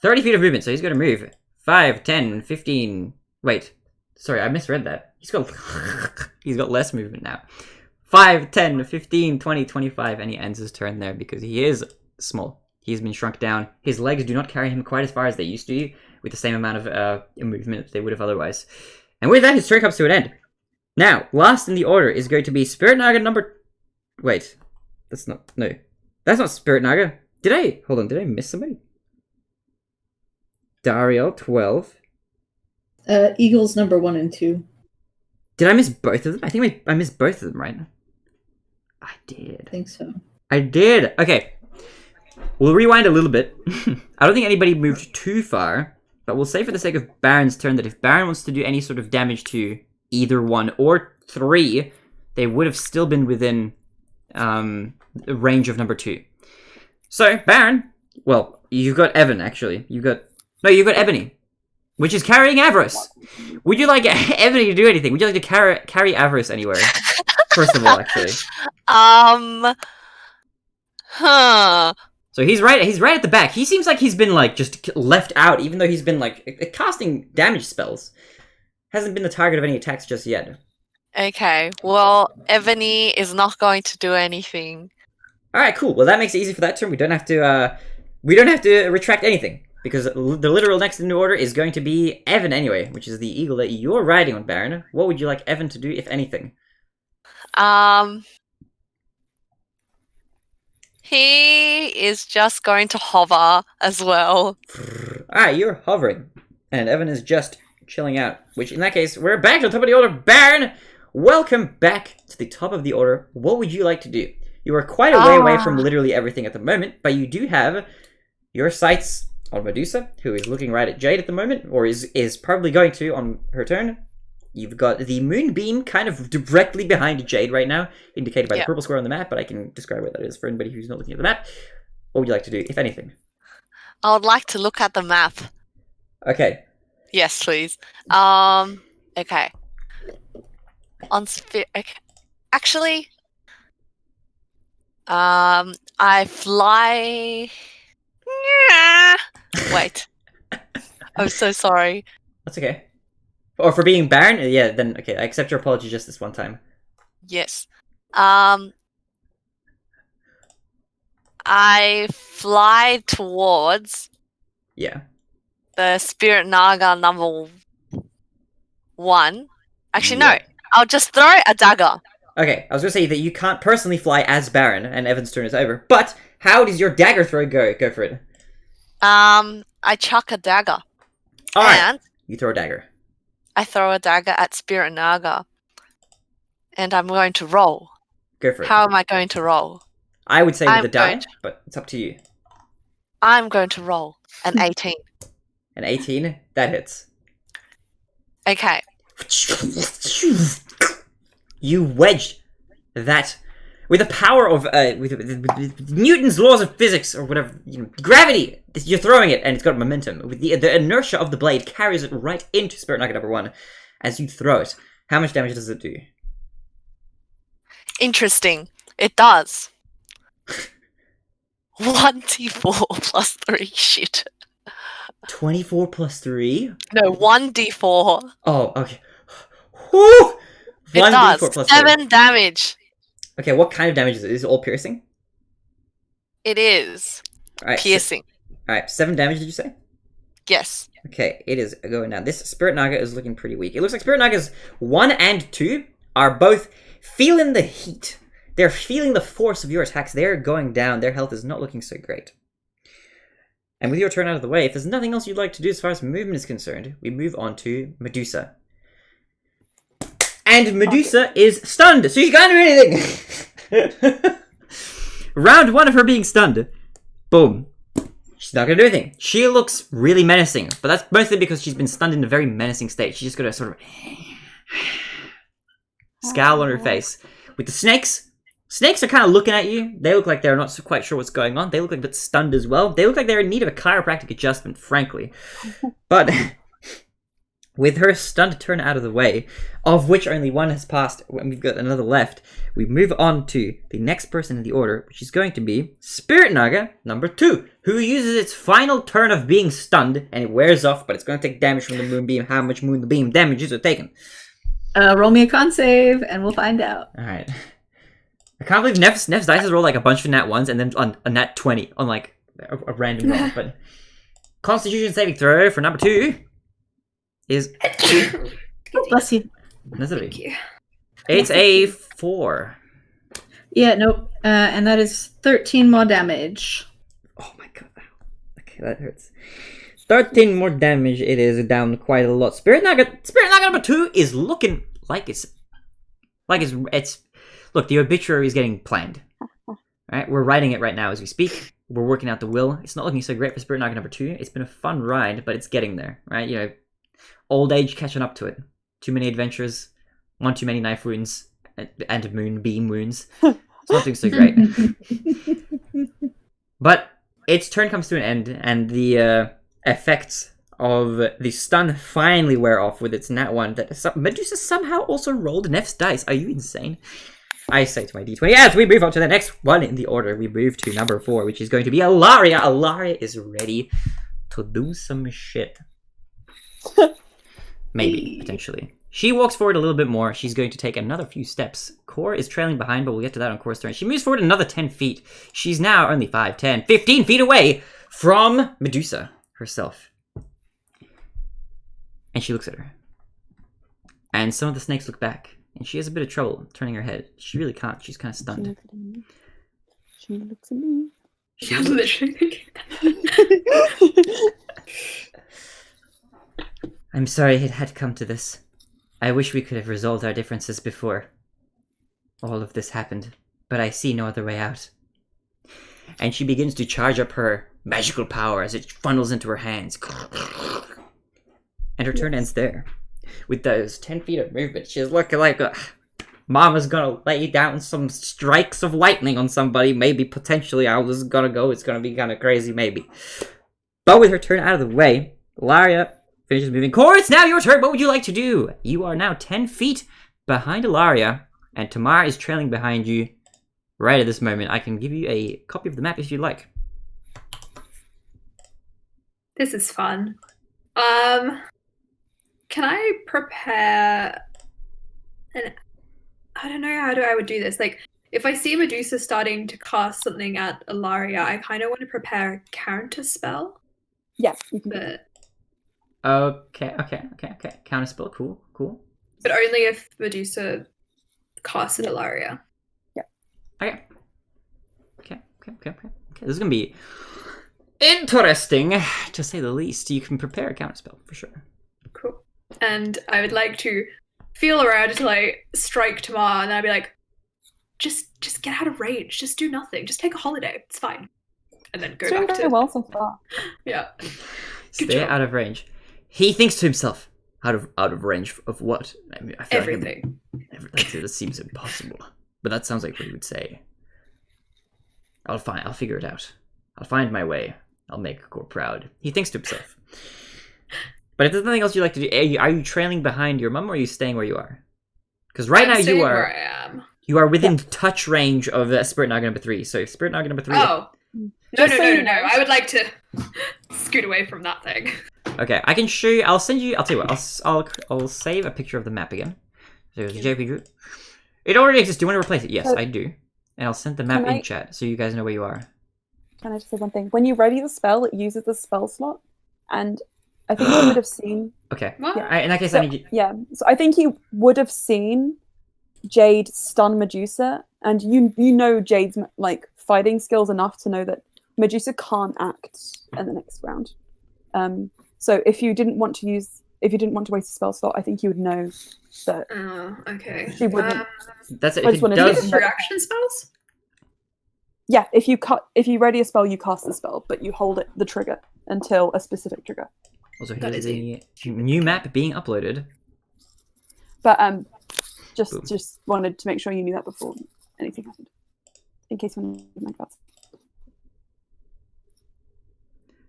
30 feet of movement, so he's going to move 5, 10, 15... Wait. Sorry, I misread that. He's got less movement now. 5, 10, 15, 20, 25, and he ends his turn there because he is small. He's been shrunk down. His legs do not carry him quite as far as they used to, with the same amount of movement they would have otherwise. And with that, his turn comes to an end. Now, last in the order is going to be Spirit Naga number... Wait. That's not... No. That's not Spirit Naga. Hold on, did I miss somebody? Dariel, 12. Eagles number 1 and 2. Did I miss both of them? I think I missed both of them, right? I did. I think so. I did! Okay. We'll rewind a little bit. I don't think anybody moved too far, but we'll say for the sake of Baron's turn that if Baron wants to do any sort of damage to either 1 or 3, they would have still been within range of number 2. So, Baron, well, you've got Evan, actually. You've got Ebony, which is carrying Avarice. Would you like Ebony to do anything? Would you like to carry Avarice anywhere? First of all, actually. So he's right at the back. He seems like he's been like just left out, even though he's been like casting damage spells. Hasn't been the target of any attacks just yet. Okay, well, Ebony is not going to do anything. All right, cool. Well, that makes it easy for that turn. We don't have to retract anything. because the literal next in the order is going to be Evan anyway, which is the eagle that you're riding on, Baron. What would you like Evan to do, if anything? He is just going to hover as well. Alright, you're hovering. And Evan is just chilling out. Which, in that case, we're back to the top of the order. Baron, welcome back to the top of the order. What would you like to do? You are quite a way away from literally everything at the moment, but you do have your sights on Medusa, who is looking right at Jade at the moment, or is probably going to on her turn. You've got the moonbeam kind of directly behind Jade right now, indicated by the purple square on the map, but I can describe what that is for anybody who's not looking at the map. What would you like to do, if anything? I would like to look at the map. Okay. Yes, please. Okay. Okay. Actually, I fly. Wait. I'm so sorry. That's okay. Or for being Baron? Yeah, then, okay, I accept your apology just this one time. Yes. I fly towards... Yeah. The Spirit Naga number 1. Actually, no. I'll just throw a dagger. Okay, I was going to say that you can't personally fly as Baron, and Evan's turn is over. But, how does your dagger throw go? Go for it. I chuck a dagger. Alright, And you throw a dagger. I throw a dagger at Spirit Naga. And I'm going to roll. Go for it. How am I going to roll? I would say with a die, but it's up to you. I'm going to roll an 18. An 18? That hits. Okay. You wedged that with the power of with Newton's laws of physics or whatever, gravity. You're throwing it, and it's got momentum. With the inertia of the blade carries it right into Spirit Nugget number 1 as you throw it. How much damage does it do? Interesting. It does. 1d4 plus 3. Shit. 24 plus 3? No, 1d4. Oh, okay. Whew! It does. 7 damage. Okay, what kind of damage is it? Is it all piercing? It is. Right, piercing. Alright, 7 damage, did you say? Yes. Okay, it is going down. This Spirit Naga is looking pretty weak. It looks like Spirit Nagas 1 and 2 are both feeling the heat. They're feeling the force of your attacks. They're going down. Their health is not looking so great. And with your turn out of the way, if there's nothing else you'd like to do as far as movement is concerned, we move on to Medusa. And Medusa is stunned, so she can't do anything! Round 1 of her being stunned. Boom. She's not gonna do anything. She looks really menacing, but that's mostly because she's been stunned in a very menacing state. She's just got a sort of scowl on her face. With the snakes are kind of looking at you. They look like they're not quite sure what's going on. They look like a bit stunned as well. They look like they're in need of a chiropractic adjustment, frankly. But with her stunned turn out of the way, of which only 1 has passed, and we've got another left, we move on to the next person in the order, which is going to be Spirit Naga number 2, who uses its final turn of being stunned, and it wears off, but it's going to take damage from the moonbeam. How much moonbeam damage is it taking? Roll me a con save, and we'll find out. Alright. I can't believe Neff's dice has rolled like a bunch of nat 1s and then on a nat 20 on like a random roll. But Constitution saving throw for number 2 is... Oh, bless you. Thank you. It's a 4. Yeah, nope. And that is 13 more damage. Oh my god. Okay, that hurts. 13 more damage. It is down quite a lot. Spirit Naga number 2 is looking like it's look, the obituary is getting planned. Right? We're writing it right now as we speak. We're working out the will. It's not looking so great for Spirit Naga number 2. It's been a fun ride, but it's getting there, right? Old age catching up to it. Too many adventures, one too many knife wounds, and moonbeam wounds. It's not doing so great. But its turn comes to an end, and the effects of the stun finally wear off with its nat 1 that Medusa somehow also rolled Neff's dice. Are you insane? I say to my d20, as we move on to the next one in the order, we move to number 4, which is going to be Alaria. Alaria is ready to do some shit. Maybe, potentially. She walks forward a little bit more. She's going to take another few steps. Core is trailing behind, but we'll get to that on Core's turn. She moves forward another 10 feet. She's now only 5, 10, 15 feet away from Medusa. herself. And she looks at her. And some of the snakes look back. And she has a bit of trouble turning her head. She really can't. She's kind of stunned. She looks at me. She I'm literally thinking I'm sorry it had come to this. I wish we could have resolved our differences before all of this happened, but I see no other way out. And she begins to charge up her magical power as it funnels into her hands. And her turn ends there. With those 10 feet of movement, she's looking like Mama's gonna lay down some strikes of lightning on somebody. Maybe, potentially, how this is gonna go. It's gonna be kind of crazy, maybe. But with her turn out of the way, Ilaria finishes moving. Cor, it's now your turn. What would you like to do? You are now 10 feet behind Ilaria, and Tamar is trailing behind you right at this moment. I can give you a copy of the map if you'd like. this is fun. Can I prepare I don't know how I would do this. Like, if I see Medusa starting to cast something at Ilaria, I kind of want to prepare a counter spell. Yeah, you can do it. But Okay. Counterspell, cool. but only if Medusa casts at Ilaria. Okay. This is gonna be interesting, to say the least. You can prepare a counterspell, for sure. Cool. And I would like to feel around until I strike Tamar, and then I'd be like, just get out of range. Just do nothing. Just take a holiday. It's fine. And then go Doing back very to well so far. yeah. Good Stay job. out of range. He thinks to himself, out of range of what? I mean, I feel Everything. that seems impossible. But that sounds like what he would say. I'll figure it out. I'll find my way. I'll make Cor proud. He thinks to himself. But if there's nothing else you'd like to do, are you trailing behind your mum, or are you staying where you are? Because right now staying you where are I am. you are within touch range of Spirit Naga number 3. So if Spirit Naga number 3... Oh. No. Just so you know. I would like to scoot away from that thing. Okay, I can show you. I'll tell you what. I'll save a picture of the map again. So it's a JPG. It already exists. Do you want to replace it? Yes, I do. And I'll send the map in chat so you guys know where you are. Can I just say one thing? When you ready the spell, it uses the spell slot, and I think you would have seen. Okay. What? Alright, in that case, So, I need you. yeah, so I think you would have seen Jade stun Medusa, and you know Jade's like fighting skills enough to know that Medusa can't act in the next round. So if you didn't want to waste a spell slot, I think you would know that Oh, okay. she wouldn't. That's it. I If just it wanted to Do you does, have reaction spells? Yeah, if you ready a spell, you cast the spell, but you hold the trigger until a specific trigger. also That here's is the new map being uploaded. But Boom. just wanted to make sure you knew that before anything happened, in case one of my cards.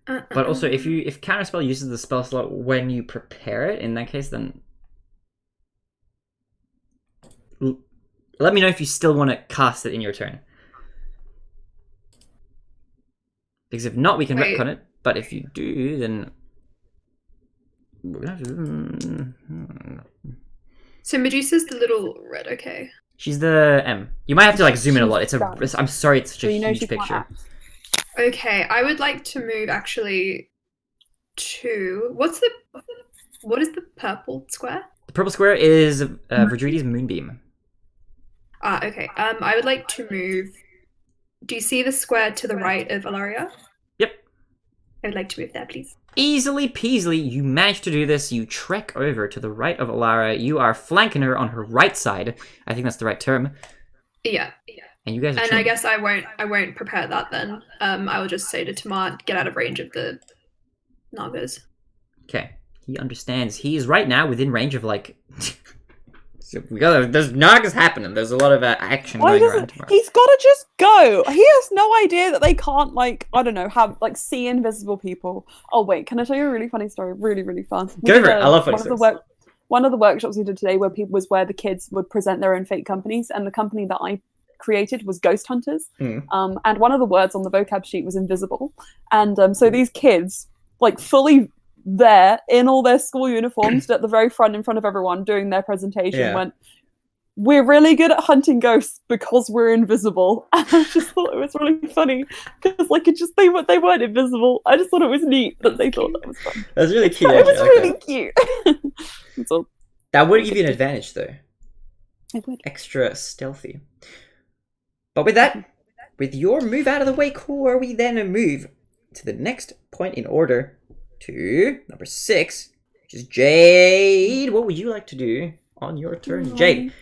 But also, if counterspell uses the spell slot when you prepare it, in that case, then let me know if you still want to cast it in your turn. Because if not, we can Wait. retcon it. But if you do, then we're gonna have to... So Medusa's the little red. Okay. She's the M. You might have to like zoom in a lot. She's done. I'm sorry, it's such So a you know huge she can't picture. act. Okay, I would like to move actually to what is the purple square? The purple square is Verdridi's Moonbeam. Ah, okay. I would like to move. Do you see the square to the right of Alaria? Yep. I would like to move there, please. Easily peasily, you manage to do this. You trek over to the right of Alara. You are flanking her on her right side. I think that's the right term. Yeah. And you guys are And chilling. I guess I won't prepare that then. I will just say to Tamar, get out of range of the Nagas. Okay. He understands. He is right now within range of like... There's Nagas happening. There's a lot of action Why going doesn't around tomorrow. he's got to just go? He has no idea that they can't have see invisible people. Oh wait, can I tell you a really funny story? Really, really fun. Go for it. I love funny stories. One of the workshops we did today was where the kids would present their own fake companies, and the company that I created was Ghost Hunters. And one of the words on the vocab sheet was invisible. And so these kids, like fully there in all their school uniforms at the very front in front of everyone doing their presentation, went, we're really good at hunting ghosts because we're invisible. And I just thought it was really funny because like they weren't invisible. I just thought it was neat that they thought that was fun. That's really cute. It was actually. really cute. So, That would give you an advantage though. it would. Extra stealthy. But with that, with your move out of the way, core, we then move to the next point in order to number 6, which is Jade. What would you like to do on your turn, Jade?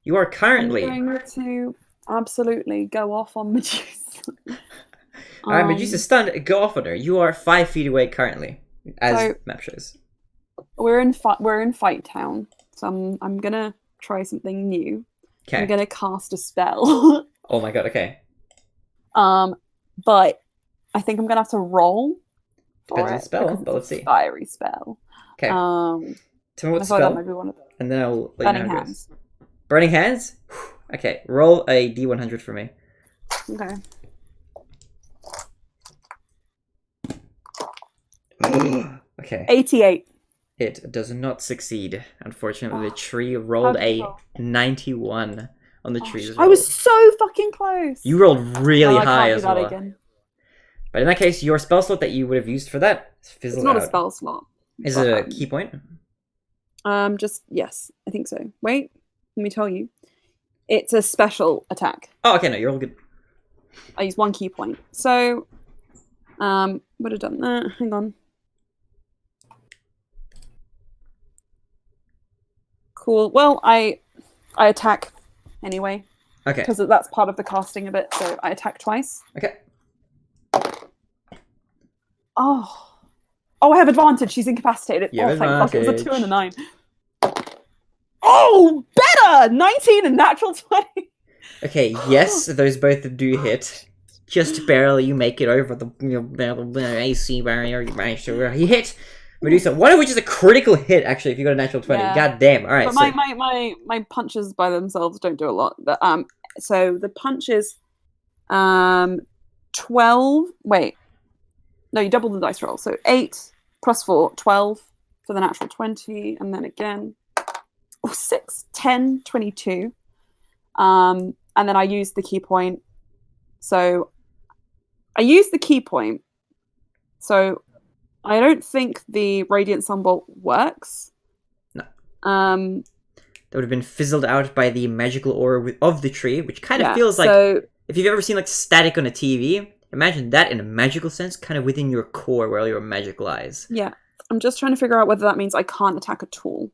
You are currently. I'm going to absolutely go off on Medusa. Alright, Medusa's stunned. Go off on her. You are 5 feet away currently, as So- map shows. We're in Fight Town, so I'm gonna try something new. I'm Okay. gonna cast a spell. Oh my god. Okay. But I think I'm gonna have to roll. Depends on for the it spell, because but it's let's a see. Fiery spell. Okay. Tell Tell me what I thought that spell, might be one of them. and then I'll let you Burning know how it goes. Hands. Burning hands. Okay. Roll a d100 for me. Okay. Okay. 88. It does not succeed. Unfortunately, the tree rolled How'd you a roll? 91 on the tree's I was roll. so fucking close. You rolled really Oh, I high can't as do that well. again. But in that case, your spell slot that you would have used for that It's fizzled not out. a spell slot. Is but, it a key point? Just yes, I think so. Wait, let me tell you. It's a special attack. Oh, okay, no, you're all good. I use 1 key point. So, would have done that. Hang on. Cool. Well, I attack anyway Okay. because that's part of the casting of it. So I attack twice. Okay. Oh, I have advantage. She's incapacitated. You have Thank fuck. It was a 2 and a advantage. 9. Oh, better! 19 and natural 20. Okay, yes, those both do hit. Just barely, you make it over the AC barrier. You manage to hit Medusa. One of which is a critical hit, actually, if you got a natural 20. Yeah. God damn. Alright, But so. my punches by themselves don't do a lot. But so the punches 12. Wait. No, you double the dice roll. So 8 plus 4, 12 for the natural 20, and then again 6, 10, 22. And then I use the key point. So I use the key point. So I don't think the Radiant Sunbolt works. No. Um, That would have been fizzled out by the magical aura of the tree, which kind of yeah, feels like, so if you've ever seen like static on a TV, imagine that in a magical sense, kind of within your core where your magic lies. yeah, I'm just trying to figure out whether that means I can't attack at all.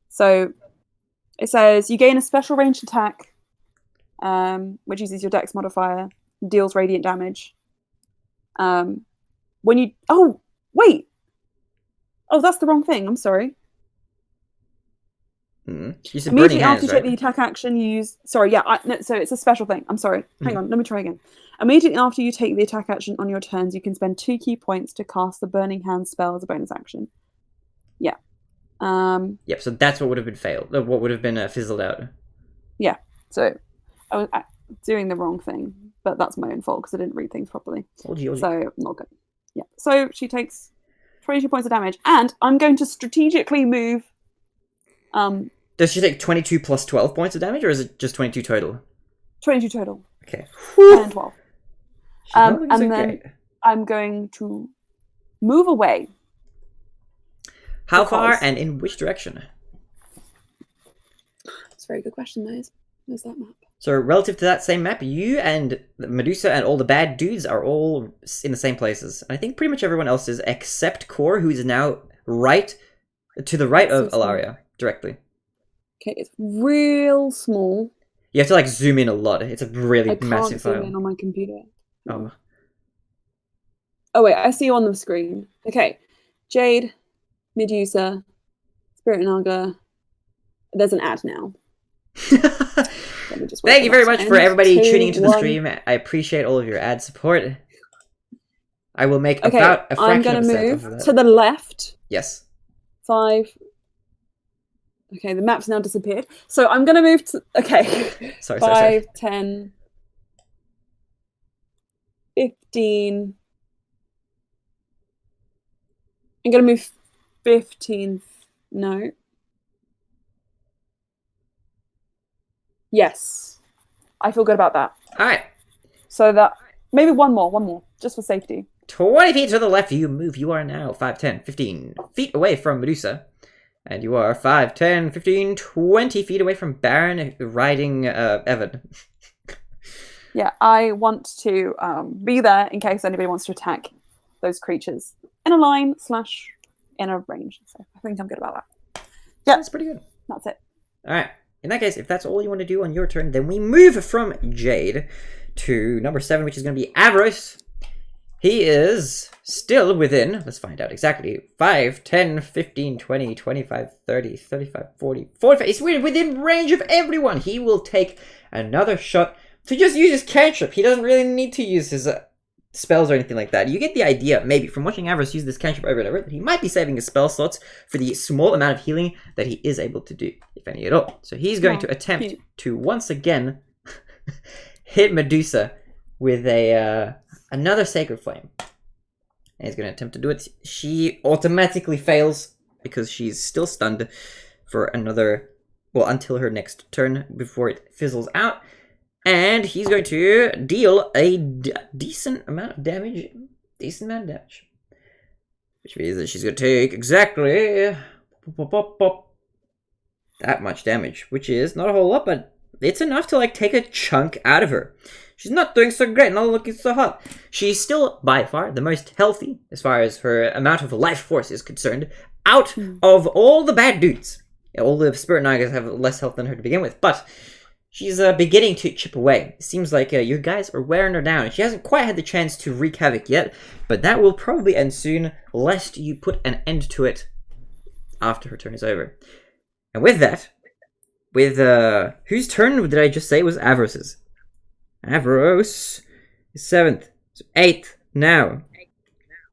So it says you gain a special ranged attack, which uses your Dex modifier, deals radiant damage. When you wait, that's the wrong thing. I'm sorry. You said burning Immediately hands, after you right? take the attack action, you use. Sorry, yeah. No, so it's a special thing. I'm sorry. Hang on. Let me try again. Immediately after you take the attack action on your turns, you can spend 2 key points to cast the Burning Hands spell as a bonus action. Yeah. Yep, so that's what would have been failed. What would have been fizzled out. Yeah. So I was doing the wrong thing, but that's my own fault because I didn't read things properly. Told you. So not good. Yeah. So she takes 22 points of damage, and I'm going to strategically move. Does she take 22 plus 12 points of damage, or is it just 22 total? 22 total. Okay. 10 and 12. She's not looking and so then great. I'm going to move away. How far because- and in which direction? That's a very good question, There's that map. So relative to that same map, you and Medusa and all the bad dudes are all in the same places. I think pretty much everyone else is, except Core, who is now right to the right of So small. Ilaria, directly. Okay, it's real small. You have to like zoom in a lot. It's a really I can't massive zoom file. in on my computer. Oh. Oh wait, I see you on the screen. Okay, Jade, Medusa, Spirit Naga. There's an ad now. Let me just wait Thank for you that very to much for end. everybody 2, tuning into the 1. stream. I appreciate all of your ad support. I will make Okay, about a I'm fraction gonna of a cent move off of that. to the left. Yes. 5. Okay, the map's now disappeared. So I'm gonna move to. Okay. Sorry. 5, 10, 15. I'm gonna move 15. No. Yes. I feel good about that. Alright. So that maybe one more, just for safety. 20 feet to the left, you move. You are now 5, 10, 15 feet away from Medusa. And you are 5, 10, 15, 20 feet away from Baron riding Evan. Yeah, I want to be there in case anybody wants to attack those creatures in a line / in a range. So I think I'm good about that. Yeah, That's pretty good. that's it. Alright. In that case, if that's all you want to do on your turn, then we move from Jade to number 7, which is going to be Avros. He is still within, let's find out exactly, 5, 10, 15, 20, 25, 30, 35, 40, 45. He's within range of everyone. He will take another shot to just use his cantrip. He doesn't really need to use his spells or anything like that. You get the idea, maybe, from watching Avros use this cantrip over and over, that he might be saving his spell slots for the small amount of healing that he is able to do, if any at all. So he's going to attempt to once again hit Medusa with a another Sacred Flame. And he's going to attempt to do it. She automatically fails because she's still stunned for another, well, until her next turn before it fizzles out. And he's going to deal a decent amount of damage. Which means that she's going to take exactly that much damage. Which is not a whole lot, but it's enough to, like, take a chunk out of her. She's not doing so great, not looking so hot. She's still, by far, the most healthy, as far as her amount of life force is concerned, out of all the bad dudes. All the Spirit Nagas have less health than her to begin with, but she's beginning to chip away. It seems like your guys are wearing her down. She hasn't quite had the chance to wreak havoc yet, but that will probably end soon, lest you put an end to it after her turn is over. And with that, with whose turn did I just say was Avros's? Avros is 7th, so 8th now.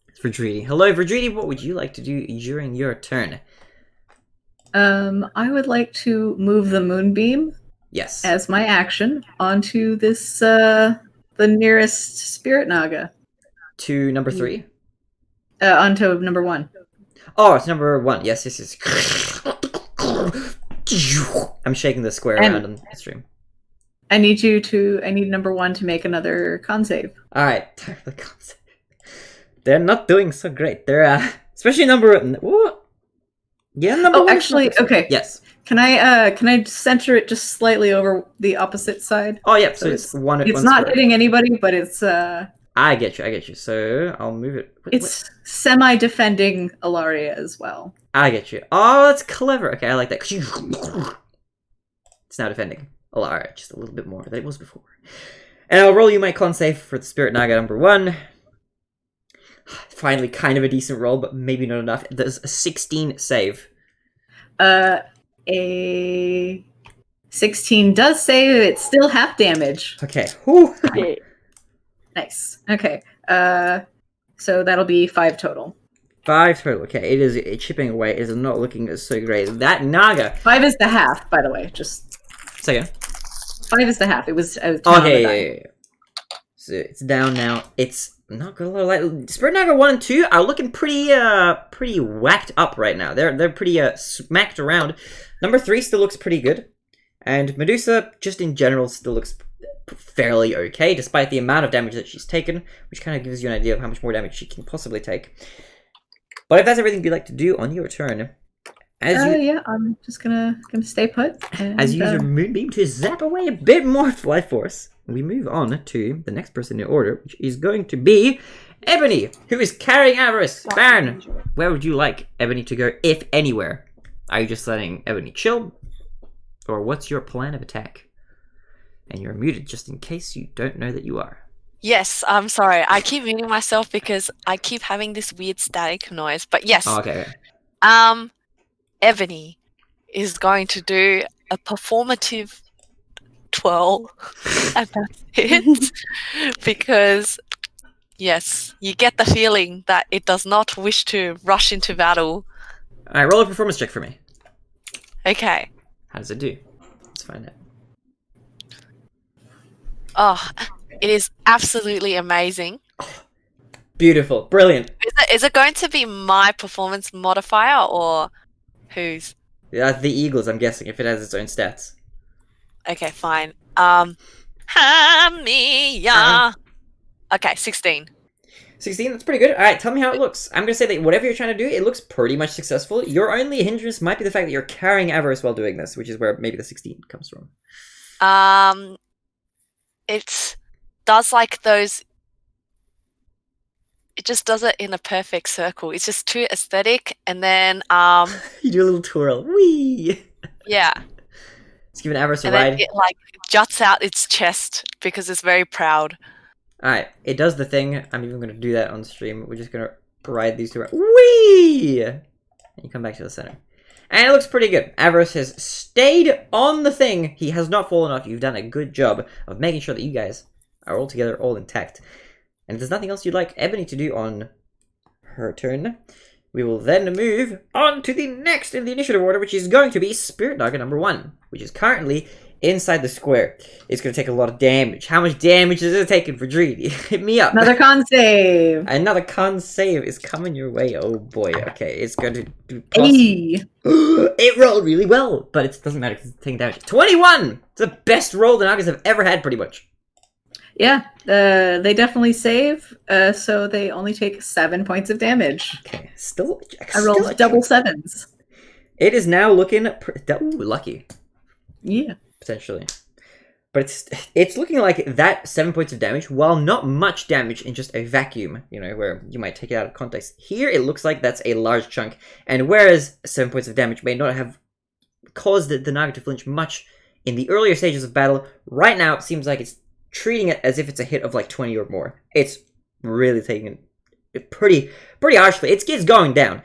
It's Verdridi. Hello, Verdridi. What would you like to do during your turn? I would like to move the Moonbeam. Yes. As my action onto this, the nearest Spirit Naga. To number 3? Onto number 1. Oh, it's number 1. Yes. I'm shaking the square around on the stream. I need number 1 to make another con save. Alright. They're not doing so great. They're, especially number... What? Yeah, number 1. Actually, okay. Yes. Can I center it just slightly over the opposite side? Oh, yeah. So it's one. It's one not square. hitting anybody, but it's I get you. So I'll move it. It's semi-defending Ilaria as well. I get you. Oh, that's clever. Okay, I like that. It's now defending Ilaria just a little bit more than it was before. And I'll roll you my con save for the Spirit Naga number 1. Finally, kind of a decent roll, but maybe not enough. There's a 16 save. A 16 does save. It's still half damage. Okay. Whew. Nice. Okay. So that'll be 5 total. 5 total. Okay, it is chipping away. It is not looking so great. That Naga. 5 is the half, by the way. Just second. 5 is the half. It was. Okay. Yeah. So it's down now. It's not gonna lie. Like, Spirit Naga 1 and 2 are looking pretty whacked up right now. They're pretty smacked around. Number 3 still looks pretty good, and Medusa just in general still looks fairly okay, despite the amount of damage that she's taken, which kind of gives you an idea of how much more damage she can possibly take. But if that's everything you'd like to do on your turn, yeah, I'm just gonna stay put. And, as you use your Moonbeam to zap away a bit more life force, we move on to the next person in order, which is going to be Ebony, who is carrying Avarice. Baron, where would you like Ebony to go, if anywhere? Are you just letting Ebony chill, or what's your plan of attack? And you're muted just in case you don't know that you are. Yes, I'm sorry. I keep muting myself because I keep having this weird static noise. But yes. Oh, okay. Ebony is going to do a performative twirl, and that's it. Because, yes, you get the feeling that it does not wish to rush into battle. Alright, roll a performance check for me. Okay. How does it do? Let's find out. Oh, it is absolutely amazing. Beautiful. Brilliant. Is it going to be my performance modifier or whose? The Eagles, I'm guessing, if it has its own stats. Okay, fine. Hamia. Okay, 16. 16, that's pretty good. Alright, tell me how it looks. I'm gonna say that whatever you're trying to do, it looks pretty much successful. Your only hindrance might be the fact that you're carrying Avarice while doing this, which is where maybe the 16 comes from. It does like those. It just does it in a perfect circle. It's just too aesthetic, and then You do a little twirl. Whee! yeah, Let's give an Avarice a and then ride. it like juts out its chest because it's very proud. Alright, it does the thing. I'm even gonna do that on stream. We're just gonna ride these two around. Whee! And you come back to the center. And it looks pretty good. Avarice has stayed on the thing. He has not fallen off. You've done a good job of making sure that you guys are all together, all intact. And if there's nothing else you'd like Ebony to do on her turn, we will then move on to the next in the initiative order, which is going to be Spirit Naga number 1, which is currently inside the square. It's going to take a lot of damage. How much damage is it taking for Dreedy? Hit me up. Another con save. Another con save is coming your way. Oh boy. Okay, it's going to do Hey. It rolled really well, but it doesn't matter because it's taking damage. 21! It's the best roll the Nagas have ever had, pretty much. Yeah, they definitely save, so they only take 7 points of damage. Okay, still I rolled double sevens. It is now looking lucky, Yeah. potentially. But it's looking like that 7 points of damage, while not much damage in just a vacuum, you know, where you might take it out of context. Here, it looks like that's a large chunk. And whereas 7 points of damage may not have caused the Naga to flinch much in the earlier stages of battle, right now it seems like it's treating it as if it's a hit of like 20 or more. It's really taking it pretty harshly. It's going down.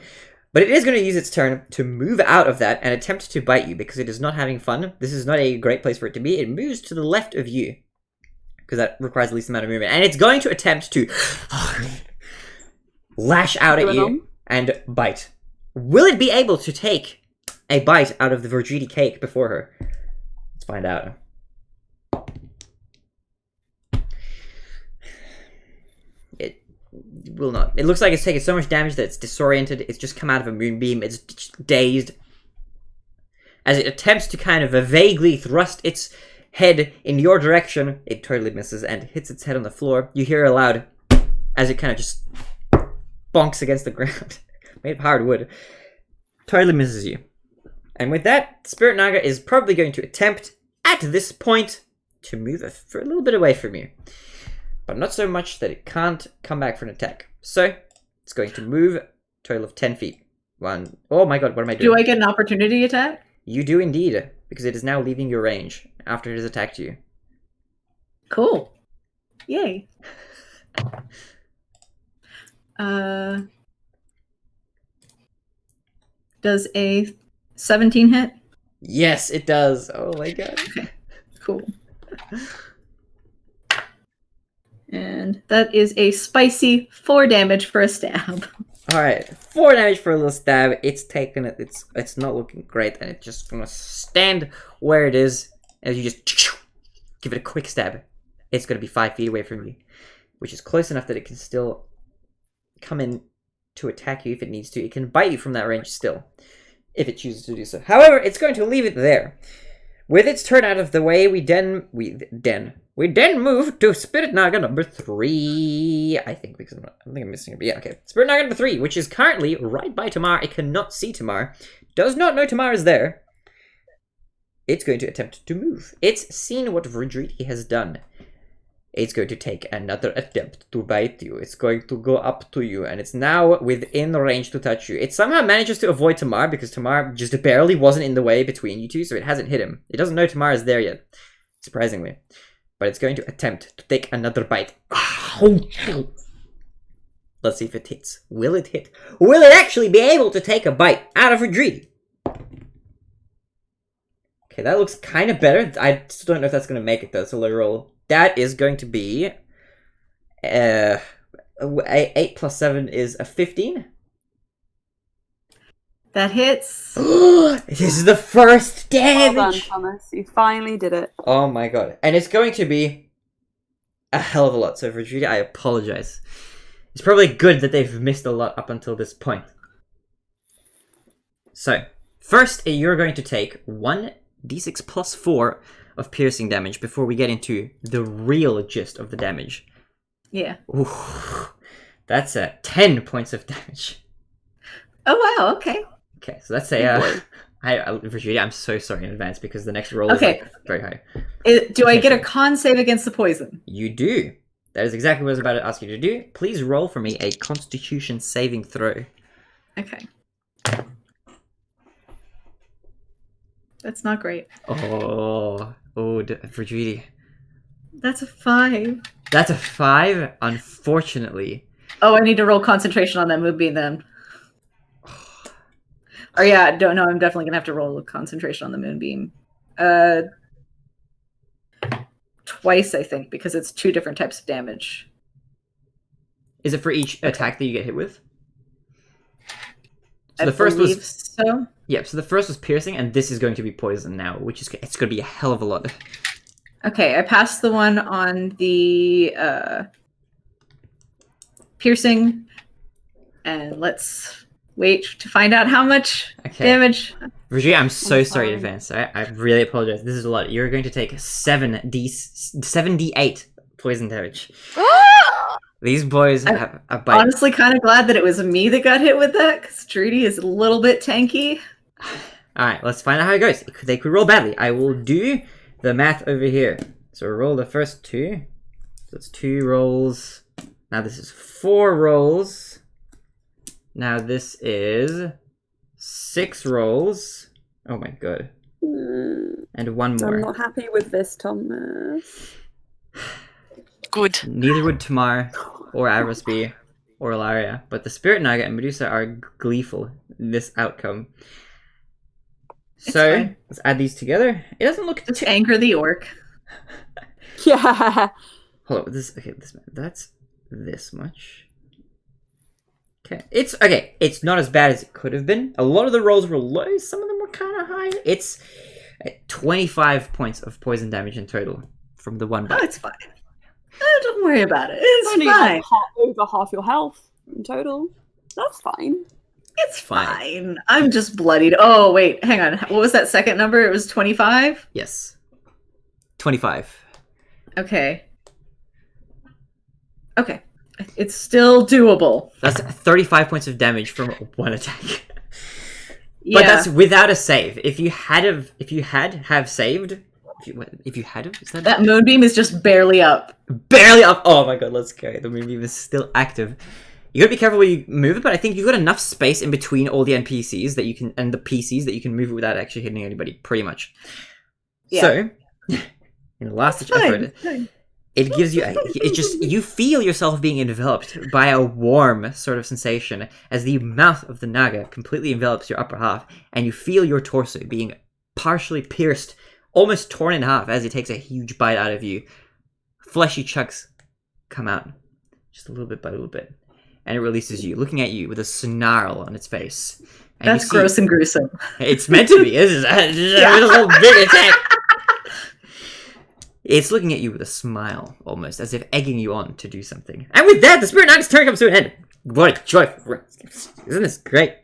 But it is going to use its turn to move out of that and attempt to bite you because it is not having fun. This is not a great place for it to be. It moves to the left of you because that requires the least amount of movement. And it's going to attempt to lash out at you and bite. Will it be able to take a bite out of the Virgidi cake before her? Let's find out. It will not. It looks like it's taken so much damage that it's disoriented. It's just come out of a moonbeam. It's just dazed. As it attempts to kind of vaguely thrust its head in your direction, it totally misses and hits its head on the floor. You hear a loud as it kind of just bonks against the ground. Made of hard wood. Totally misses you. And with that, Spirit Naga is probably going to attempt, at this point, to move for a little bit away from you. But not so much that it can't come back for an attack. So, it's going to move a total of 10 feet. Oh my god, what am I doing? Do I get an opportunity attack? You do indeed, because it is now leaving your range after it has attacked you. Cool. Yay. Does a 17 hit? Yes, it does. Oh my god. Cool. And that is a spicy 4 damage for a stab. Alright, 4 damage for a little stab. It's taken it. It's not looking great, and it's just gonna stand where it is as you just give it a quick stab. It's gonna be 5 feet away from you, which is close enough that it can still come in to attack you if it needs to. It can bite you from that range still, if it chooses to do so. However, it's going to leave it there. With its turn out of the way, we then move to Spirit Naga number 3. I think because I think I'm missing it. But yeah, okay. Spirit Naga number 3, which is currently right by Tamar. It cannot see Tamar. Does not know Tamar is there. It's going to attempt to move. It's seen what Vridriti has done. It's going to take another attempt to bite you. It's going to go up to you, and it's now within range to touch you. It somehow manages to avoid Tamar, because Tamar just barely wasn't in the way between you two, so it hasn't hit him. It doesn't know Tamar is there yet, surprisingly. But it's going to attempt to take another bite. Let's see if it hits. Will it hit? Will it actually be able to take a bite out of Vridriti? Okay, that looks kind of better. I still don't know if that's going to make it, though, so let's roll. That is going to be 8 plus 7 is a 15. That hits. This is the first damage. Well done, Thomas. You finally did it. Oh my god. And it's going to be a hell of a lot. So for Judy, I apologize. It's probably good that they've missed a lot up until this point. So, first you're going to take 1d6 plus 4 of piercing damage before we get into the real gist of the damage. Yeah. Ooh, that's 10 points of damage. Oh wow. Okay. Okay, so that's a. Virginia, I'm so sorry in advance because the next roll is very high. Do I get a con save against the poison? You do. That is exactly what I was about to ask you to do. Please roll for me a Constitution saving throw. Okay. That's not great. Virginia. That's a 5. That's a 5, unfortunately. Oh, I need to roll concentration on that moonbeam then. Or yeah, don't know. I'm definitely gonna have to roll concentration on the moonbeam. Twice, I think, because it's 2 different types of damage. Is it for each attack that you get hit with? So I the first believe was so. Yeah, so the first was piercing, and this is going to be poison now, which is it's going to be a hell of a lot. Okay, I passed the one on the piercing, and let's wait to find out how much damage. Virginia, I'm so sorry in advance. I really apologize. This is a lot. You're going to take 7d8 poison damage. These boys have a bite. Honestly, kind of glad that it was me that got hit with that, because Trudy is a little bit tanky. Alright, let's find out how it goes. They could roll badly. I will do the math over here. So roll the first 2. So it's 2 rolls. Now this is 4 rolls. Now this is 6 rolls. Oh my god. And 1 more. I'm not happy with this, Thomas. Good. Neither would Tamar, or Avarice be, or Ilaria, but the Spirit Naga and Medusa are gleeful in this outcome. So, let's add these together. It doesn't look Just anger the orc. Yeah. Hold on, that's this much. Okay, it's not as bad as it could have been. A lot of the rolls were low, some of them were kind of high. It's 25 points of poison damage in total from the one bite. Oh, it's fine. Don't worry about it. It's only fine. like over half your health in total. That's fine. It's fine. I'm just bloodied. Oh, wait. Hang on. What was that second number? It was 25? Yes. 25. Okay. Okay. It's still doable. That's 35 points of damage from one attack. Yeah. But that's without a save. If you had saved... That moonbeam is just barely up. Barely up! Oh my god, let's go. The moonbeam is still active. You gotta be careful where you move it, but I think you've got enough space in between all the NPCs that you can, and the PCs that you can move it without actually hitting anybody, pretty much. Yeah. So, in the last effort, it gives you, you feel yourself being enveloped by a warm sort of sensation as the mouth of the Naga completely envelops your upper half, and you feel your torso being partially pierced, almost torn in half as it takes a huge bite out of you. Fleshy chunks come out, just a little bit by a little bit. And it releases you, looking at you with a snarl on its face. And that's gross and gruesome. It's meant to be. This is a little big attack. It's looking at you with a smile, almost, as if egging you on to do something. And with that, the Spirit Knight's turn comes to an end. What a joyful... Isn't this great?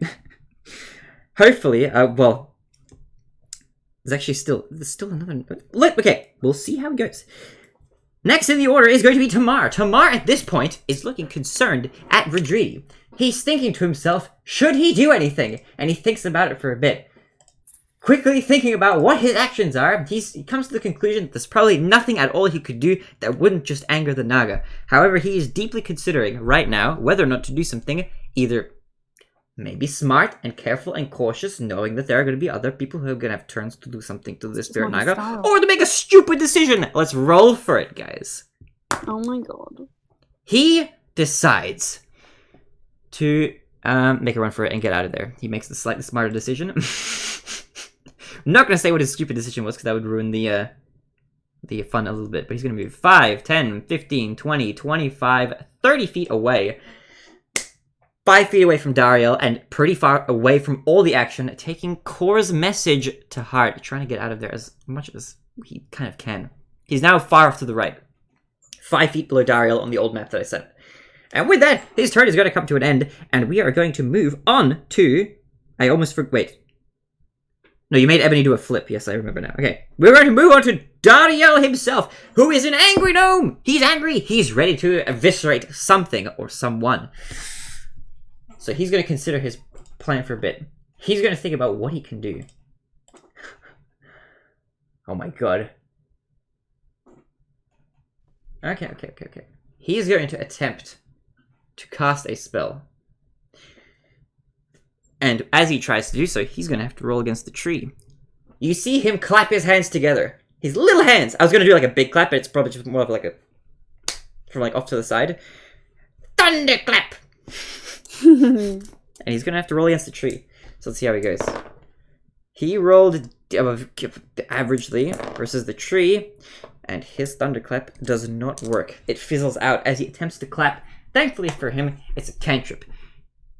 Hopefully, well... There's still another... Look, okay, we'll see how it goes. Next in the order is going to be Tamar. Tamar, at this point, is looking concerned at Rodrigo. He's thinking to himself, should he do anything? And he thinks about it for a bit. Quickly thinking about what his actions are, he comes to the conclusion that there's probably nothing at all he could do that wouldn't just anger the Naga. However, he is deeply considering, right now, whether or not to do something, either maybe smart and careful and cautious, knowing that there are going to be other people who are going to have turns to do something to the Spirit Naga, or to make a stupid decision. Let's roll for it, guys. Oh my god. He decides to make a run for it and get out of there. He makes the slightly smarter decision. I'm not going to say what his stupid decision was, because that would ruin the fun a little bit, but he's going to move 5, 10, 15, 20, 25, 30 feet away. 5 feet away from Dariel, and pretty far away from all the action, taking Kor's message to heart, trying to get out of there as much as he kind of can. He's now far off to the right, 5 feet below Dariel on the old map that I sent. And with that, his turn is going to come to an end, and we are going to move on to... I almost forgot... Wait. No, you made Ebony do a flip. Yes, I remember now. Okay, we're going to move on to Dariel himself, who is an angry gnome. He's angry. He's ready to eviscerate something or someone. So he's going to consider his plan for a bit. He's going to think about what he can do. Oh my god. Okay. He's going to attempt to cast a spell. And as he tries to do so, he's going to have to roll against the tree. You see him clap his hands together. His little hands. I was going to do like a big clap, but it's probably just more of like a... from like off to the side. Thunderclap! And he's going to have to roll against the tree. So let's see how he goes. He rolled averagely versus the tree. And his thunderclap does not work. It fizzles out as he attempts to clap. Thankfully for him, it's a cantrip.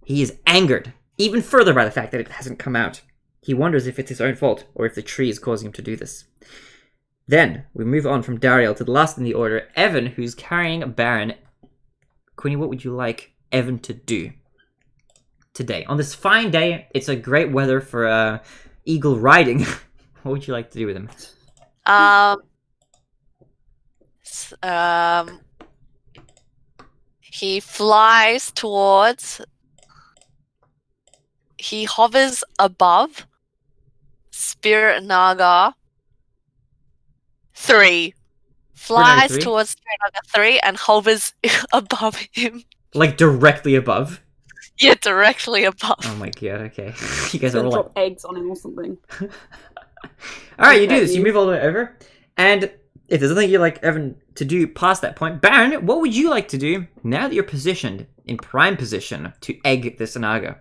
He is angered even further by the fact that it hasn't come out. He wonders if it's his own fault, or if the tree is causing him to do this. Then, we move on from Dariel to the last in the order, Evan, who's carrying Baron. Queenie, what would you like Evan to do today? On this fine day, it's a great weather for eagle riding. What would you like to do with him? He flies towards... He hovers above Spirit Naga 3. Flies 3? towards Spirit Naga 3 and hovers above him. Like directly above? Yeah, directly above. Oh my god, okay. You guys are all Drop like... eggs on him or something. Alright, you do this. You move all the way over. And if there's nothing you'd like Evan to do past that point, Baron, what would you like to do now that you're positioned in prime position to egg this Naga?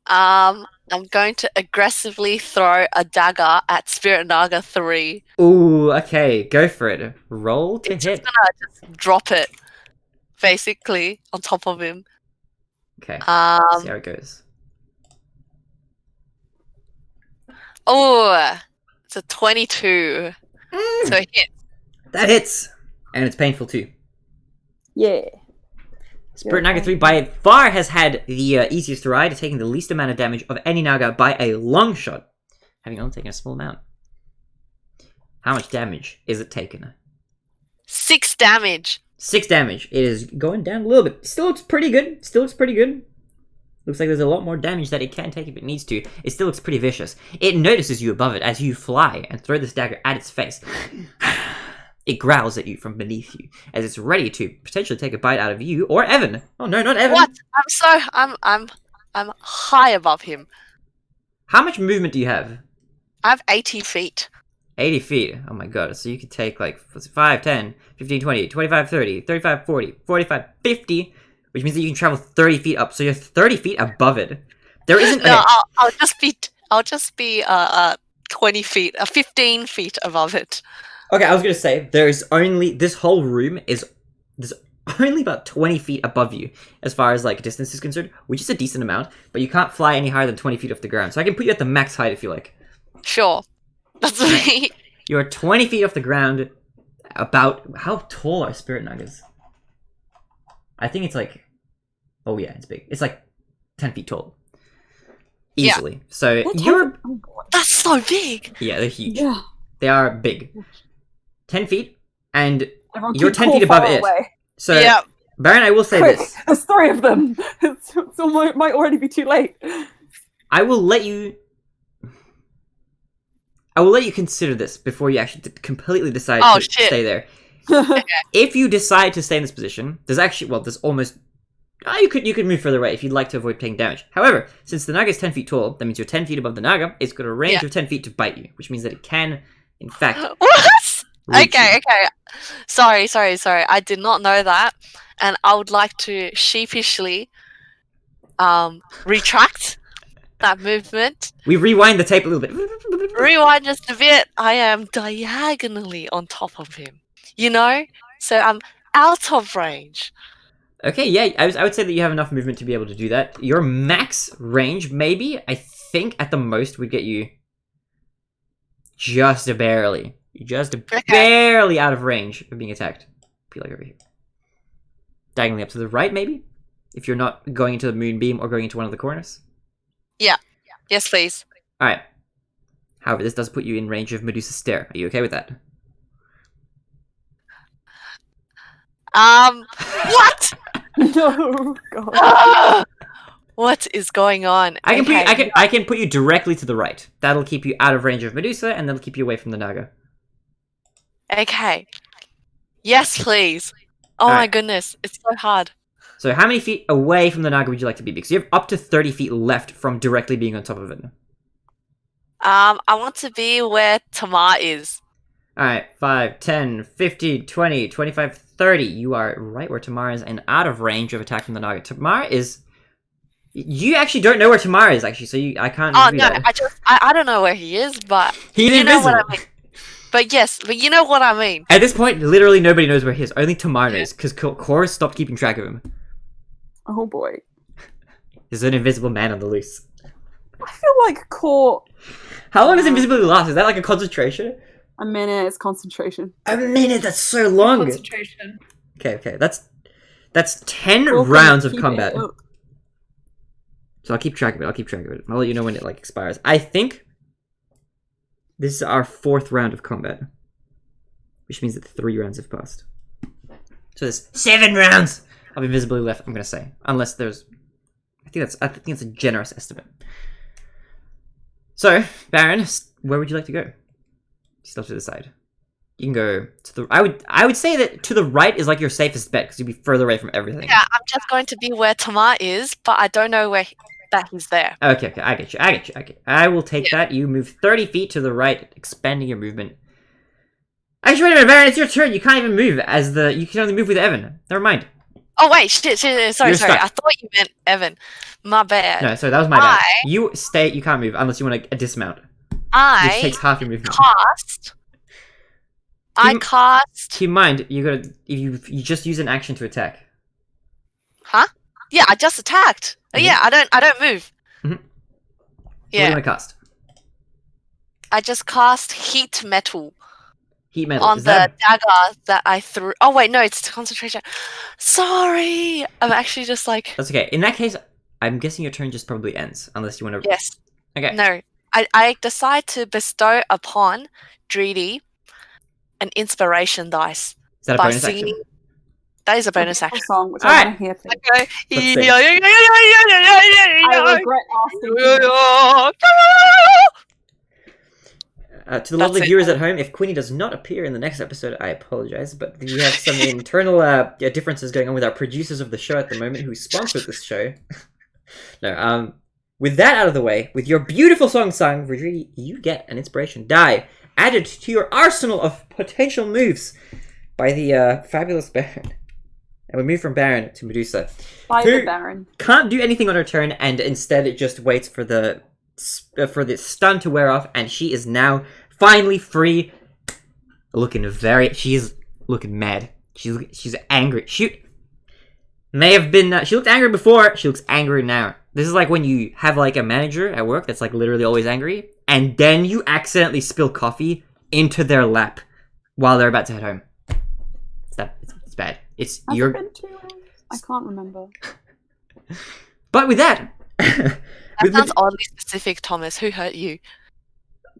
I'm going to aggressively throw a dagger at Spirit Naga 3. Ooh, okay, go for it. Roll to It's hit. just gonna just drop it, basically, on top of him. Okay, see how it goes. Oh, it's a 22. So it hits. That hits! And it's painful too. Yeah. Spirit Naga 3 by far has had the easiest ride, taking the least amount of damage of any Naga by a long shot, having only taken a small amount. How much damage is it taken? 6 damage. 6 damage. It is going down a little bit. Still looks pretty good. Looks like there's a lot more damage that it can take if it needs to. It still looks pretty vicious. It notices you above it as you fly and throw this dagger at its face. It growls at you from beneath you as it's ready to potentially take a bite out of you or Evan. Oh no, not Evan. What? I'm high above him. How much movement do you have? I have 80 feet. 80 feet. Oh my god. So you could take like 5, 10, 15, 20, 25, 30, 35, 40, 45, 50, which means that you can travel 30 feet up. So you're 30 feet above it. There isn't... No, I'll just be 20 feet, 15 feet above it. Okay, I was going to say, there's only... This whole room is... There's only about 20 feet above you, as far as, like, distance is concerned, which is a decent amount, but you can't fly any higher than 20 feet off the ground. So I can put you at the max height if you like. Sure. That's me. You're 20 feet off the ground, about... How tall are Spirit Nagas? I think it's like... Oh yeah, it's big. It's like 10 feet tall. Easily. Yeah. So you're... That's so big! Yeah, they're huge. Yeah. They are big. 10 feet, and Everyone you're 10 feet above it. Away. So, Baron, I will say Quick, this. There's 3 of them. So might already be too late. I will let you consider this before you actually completely decide to stay there. If you decide to stay in this position, there's actually, well, there's almost... you could move further away if you'd like to avoid taking damage. However, since the Naga is 10 feet tall, that means you're 10 feet above the Naga. It's got a range of 10 feet to bite you, which means that it can, in fact... What? Okay. Sorry. I did not know that. And I would like to sheepishly retract that movement. We rewind the tape a little bit. Rewind just a bit. I am diagonally on top of him. You know? So I'm out of range. Okay, yeah, I would say that you have enough movement to be able to do that. Your max range, maybe, I think at the most would get you just barely. Barely out of range of being attacked. Be like over here. Diagonally up to the right, maybe? If you're not going into the moonbeam or going into one of the corners. Yeah. Yes, please. Alright. However, this does put you in range of Medusa's stare. Are you okay with that? What? No, God. Ah! What is going on? I can Okay. I can put you directly to the right. That'll keep you out of range of Medusa, and that'll keep you away from the Naga. Okay. Yes, please. Oh my Alright. goodness, it's so hard. So how many feet away from the Naga would you like to be? Because you have up to 30 feet left from directly being on top of it. I want to be where Tamar is. Alright, 5, 10, 15, 20, 25, 30. You are right where Tamar is and out of range of attack from the Naga. Tamar is... You actually don't know where Tamar is, actually, so I can't Oh do no, that. I don't know where he is, but He's you know invisible. what I mean. But yes, but you know what I mean. At this point, literally nobody knows where he is. Only Tamar knows, because Cora stopped keeping track of him. Oh boy. There's an invisible man on the loose. I feel like caught How long does invisibility last? Is that like a concentration? a minute. It's concentration. A minute, that's so long! Concentration. Okay, that's 10 Caught can rounds of keep it combat. up. So I'll keep track of it, I'll let you know when it, like, expires. I think this is our 4th round of combat. Which means that 3 rounds have passed. So there's 7 rounds of invisibility left, I'm gonna say. Unless there's... I think that's a generous estimate. So, Baron, where would you like to go? Still to the side. You can go to the... I would say that to the right is like your safest bet, because you'll be further away from everything. Yeah, I'm just going to be where Tamar is, but I don't know that he's there. Okay, I get you. I will take that. You move 30 feet to the right, expanding your movement. Actually, wait a minute, Baron, it's your turn. You can't even move you can only move with Evan. Never mind. Oh wait, shit, sorry. You're stuck. I thought you meant Evan. My bad. No, sorry, that was my bad. You can't move unless you want to dismount. Which I takes half your movement. cast. Keep in mind, you just use an action to attack. Huh? Yeah, I just attacked. Mhm. Yeah, I don't move. Mhm. What do you Yeah, want to cast? I just cast heat metal Heat metal. on Is the that... dagger that I threw. Oh wait, no, it's concentration. Sorry, I'm actually just like That's okay. In that case, I'm guessing your turn just probably ends, unless you want to... yes. Okay. No, I decide to bestow upon Dreedy an inspiration dice Is that a by bonus singing. action? That is a bonus Beautiful action. song, which Alright. I want to hear. Please. Okay. Let's see. I regret asking. To the lovely That's it. viewers at home, if Queenie does not appear in the next episode, I apologize, but we have some internal differences going on with our producers of the show at the moment who sponsored this show. No, with that out of the way, with your beautiful song sung, Rodrigo, you get an inspiration die added to your arsenal of potential moves by the fabulous Baron. And we move from Baron to Medusa. By Who the Baron. can't do anything on her turn, and instead it just waits for the stun to wear off, and she is now finally free. She's looking mad. She's angry. She may have been. She looked angry before. She looks angry now. This is like when you have like a manager at work that's like literally always angry, and then you accidentally spill coffee into their lap while they're about to head home. It's bad. Has it been 2 hours? I can't remember. But with that, That sounds oddly specific, Thomas. Who hurt you?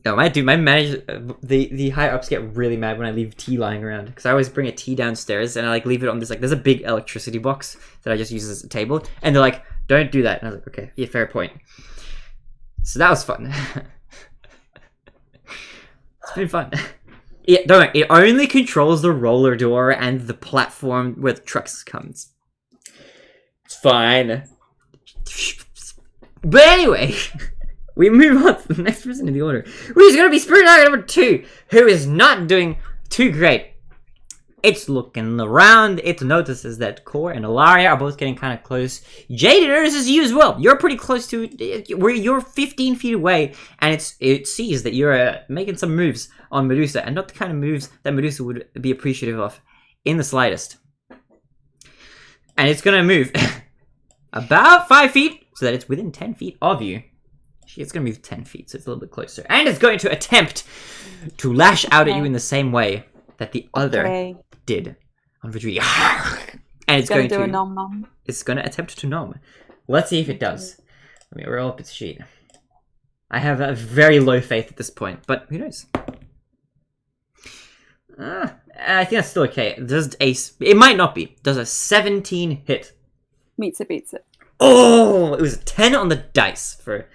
no, my manager, the higher ups get really mad when I leave tea lying around, because I always bring a tea downstairs and I like leave it on this, like, there's a big electricity box that I just use as a table, and they're like, don't do that. And I was like, okay, yeah, fair point. So that was fun. It's been fun. Don't worry, it only controls the roller door and the platform where the trucks comes. It's fine. But anyway, we move on to the next person in the order, which is going to be Spirit Naga number 2, who is not doing too great. It's looking around, it notices that Core and Ilaria are both getting kind of close. Jade notices you as well. You're pretty close to you're 15 feet away, and it sees that you're making some moves on Medusa, and not the kind of moves that Medusa would be appreciative of in the slightest. And it's gonna move about 5 feet, so that it's within 10 feet of you. It's gonna move 10 feet, so it's a little bit closer. And it's going to attempt to lash out at you in the same way that the other did on Rodrigo. And it's going to do a nom nom. It's going to attempt to nom. Let's see if it does. Let me roll up its sheet. I have a very low faith at this point, but who knows? I think that's still okay. Does it might not be. Does a 17 hit? Meets it, beats it. Oh, it was a 10 on the dice for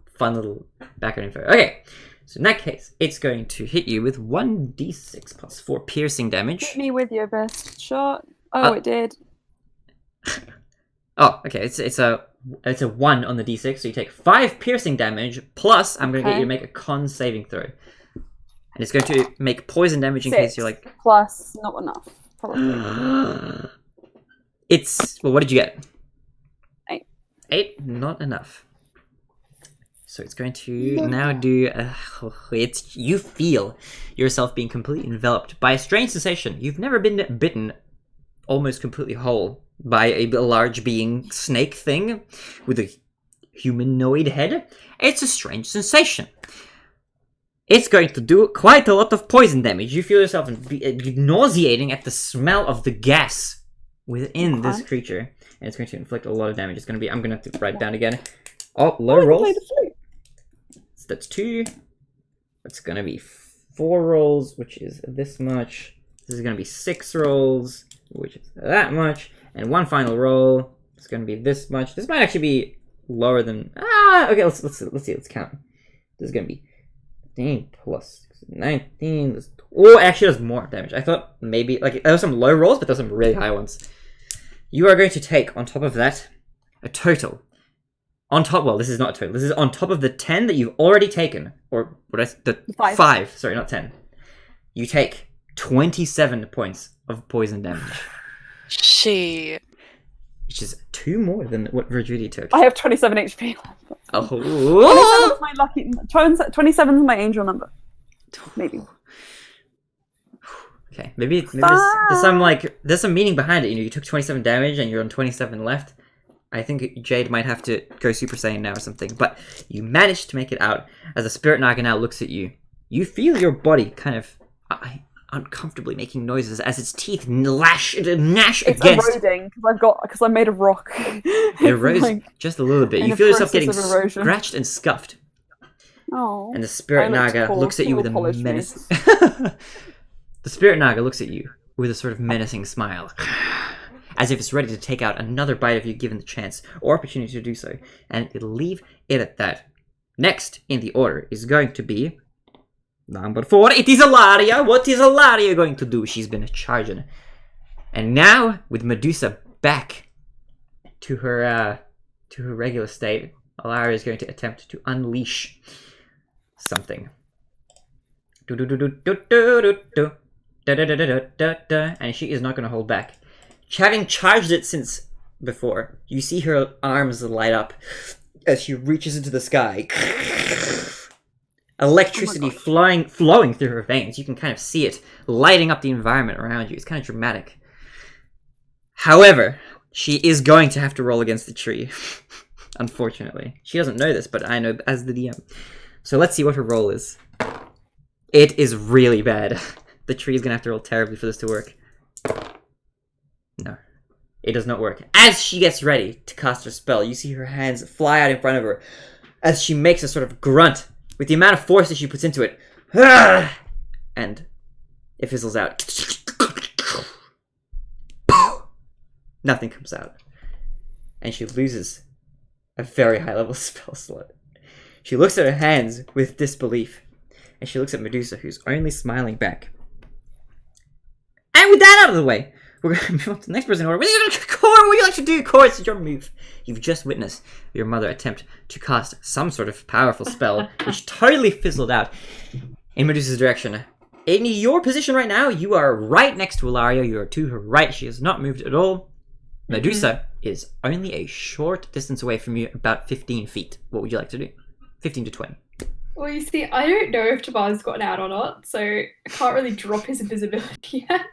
fun little background info. Okay, so in that case, it's going to hit you with 1d6 plus 4 piercing damage. Hit me with your best shot. Oh, it did. Oh, okay. It's a 1 on the d6, so you take 5 piercing damage. Plus, I'm going to get you to make a con saving throw, and it's going to make poison damage in 6 case you're like. Plus, not enough. Probably. Well, what did you get? 8. 8, not enough. So it's going to now do. You feel yourself being completely enveloped by a strange sensation. You've never been bitten almost completely whole by a large being snake thing with a humanoid head. It's a strange sensation. It's going to do quite a lot of poison damage. You feel yourself nauseating at the smell of the gas within this creature, and it's going to inflict a lot of damage. It's going to be. I'm going to have to write it down again. Oh, low rolls. So that's 2. That's going to be 4 rolls, which is this much. This is going to be 6 rolls, which is that much, and 1 final roll. It's going to be this much. This might actually be lower than. Okay. Let's see. Let's count. This is going to be 15 plus 19. Oh, actually, does more damage. I thought maybe like there were some low rolls, but there's some really high ones. You are going to take on top of that a total. On top, well, this is not a total. This is on top of the 10 that you've already taken, or the 5. Sorry, not 10. You take 27 points of poison damage. Shit. Which is 2 more than what Virginia took. I have 27 HP. Oh, 27's my lucky. 27 is my angel number. Maybe. Okay, maybe there's some meaning behind it. You took 27 damage and you're on 27 left. I think Jade might have to go Super Saiyan now or something, but you managed to make it out as the Spirit Naga now looks at you. You feel your body kind of uncomfortably making noises as its teeth gnash against. It's eroding because I'm made of rock. It erodes just a little bit. You feel yourself getting scratched and scuffed. Oh. And the Spirit Naga looks at you with a menace. The Spirit Naga looks at you with a sort of menacing smile, as if it's ready to take out another bite of you given the chance or opportunity to do so, and it'll leave it at that. Next in the order is going to be number 4. It is Ilaria. What is Ilaria going to do? She's been charging, and now with Medusa back to her regular state, Ilaria is going to attempt to unleash something. And she is not going to hold back. Having charged it since before, you see her arms light up as she reaches into the sky. Electricity flowing through her veins. You can kind of see it lighting up the environment around you. It's kind of dramatic. However, she is going to have to roll against the tree. Unfortunately. She doesn't know this, but I know as the DM. So let's see what her roll is. It is really bad. The tree is going to have to roll terribly for this to work. No. It does not work. As she gets ready to cast her spell, you see her hands fly out in front of her as she makes a sort of grunt with the amount of force that she puts into it. And it fizzles out. Nothing comes out. And she loses a very high level spell slot. She looks at her hands with disbelief. And she looks at Medusa, who's only smiling back. And with that out of the way, we're going to move on to the next person in order. Core, what would you like to do? Core, it's your move. You've just witnessed your mother attempt to cast some sort of powerful spell, which totally fizzled out in Medusa's direction. In your position right now, you are right next to Ilaria. You are to her right. She has not moved at all. Medusa is only a short distance away from you, about 15 feet. What would you like to do? 15 to 20. Well, you see, I don't know if Tamar's gotten out or not, so I can't really drop his invisibility yet.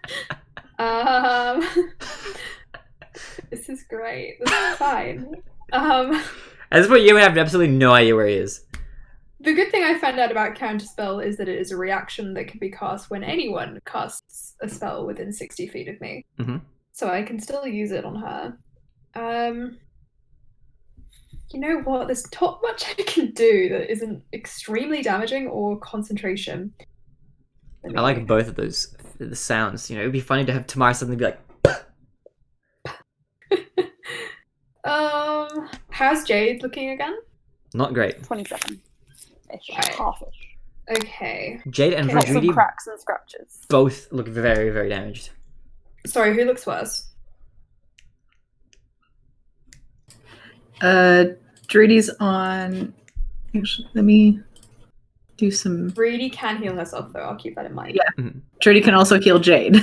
This is great. This is fine. At this point, you have absolutely no idea where he is. The good thing I found out about Counterspell is that it is a reaction that can be cast when anyone casts a spell within 60 feet of me. Mm-hmm. So I can still use it on her. You know what? There's not much I can do that isn't extremely damaging or concentration. I like both of those the sounds. You know, it'd be funny to have Tamara suddenly be like, How's Jade looking again? not great. 27-ish, Right. half-ish. Okay. Jade and Okay. Lots of Rodriguez cracks and scratches. both look very, very damaged. Sorry, who looks worse? Druidy's on. Actually, let me do some. Brady can heal herself, though. I'll keep that in mind. Yeah. Druidy can also heal Jade.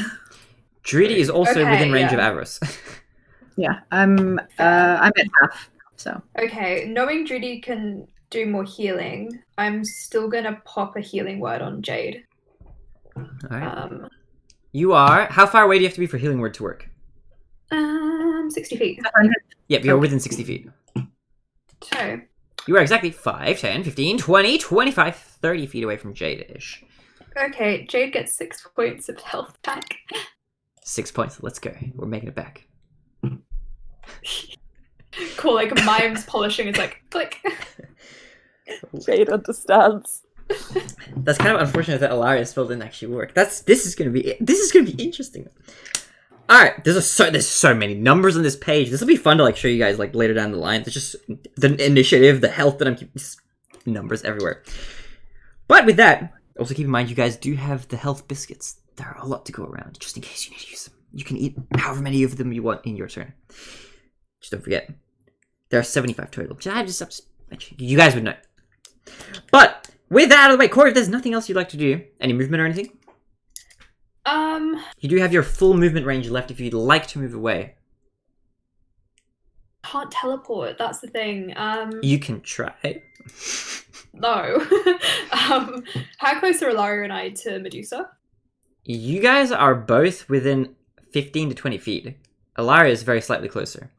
Druidy is also Okay, within range yeah. of Avarice. Yeah, I'm at half. So Okay, knowing Judy can do more healing, I'm still gonna pop a healing word on Jade. Alright. You are... How far away do you have to be for healing word to work? 60 feet. Yep, you're within 60 feet. So, You are exactly 5, 10, 15, 20, 25, 30 feet away from Jade-ish. okay, Jade gets 6 points of health back. 6 points. Let's go. We're making it back. Cool, like Mimes polishing is like, click. Jade understands. That's kind of unfortunate that Ilaria spell didn't actually work. This is gonna be interesting. All right, there's so many numbers on this page. This will be fun to like show you guys like later down the line. There's just the initiative, the health that I'm keeping, numbers everywhere. But with that, also keep in mind you guys do have the health biscuits. There are a lot to go around, just in case you need to use them. You can eat however many of them you want in your turn. Just don't forget, there are 75 total. I'm just mentioning. You guys would know. But with that out of the way, Corey, if there's nothing else you'd like to do, any movement or anything? You do have your full movement range left if you'd like to move away. Can't teleport, that's the thing. You can try. No. How close are Ilaria and I to Medusa? You guys are both within 15 to 20 feet. Ilaria is very slightly closer.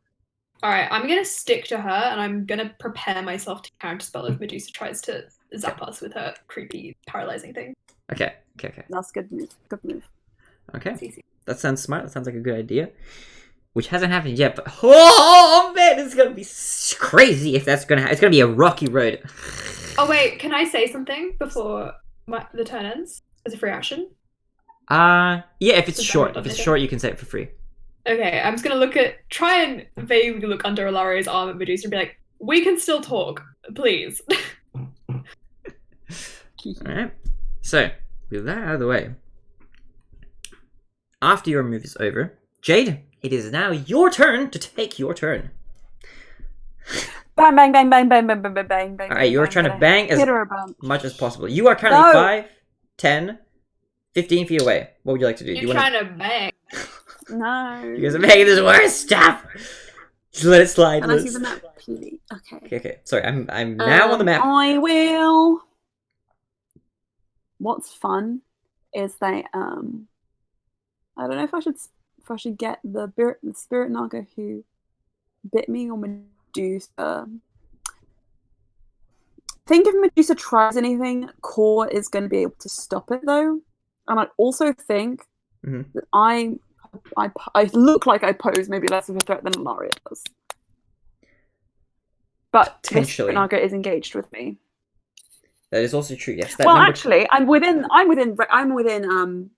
Alright, I'm gonna stick to her and I'm gonna prepare myself to counterspell if Medusa tries to zap us with her creepy paralyzing thing. Okay. That's good move. Good move. Okay. It's easy. That sounds smart. That sounds like a good idea. Which hasn't happened yet, but oh man, it's gonna be crazy if that's gonna happen. It's gonna be a rocky road. Oh wait, can I say something before the turn ends? As a free action? Yeah, if it's Is that short. what If it's they short, you can say it for free. Okay, I'm just gonna try and vaguely look under Ilaria's arm at Medusa and be like, we can still talk, please. Alright. So, with that out of the way, after your move is over, Jade, it is now your turn to take your turn. Bang, bang, bang, bang, bang, bang, bang, bang, bang, bang. Alright, you're trying to bang as Hit her a bump. much as possible. You are currently No. 5, 10, 15 feet away. What would you like to do? You're trying to bang. No. You guys are making this worse. Stop. Just let it slide. Can I Liz. see the map, please? Okay. Okay. Sorry, I'm now on the map. I will. What's fun is they I don't know if I should get the spirit naga who bit me or Medusa. Think if Medusa tries anything, Core is going to be able to stop it though, and I also think that I look like I pose maybe less of a threat than Ilaria does. But this Potentially. spirit naga is engaged with me. That is also true. Yes. Well, actually, I'm within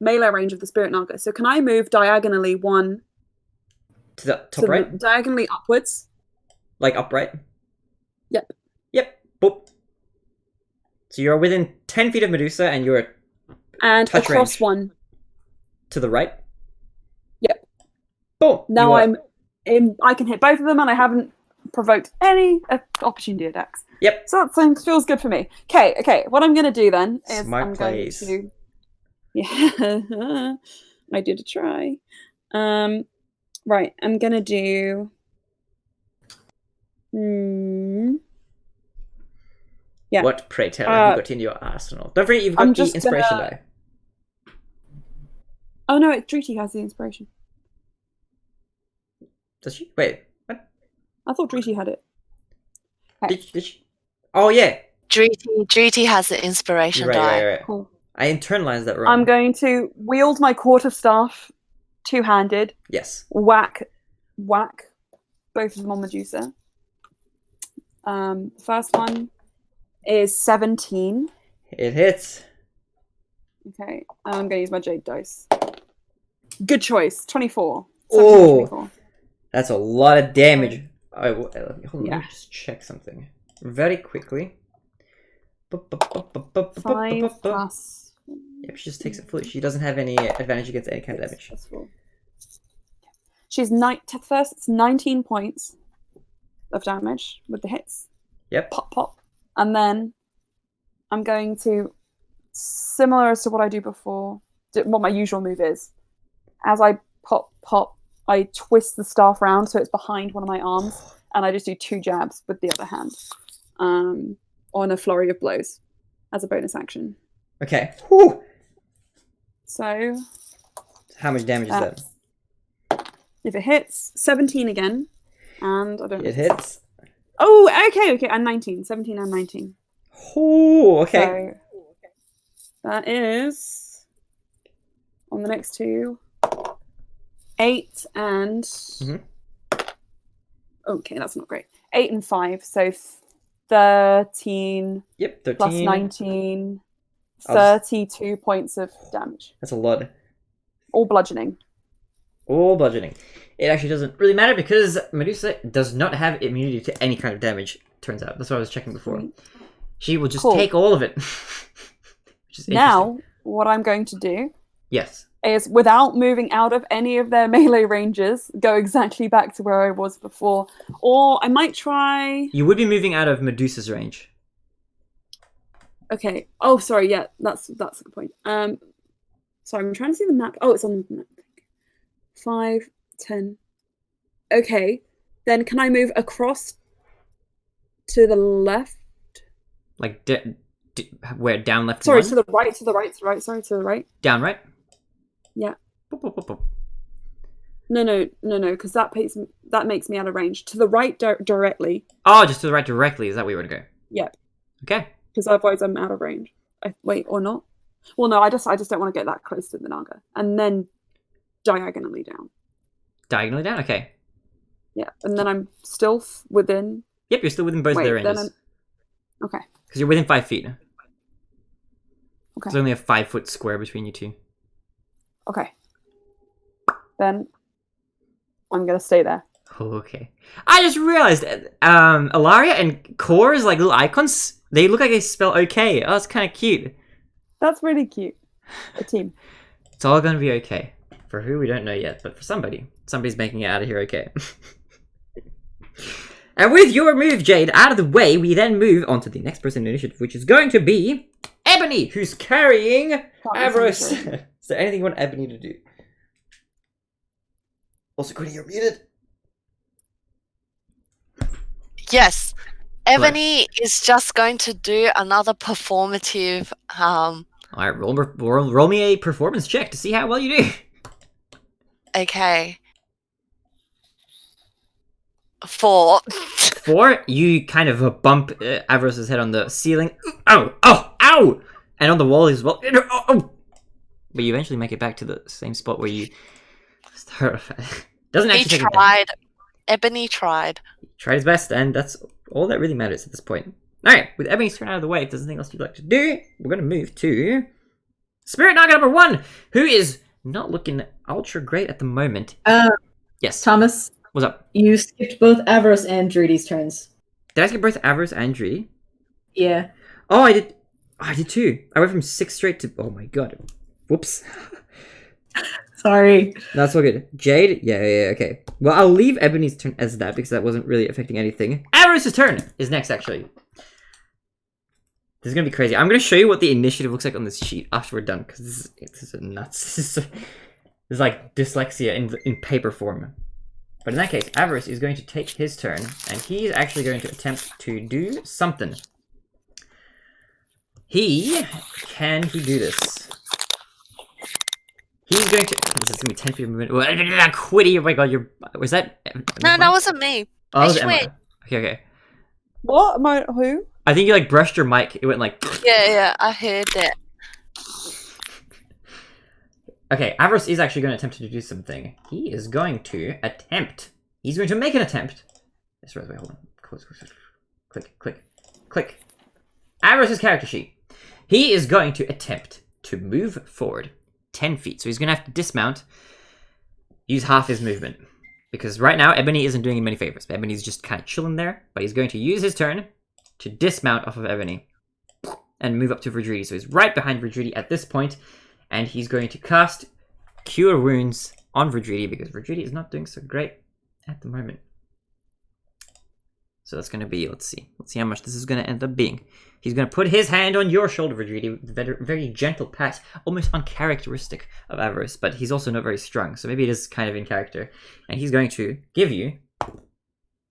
melee range of the spirit naga. So can I move diagonally one to the top right, diagonally upwards? like upright. Yep. Boop. So you're within 10 feet of Medusa, and you're And touch across range. one. To the right. Yep. Boom. Now You are- I can hit both of them, and I haven't provoked any opportunity attacks. Yep. So that feels good for me. Okay. What I'm going to do then is Smart I'm plays. going to. Yeah, I did a try. Right, I'm going to do. Yeah. What, pray tell, have you got in your arsenal? Don't forget, you've got I'm the just inspiration gonna- die. Oh no, Druti has the inspiration. Does she? Wait, what? I thought Druti had it. Okay. Did she? Oh yeah. Druti has the inspiration You're die. right. Cool. I internalized that wrong. I'm going to wield my quarterstaff, two-handed, Yes. whack both of them on Medusa. First one is 17. It hits. Okay, I'm gonna use my jade dice. Good choice. 24. Oh, 24. that's a lot of damage. Hold on, let Yeah. me just check something very quickly. 5 plus. Yep, she just takes it fully. She doesn't have any advantage against any kind of damage. She's first. It's 19 points of damage with the hits. Yep. Pop, pop, and then I'm going to, similar as to what I do before, what my usual move is. As I pop, pop, I twist the staff round so it's behind one of my arms, and I just do 2 jabs with the other hand, on a flurry of blows, as a bonus action. Okay. Whew. So How much damage is that? if it hits, 17 again, and I don't. It hits. Oh, okay, and 19, 17 and 19. Oh, okay. So that is on the next 2. 8 and okay, that's not great. 8 and 5, so 13. Yep, 13. Plus 19. 32 points of damage. That's a lot. All bludgeoning. All bludgeoning. It actually doesn't really matter because Medusa does not have immunity to any kind of damage, turns out. That's what I was checking before. She will just take all of it. Which is now, what I'm going to do is, without moving out of any of their melee ranges, go exactly back to where I was before. Or I might try... You would be moving out of Medusa's range. Okay. Oh, sorry, yeah, that's a good point. Sorry, I'm trying to see the map. Oh, it's on the map. 5, 10. Okay, then can I move across to the left? Like, where? Down, left, Sorry, one? to the right, sorry, to the right. Down, right? Yeah. Boop, boop, boop, boop. No, because that makes me out of range. To the right directly. Oh, just to the right directly. Is that where you want to go? Yeah. Okay. Because otherwise I'm out of range. Wait, or not? Well, no, I just don't want to get that close to the Naga. And then diagonally down. Diagonally down? Okay. Yeah, and then I'm still within... Yep, you're still within both of their ranges. Okay. Because you're within 5 feet. Okay. Okay. There's only a 5-foot square between you two. Okay. Then I'm going to stay there. Okay. I just realized, Alaria and Core's like little icons, they look like they spell okay. Oh, that's kind of cute. That's really cute. A team. It's all going to be okay. For who, we don't know yet, but for somebody. Somebody's making it out of here okay. And with your move, Jade, out of the way, we then move on to the next person in initiative, which is going to be Ebony, who's carrying Avarice. Is there anything you want Ebony to do? Also, Quinny, you're muted. Yes. Ebony is just going to do another performative... Alright, roll me a performance check to see how well you do. Okay. 4. 4, you kind of bump Avarice's head on the ceiling. Ow! And on the wall as well. Oh. But you eventually make it back to the same spot where you start. Doesn't actually take it down. Ebony tried. He tried his best, and that's all that really matters at this point. Alright, with Ebony's turn out of the way, if there's anything else you'd like to do, we're going to move to Spirit Naga number 1, who is not looking ultra great at the moment. Yes. Thomas. What's up? You skipped both Avarice and Druidy's turns. Did I skip both Avarice and Druidy? Yeah. Oh, I did. I did too. I went from 6 straight to... Oh my god. Whoops. Sorry. That's all good. Jade? Yeah, okay. Well, I'll leave Ebony's turn as that because that wasn't really affecting anything. Avarice's turn is next, actually. This is going to be crazy. I'm going to show you what the initiative looks like on this sheet after we're done because this is nuts. This is like dyslexia in paper form. But in that case, Avarice is going to take his turn, and he's actually going to attempt to do something. Can he do this? He's going to... This is going to be 10 feet of movement. Quitty, oh my god, was that... No, that wasn't me. Oh, that was Emma. Okay. What? Who? I think you like brushed your mic. It went like... Yeah, I heard it. Okay, Avarice is actually going to attempt to do something. He is going to attempt. He's going to make an attempt. Hold on. Close. click, click, click. Avarice's character sheet. He is going to attempt to move forward 10 feet. So he's going to have to dismount, use half his movement. Because right now, Ebony isn't doing him any favors. Ebony's just kind of chilling there. But he's going to use his turn to dismount off of Ebony and move up to Verdridi. So he's right behind Verdridi at this point, and he's going to cast Cure Wounds on Verdridi because Verdridi is not doing so great at the moment. So that's going to be, let's see how much this is going to end up being. He's going to put his hand on your shoulder, Verdridi, with a very gentle pat, almost uncharacteristic of Avarice, but he's also not very strong, so maybe it is kind of in character. And he's going to give you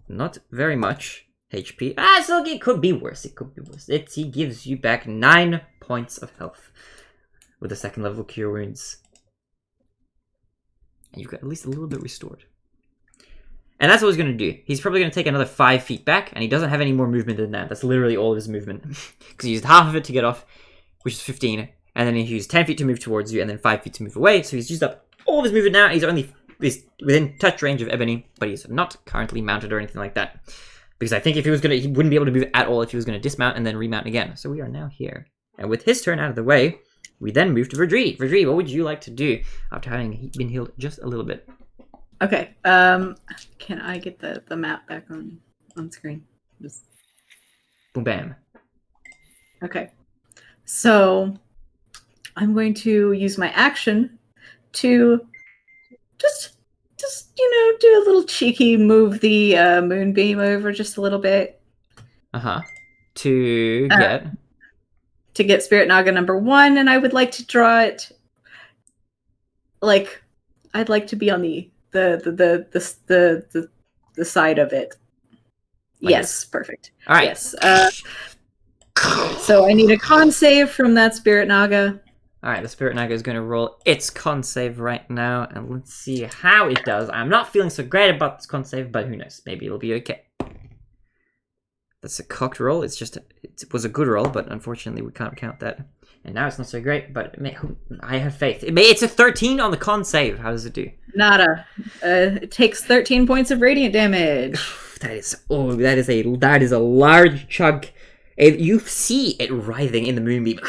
not very much HP. So it could be worse. It could be worse. He gives you back 9 points of health with the 2nd level Cure Wounds. And you've got at least a little bit restored. And that's what he's going to do. He's probably going to take another 5 feet back, and he doesn't have any more movement than that. That's literally all of his movement. Because he used half of it to get off, which is 15, and then he used 10 feet to move towards you, and then 5 feet to move away. So he's used up all of his movement now. He's within touch range of Ebony, but he's not currently mounted or anything like that. Because I think if he wouldn't be able to move at all if he was going to dismount and then remount again. So we are now here. And with his turn out of the way, we then move to Verdridi. Verdridi, what would you like to do after having been healed just a little bit? Okay. Can I get the map back on screen? Just... Boom bam. Okay. So I'm going to use my action to just do a little cheeky move the moonbeam over just a little bit. To get Spirit Naga number 1, and I would like to draw it like I'd like to be on the side of it. Like yes, this. Perfect. All right. Yes. So I need a con save from that Spirit Naga. Alright, the Spirit Naga is going to roll its con save right now, and let's see how it does. I'm not feeling so great about this con save, but who knows? Maybe it'll be okay. That's a cocked roll. It was a good roll, but unfortunately we can't count that. And now it's not so great, but I have faith. It's a 13 on the con save. How does it do? Nada. It takes 13 points of radiant damage. That is a large chunk. You see it writhing in the moonbeam.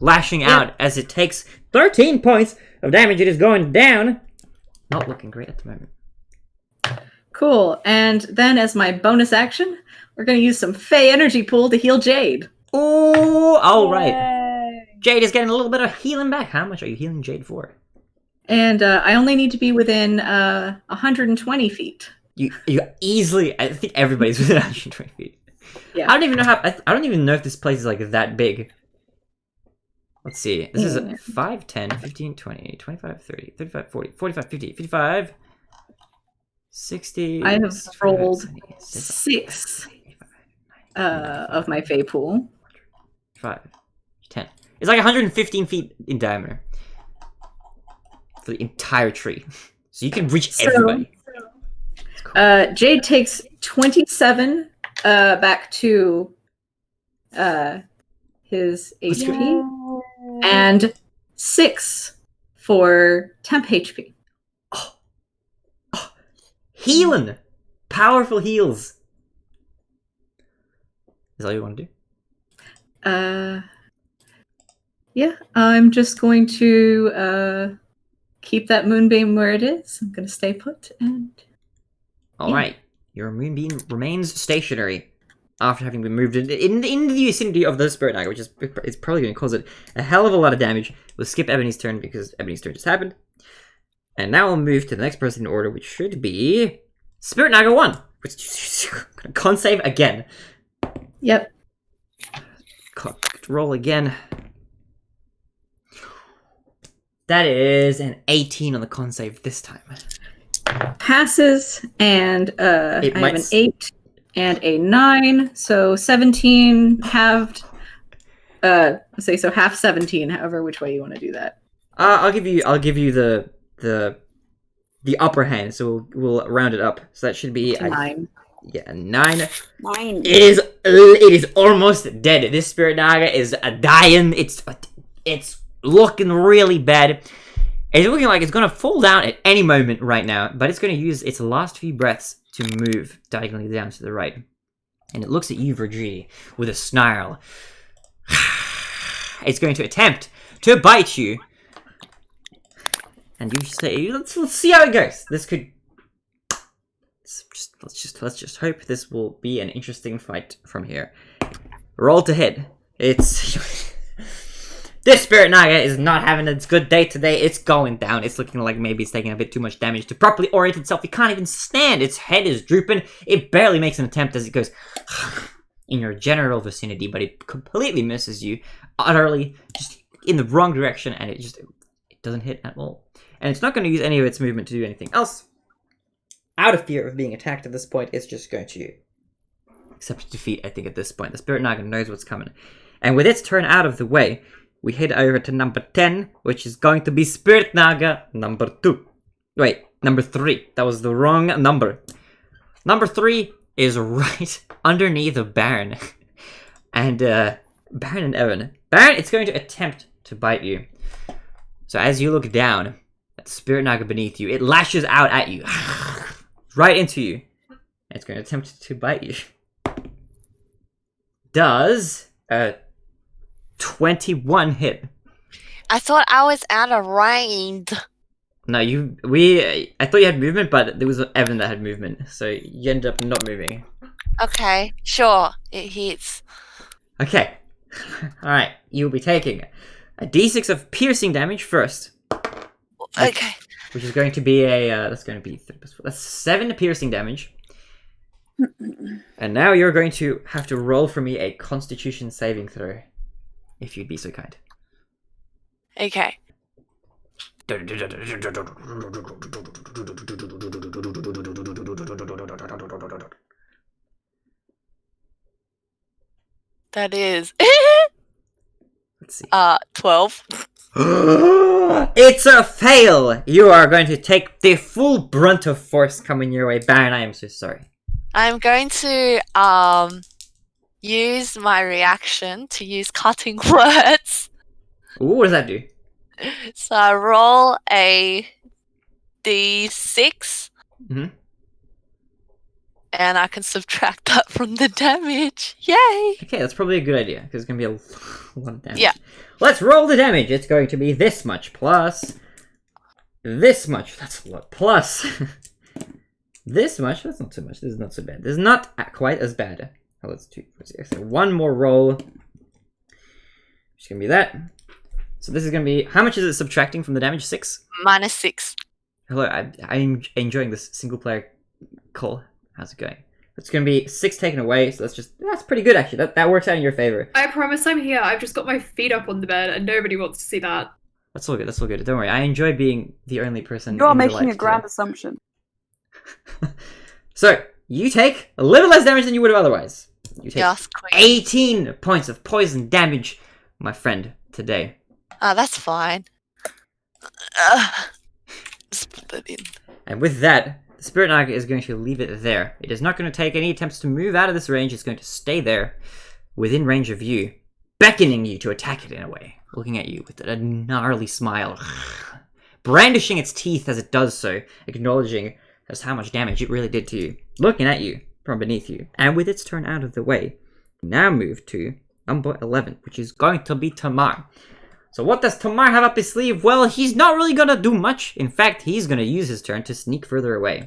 Lashing out as it takes 13 points of damage. It is going down. Not looking great at the moment. Cool. And then as my bonus action, we're going to use some Fey Energy Pool to heal Jade. Oh, all right. Jade is getting a little bit of healing back. How much are you healing Jade for? And I only need to be within 120 feet. You easily... I think everybody's within 120 feet. Yeah. I don't even know how... I don't even know if this place is like that big. Let's see. This is 5, 10, 15, 20, 25, 30, 35, 40, 45, 50, 55, 60... I have rolled 6 of my Fey pool. 5, 10. It's like 115 feet in diameter. For the entire tree. So you can reach everybody. Cool. Jade takes 27 back to his HP. And 6 for temp HP. Oh. Healing! Powerful heals. Is that all you want to do? Yeah, I'm just going to keep that moonbeam where it is. I'm going to stay put and... Alright, your moonbeam remains stationary after having been moved in the vicinity of the Spirit Naga, which is probably going to cause it a hell of a lot of damage. We'll skip Ebony's turn because Ebony's turn just happened. And now we'll move to the next person in order, which should be Spirit Naga 1, which is going to con save again. Yep. Roll again. That is an 18 on the con save this time. Passes, and I have an 8 and a 9, so 17 halved. Let's say so half 17. However, which way you want to do that? I'll give you the upper hand. So we'll round it up. So that should be 9. Yeah, 9. 9. It is almost dead. This Spirit Naga is dying. It's looking really bad. It's looking like it's going to fall down at any moment right now, but it's going to use its last few breaths to move diagonally down to the right. And it looks at you, Verdridi, with a snarl. It's going to attempt to bite you. And you say, let's see how it goes. This could... Let's just hope this will be an interesting fight from here. Roll to hit. It's... This Spirit Naga is not having its good day today. It's going down. It's looking like maybe it's taking a bit too much damage to properly orient itself. It can't even stand. Its head is drooping. It barely makes an attempt as it goes in your general vicinity, but it completely misses you utterly, just in the wrong direction, and it doesn't hit at all. And it's not going to use any of its movement to do anything else. Out of fear of being attacked at this point, it's just going to accept defeat, I think, at this point. The Spirit Naga knows what's coming. And with its turn out of the way, we head over to number 10, which is going to be Spirit Naga number 2. Wait, number 3. That was the wrong number. Number 3 is right underneath the Baron. And, Baron and Evan. Baron, it's going to attempt to bite you. So as you look down at the Spirit Naga beneath you, it lashes out at you. Right into you. And it's going to attempt to bite you. Does a 21 hit. I thought I was out of range. No, I thought you had movement, but there was Evan that had movement, so you ended up not moving. Okay, sure, it hits. Okay. Alright, you'll be taking a d6 of piercing damage first. Okay. Which is going to be that's going to be 3 plus 4. That's 7 piercing damage. And now you're going to have to roll for me a Constitution saving throw, if you'd be so kind. Okay. That is Let's see. 12. It's a fail! You are going to take the full brunt of force coming your way, Baron. I am so sorry. I'm going to use my reaction to use cutting words. Ooh, what does that do? So I roll a d6. Mm-hmm. And I can subtract that from the damage. Yay! Okay, that's probably a good idea, because it's going to be a lot of damage. Yeah. Let's roll the damage. It's going to be this much plus this much. That's a lot. Plus this much. That's not so much. This is not so bad. This is not quite as bad. Oh, let's do one more roll. It's going to be that. So this is going to be... How much is it subtracting from the damage? 6? -6. Hello, I'm enjoying this single-player call. How's it going? It's going to be 6 taken away, so that's pretty good, actually. That works out in your favor. I promise I'm here. I've just got my feet up on the bed and nobody wants to see that. That's all good, that's all good. Don't worry, I enjoy being the only person You are in your making life a grand today. assumption. So, you take a little less damage than you would have otherwise. You take Yes, queen. 18 points of poison damage, my friend, today. Oh, that's fine. Just put that in. And with that, the Spirit Naga is going to leave it there. It is not going to take any attempts to move out of this range. It's going to stay there, within range of you, beckoning you to attack it in a way, looking at you with a gnarly smile, brandishing its teeth as it does so, acknowledging just how much damage it really did to you, looking at you from beneath you. And with its turn out of the way, now move to number 11, which is going to be Tamar. So what does Tamar have up his sleeve? Well, he's not really gonna do much. In fact, he's gonna use his turn to sneak further away.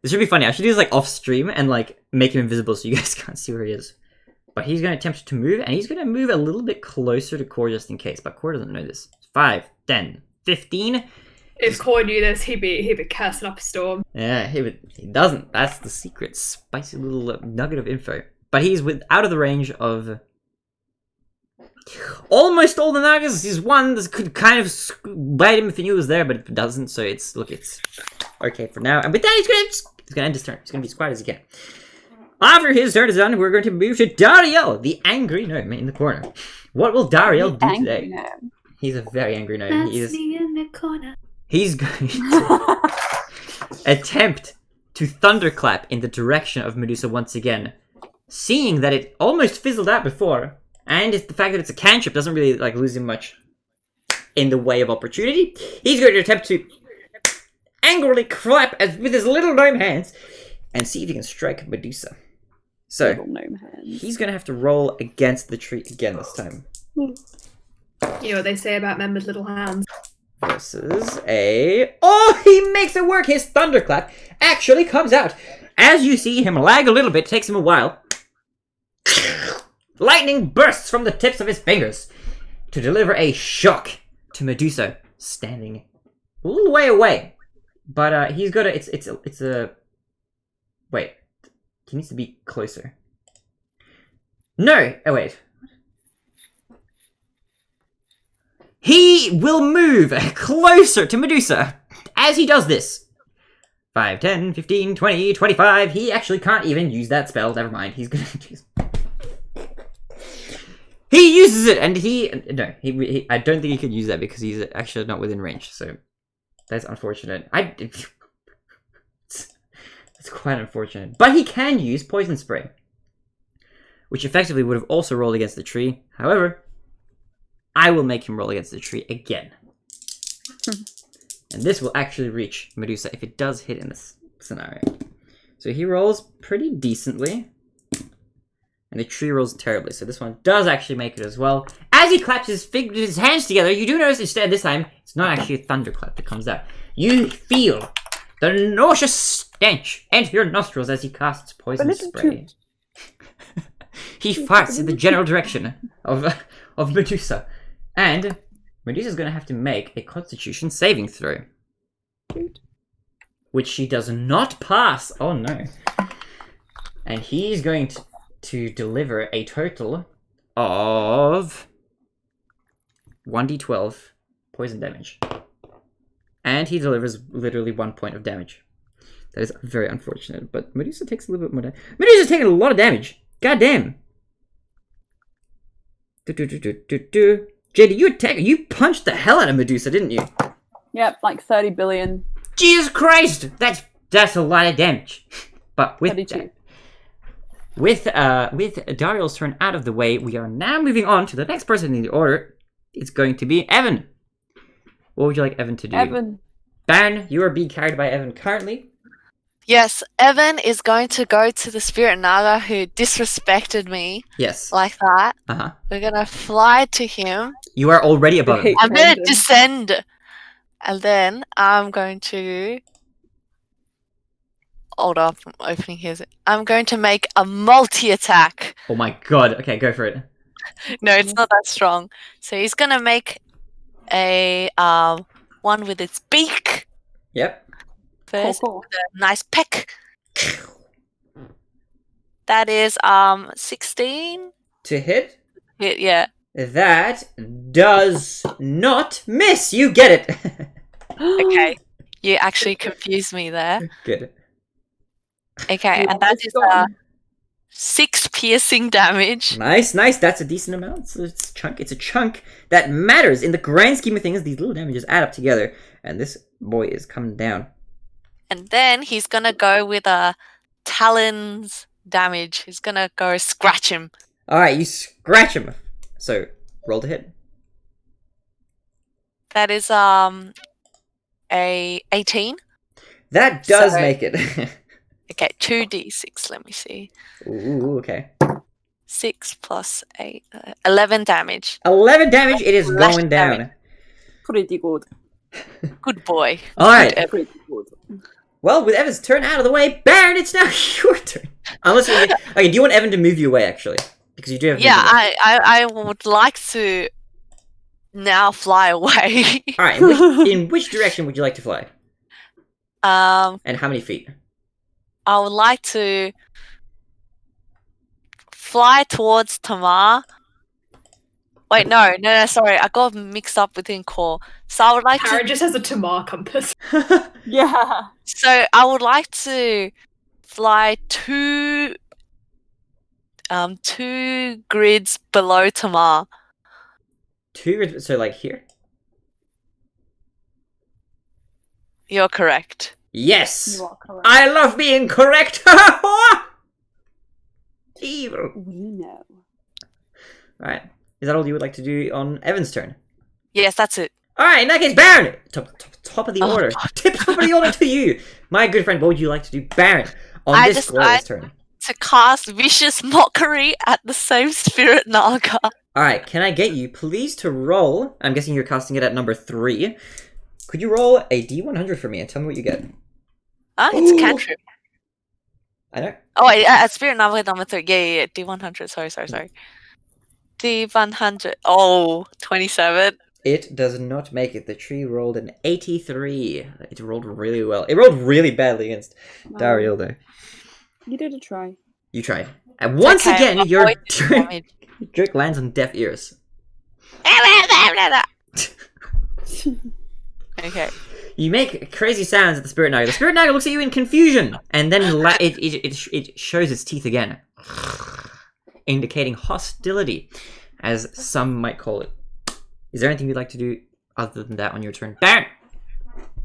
This should be funny. I should do this like off stream and like make him invisible so you guys can't see where he is. But he's gonna attempt to move, and he's gonna move a little bit closer to Core just in case. But Core doesn't know this. 5, 10, 15. If Core knew this, he'd be cursing up a storm. Yeah, he doesn't. That's the secret, spicy little nugget of info. But he's out of the range of almost all the Nagas. He's one that could kind of bite him if he knew it was there, but it doesn't. So it's okay for now. And with that, he's gonna end his turn. He's gonna be as quiet as he can. After his turn is done, we're going to move to Dariel, the angry gnome in the corner. What will Dariel do today? He's a very angry gnome. That's me in the corner. He's going to attempt to thunderclap in the direction of Medusa once again, seeing that it almost fizzled out before, and the fact that it's a cantrip doesn't really like lose him much in the way of opportunity. He's going to attempt to angrily clap with his little gnome hands and see if he can strike Medusa. So, Little gnome hands. he's going to have to roll against the tree again this time. You know what they say about men with little hands. Versus a... Oh, he makes it work! His thunderclap actually comes out. As you see him lag a little bit, takes him a while. Lightning bursts from the tips of his fingers to deliver a shock to Medusa, standing a little way away. But he's got a... It's a... Wait. He needs to be closer. No! Oh, wait. He will move closer to Medusa as he does this. 5, 10, 15, 20, 25. He actually can't even use that spell. Never mind. He's gonna use... He uses it, and he I don't think he can use that because he's actually not within range. So that's unfortunate. It's quite unfortunate. But he can use Poison Spray, which effectively would have also rolled against the tree. However, I will make him roll against the tree again. And this will actually reach Medusa if it does hit in this scenario. So he rolls pretty decently. And the tree rolls terribly. So this one does actually make it as well. As he claps his hands together, you do notice instead this time, it's not actually a thunderclap that comes out. You feel the nauseous stench enter your nostrils as he casts poison spray. He farts in the general direction of Medusa. And Medusa's going to have to make a Constitution saving throw. Which she does not pass. Oh no. And he's going to deliver a total of 1d12 poison damage. And he delivers literally 1 point of damage. That is very unfortunate, but Medusa takes a little bit more damage. Medusa's taking a lot of damage! God damn! JD, you punched the hell out of Medusa, didn't you? Yep, like 30 billion. Jesus Christ! That's a lot of damage. But with 32. With Dariel's turn out of the way, we are now moving on to the next person in the order. It's going to be Evan. What would you like Evan to do? Evan. Baron, you are being carried by Evan currently. Yes, Evan is going to go to the Spirit Naga who disrespected me Yes. like that. Uh-huh. We're going to fly to him. You are already above him. I'm going to descend. And then I'm going to... Hold up, I'm opening his... I'm going to make a multi-attack. Oh my god. Okay, go for it. No, it's not that strong. So he's going to make a one with its beak. Yep. First, Cool. with a nice peck. That is 16. To hit? Yeah. That does not miss. You get it. Okay. You actually confused me there. Good. Okay, and that is 6 piercing damage. Nice. That's a decent amount. So it's a chunk that matters in the grand scheme of things. These little damages add up together, and this boy is coming down. And then he's gonna go with a talons damage. He's gonna go scratch him. All right, you scratch him. So roll to hit. That is a 18. That does So- make it. Okay, 2d6. Let me see. Ooh, okay. 6 plus 8, 11 damage. 11 damage. It is Slash going down. damage. Pretty good. Good boy. All right. Pretty good. Well, with Evan's turn out of the way, Baron, it's now your turn. Unless okay, do you want Evan to move you away actually? Because you do have. Yeah, movement. I would like to now fly away. All right. In which direction would you like to fly? And how many feet? I would like to fly towards Tamar. Wait, no, sorry. I got mixed up within core. So I would like Tara to. just has a Tamar compass. Yeah. So I would like to fly two grids below Tamar. So like here. You're correct. Yes. You are correct. I love being correct. Evil. We know. Right. Is that all you would like to do on Evan's turn? Yes, that's it. All right. In that case, Baron, top of the Oh, order. God. Top of the order to you, my good friend. What would you like to do, Baron, on I this just- glorious turn? to cast Vicious Mockery at the same Spirit Naga. Alright, can I get you please to roll? I'm guessing you're casting it at number 3. Could you roll a D100 for me and tell me what you get? It's a cantrip. I know. Oh, wait, at Spirit Naga number 3. Yeah. D100. Sorry. D100. Oh, 27. It does not make it. The tree rolled an 83. It rolled really well. It rolled really badly against Daryl, though. You did a try. You tried. And once Okay, again, your damage. trick lands on deaf ears. Okay. You make crazy sounds at the Spirit Naga. The Spirit Naga looks at you in confusion, and then it shows its teeth again, indicating hostility, as some might call it. Is there anything you'd like to do other than that on your turn? Baron!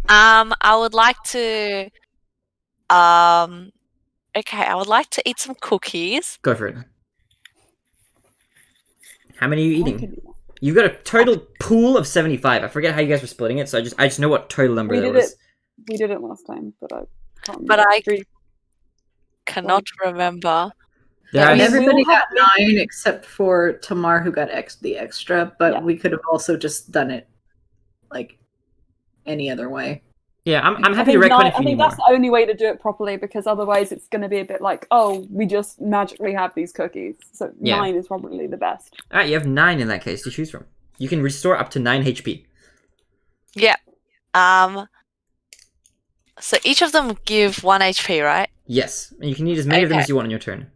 I would like to. Okay, I would like to eat some cookies. Go for it. How many are you I eating? can do that. You've got a total pool of 75. I forget how you guys were splitting it, so I just know what total number there was. We did it last time, but I can't remember. But I Three. cannot remember. There are- we Everybody will got have- 9 except for Tamar, who got the extra, but Yeah. we could have also just done it like any other way. Yeah, I'm I happy to think retcon if I you need think more. that's the only way to do it properly, because otherwise it's going to be a bit like, oh, we just magically have these cookies. So Yeah. 9 is probably the best. Alright, you have 9 in that case to choose from. You can restore up to 9 HP. Yeah. So each of them give 1 HP, right? Yes, and you can eat as many of them Okay. as you want on your turn.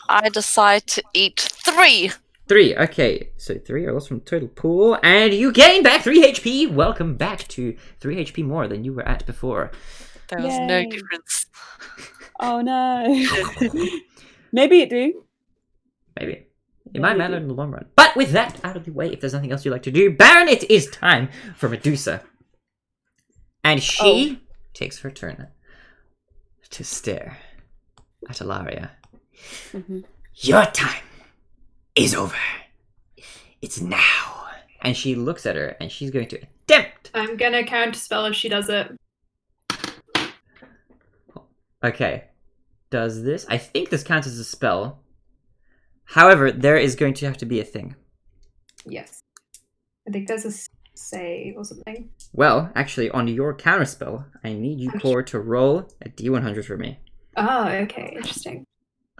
I decide to eat 3. 3, okay. So 3 are lost from total pool, and you gain back 3 HP! Welcome back to 3 HP more than you were at before. There was no Yay. difference. Oh no. Maybe it do. Maybe. It might matter in the long run. But with that out of the way, if there's nothing else you'd like to do, Baron, it is time for Medusa. And she takes her turn to stare at Ilaria. Mhm. Your time is over. It's now. And she looks at her, and she's going to attempt. I'm gonna counterspell if she does it. Okay. Does this? I think this counts as a spell. However, there is going to have to be a thing. Yes. I think there's a save or something. Well, actually, on your counterspell, I need you, Core, to roll a D100 for me. Oh, okay, interesting.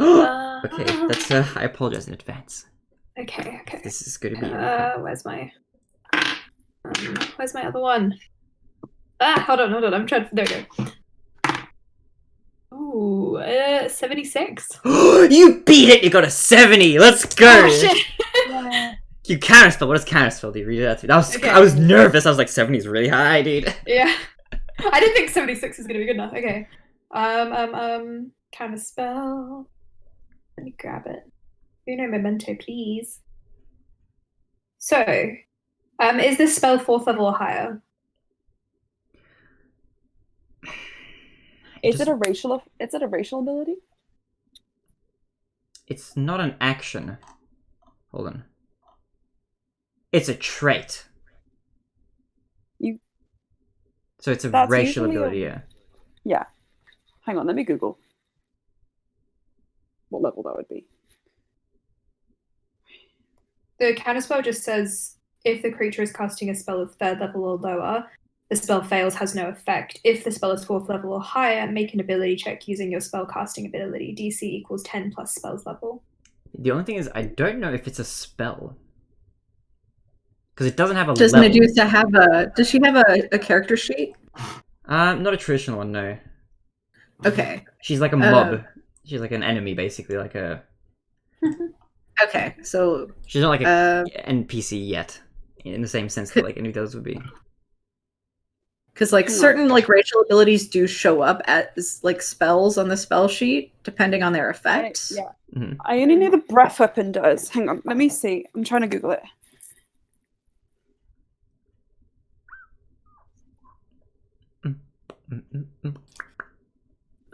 Okay, that's I apologize in advance. Okay. This is going to be. Where's my other one? Hold on. I'm trying. There we go. Ooh, 76. You beat it! You got a 70! Let's go! Oh shit! You counterspell. What does counterspell do? Read it out to me. Okay. I was nervous. I was like, 70 is really high, dude. Yeah. I didn't think 76 was gonna be good enough. Okay. Counterspell. Let me grab it. Uno memento, please. So, is this spell 4th level or higher? Is it a racial ability? It's not an action. Hold on. It's a trait. So it's a That's racial usually a- ability, yeah. Yeah. Hang on, let me Google what level that would be. The counterspell just says if the creature is casting a spell of 3rd level or lower, the spell fails, has no effect. If the spell is 4th level or higher, make an ability check using your spell casting ability. DC equals 10 plus spells level. The only thing is, I don't know if it's a spell. Because it doesn't have a Does level. Medusa have does she have a character sheet? Not a traditional one, no. Okay. She's like a mob. She's like an enemy, basically. Like a. Okay, so She's not like a NPC yet, in the same sense that like any of those would be. because like certain like racial abilities do show up as like spells on the spell sheet, depending on their effects. Yeah. Mhm. I only know the breath weapon does. Hang on, let me see. I'm trying to Google it.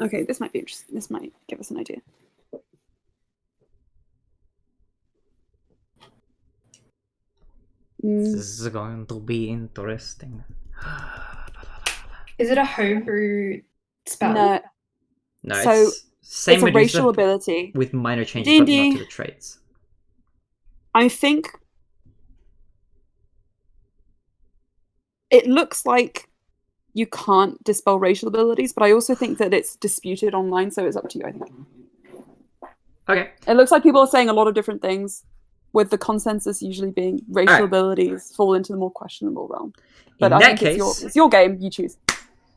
Okay, this might be interesting. This might give us an idea. This is going to be interesting. Is it a homebrew spell? No, No, So- Same it's a Medusa racial ability. with minor changes, but D&D. not to the traits. I think it looks like you can't dispel racial abilities, but I also think that it's disputed online, so it's up to you, I think. Okay. It looks like people are saying a lot of different things, with the consensus usually being racial Alright. abilities fall into the more questionable realm. But In I that think case, it's your game, you choose.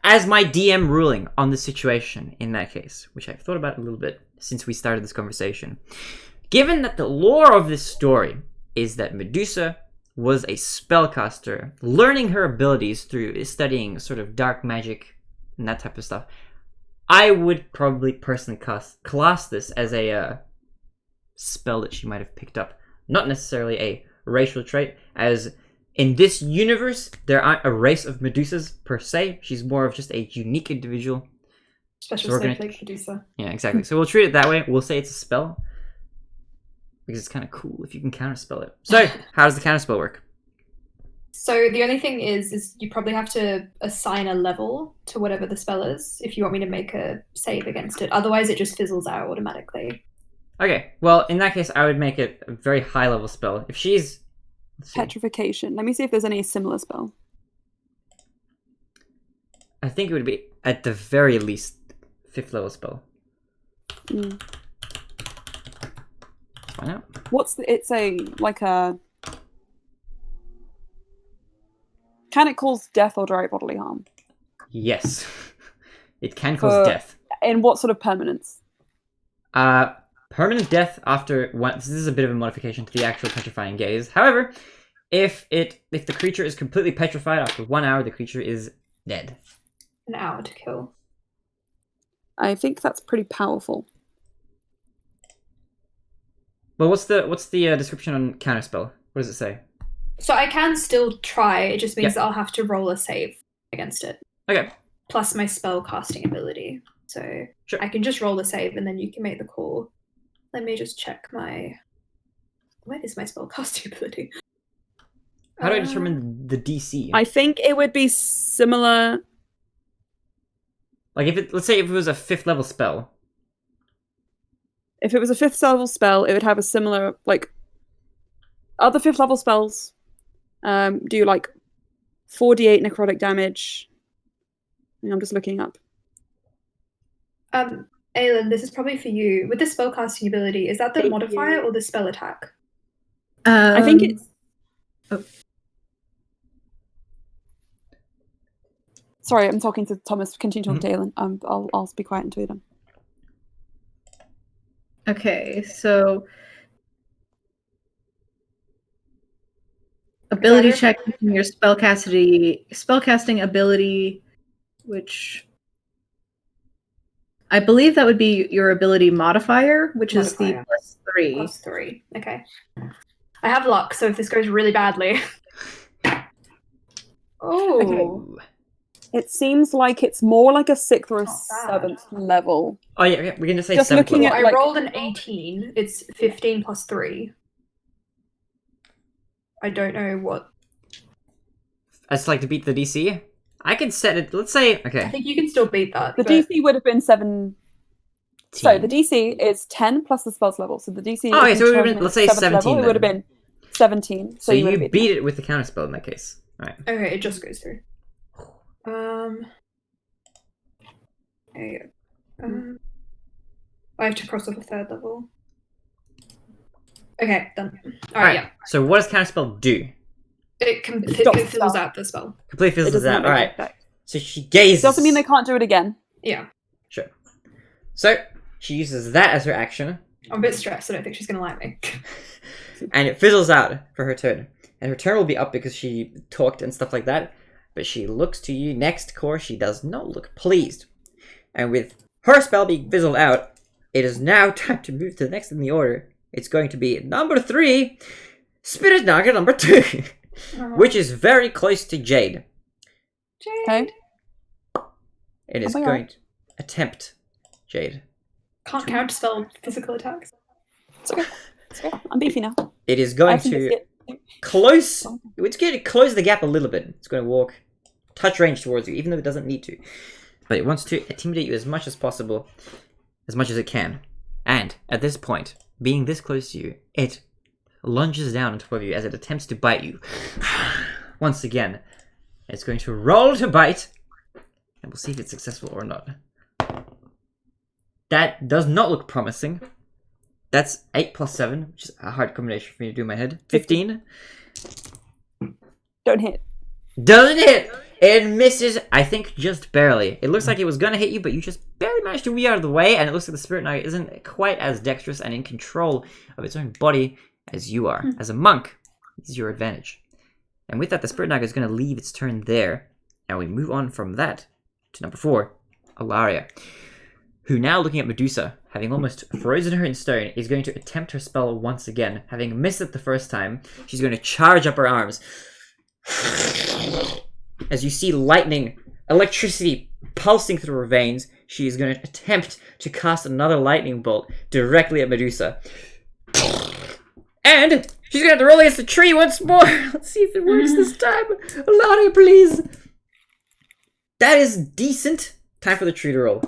as my DM ruling on the situation in that case, which I've thought about a little bit since we started this conversation, given that the lore of this story is that Medusa was a spellcaster, learning her abilities through studying sort of dark magic and that type of stuff, I would probably personally class this as a spell that she might have picked up. Not necessarily a racial trait, as in this universe, there aren't a race of Medusas per se. She's more of just a unique individual. Special So we're gonna- snowflake producer. Yeah, exactly. So we'll treat it that way. We'll say it's a spell. Because it's kind of cool if you can counterspell it. So, how does the counterspell work? So the only thing is you probably have to assign a level to whatever the spell is if you want me to make a save against it. Otherwise, it just fizzles out automatically. Okay, well, in that case, I would make it a very high level spell. If she's... let's see. Petrification. Let me see if there's any similar spell. I think it would be, at the very least, 5th level spell. Mm. Let's find out. It's like a... Can it cause death or direct bodily harm? Yes. It can cause death. In what sort of permanence? Permanent death after one. This is a bit of a modification to the actual petrifying gaze. However, if the creature is completely petrified after 1 hour, the creature is dead. An hour to kill. I think that's pretty powerful. Well, what's the description on counterspell? What does it say? So I can still try. It just means Yep. that I'll have to roll a save against it. Okay. Plus my spell casting ability. So Sure. I can just roll the save and then you can make the call. Let me just check my... Where is my spell casting ability? How do I determine the DC? I think it would be similar. Like, let's say if it was a 5th level spell. If it was a 5th level spell, it would have a similar, like, other 5th level spells do like 4d8 necrotic damage. I'm just looking up. Aelin, this is probably for you. With the spellcasting ability, is that the Thank modifier you. or the spell attack? I think it's... oh. Sorry, I'm talking to Thomas. Continue talking Mm-hmm. to Aelin. I'll be quiet until you're done. Okay, so ability Better. check using your spellcasting ability, which I believe that would be your ability modifier, which is the Modifier. +3. +3. Okay. I have luck, so if this goes really badly. Oh. It seems like it's more like a 6th or a Not bad. 7th level. Oh yeah, we're gonna say Just 7th looking level. at- I like- rolled an 18. It's 15 plus 3. I don't know what. I'd like to beat the DC. I can set it. Let's say I okay. think you can still beat that. The but DC would have been 7. So the DC is 10 plus the spell's level. So the DC. Oh, okay, if so you it would've chose been- it let's at say 7th 17 Level, it would have then. been 17. So you you would have beat it with the counterspell in that case. Alright. Okay, it just goes through. There you go. I have to cross off a 3rd level. Okay, done. Alright, yeah. So what does counterspell do? It Stop fills spell. out the spell. Completely It fizzles doesn't out. have any Alright. effect. So she gazes. Doesn't mean they can't do it again. Yeah. Sure. So she uses that as her action, I'm a bit stressed. I don't think she's going to like me. and it fizzles out for her turn. And her turn will be up because she talked and stuff like that. But she looks to you next, Core. She does not look pleased. And with her spell being fizzled out, it is now time to move to the next in the order. It's going to be number 3, Spirit Naga number 2, which is very close to Jade. Okay. It is Oh my going to attempt Jade. Can't counterspell physical attacks. It's okay. It's okay. I'm beefy now. It is I going can to just close. It's going to close the gap a little bit. It's going to walk touch range towards you, even though it doesn't need to. But it wants to intimidate you as much as possible. as much as it can. And at this point, being this close to you, it lunges down on top of you as it attempts to bite you. Once again, it's going to roll to bite, and we'll see if it's successful or not. That does not look promising. That's 8 plus 7, which is a hard combination for me to do in my head. 15. Don't hit. Doesn't hit! It misses, I think, just barely. It looks like it was gonna hit you, but you just barely managed to weave out of the way, and it looks like the Spirit Knight isn't quite as dexterous and in control of its own body as you are. As a monk, this is your advantage. And with that, the Spirit Knight is gonna leave its turn there, and we move on from that to number 4, Alaria, who now, looking at Medusa, having almost frozen her in stone, is going to attempt her spell once again. Having missed it the first time, she's going to charge up her arms. As you see lightning, electricity pulsing through her veins, she is going to attempt to cast another lightning bolt directly at Medusa. And she's going to have to roll against the tree once more. Let's see if it works this time. Alaria, please. That is decent. Time for the tree to roll.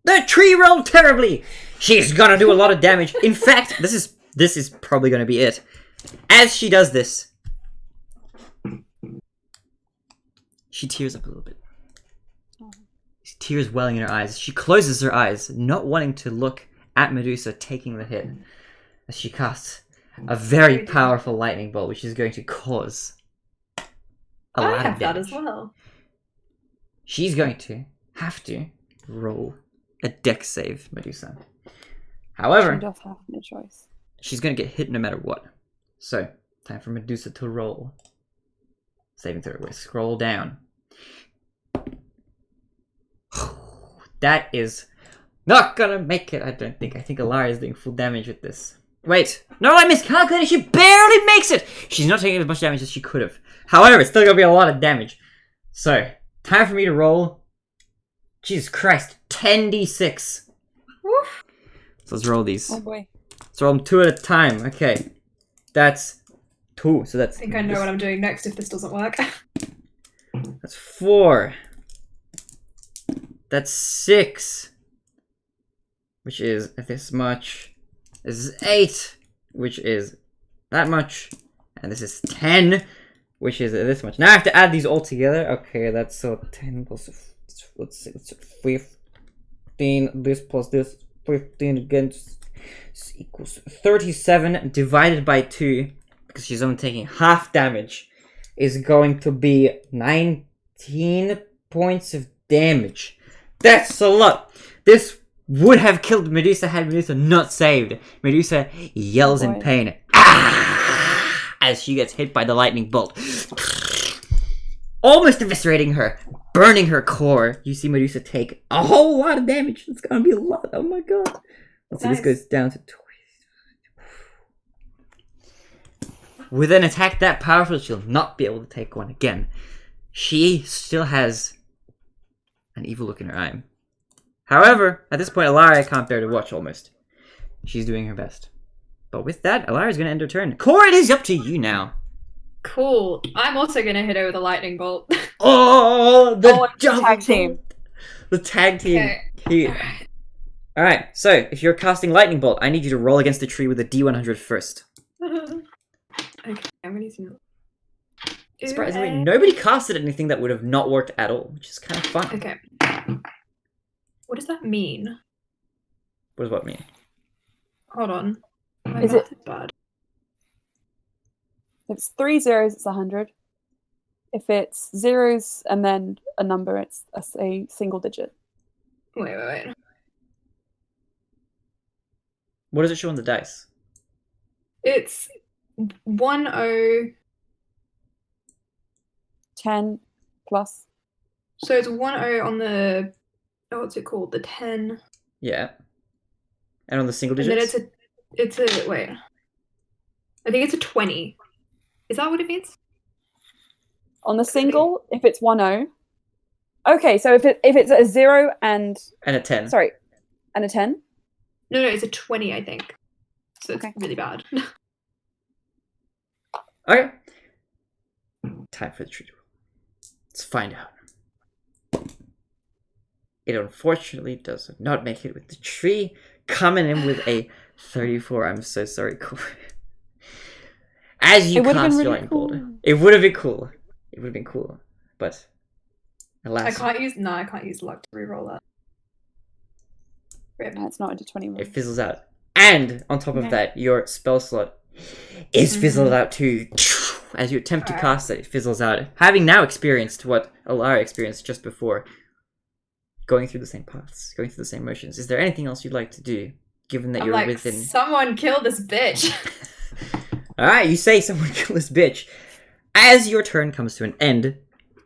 The tree rolled terribly. She's gonna do a lot of damage. In fact, this is probably gonna be it. As she does this, she tears up a little bit. Tears welling in her eyes. She closes her eyes, not wanting to look at Medusa taking the hit, as she casts a very powerful lightning bolt, which is going to cause a lot of damage. That as well. She's going to have to roll a dex save, Medusa. However, She does have no choice. she's going to get hit no matter what. So, time for Medusa to roll. Saving throw. We'll scroll down. That is not gonna make it, I don't think. I think Alaria is doing full damage with this. Wait. No, I miscalculated. She barely makes it. She's not taking as much damage as she could have. However, it's still going to be a lot of damage. So, time for me to roll. Jesus Christ. 10d6. Woof. So let's roll these. Oh boy. Let's roll them 2 at a time. Okay. That's 2. So that's... I think I know what I'm doing next if this doesn't work. That's 4. That's 6. Which is this much. This is 8. Which is that much. And this is 10. Which is this much. Now I have to add these all together. Okay, that's so 10 plus... Let's see. It's 15. This plus this. 15 again. Equals 37 divided by 2. Because she's only taking half damage. Is going to be 19 points of damage. That's a lot. This would have killed Medusa had Medusa not saved. Medusa yells in pain. Ah! As she gets hit by the lightning bolt. Almost eviscerating her. Burning her core. You see Medusa take a whole lot of damage. It's gonna be a lot. Oh my god. Let's see, this goes down to 20. With an attack that powerful, she'll not be able to take one again. She still has an evil look in her eye. However, at this point, Alaria can't bear to watch almost. She's doing her best. But with that, Alaria's going to end her turn. Core, it is up to you now. Cool. I'm also going to hit her with a lightning bolt. Oh, the tag team. The tag team. Okay. Here. Alright, so if you're casting lightning bolt, I need you to roll against the tree with a D100 first. Okay, I'm going to do... Surprisingly, nobody casted anything that would have not worked at all, which is kind of fun. Okay. What does that mean? What does what mean? Hold on. My Is math it- is bad. If it's 3 zeros, it's 100. If it's zeros and then a number, it's a single digit. Wait. What does it show on the dice? It's 10. 10 plus. So it's 10 on the... Oh, what's it called? The 10. Yeah. And on the single And digits? then it's a... Wait. I think it's a 20. Is that what it means? On the single, if it's 10. Okay, so if it's a 0 and... And a 10. Sorry, and a 10? No, it's a 20, I think. So it's Okay. really bad. Okay. Time for the tree to roll. Let's find out. It unfortunately does not make it with the tree, coming in with a 34. I'm so sorry, Core. As you cast your lightning bolt, it would have been cool. It would have been cool, but alas, I can't use luck to reroll that. Rip. No, it's not into 21. it fizzles out. And on top of that, your spell slot is fizzled out too. As you attempt to cast it, it fizzles out. Having now experienced what Alara experienced just before, going through the same paths, going through the same motions, is there anything else you'd like to do, given that I'm you're like, within... someone kill this bitch. Alright, you say someone kill this bitch. As your turn comes to an end,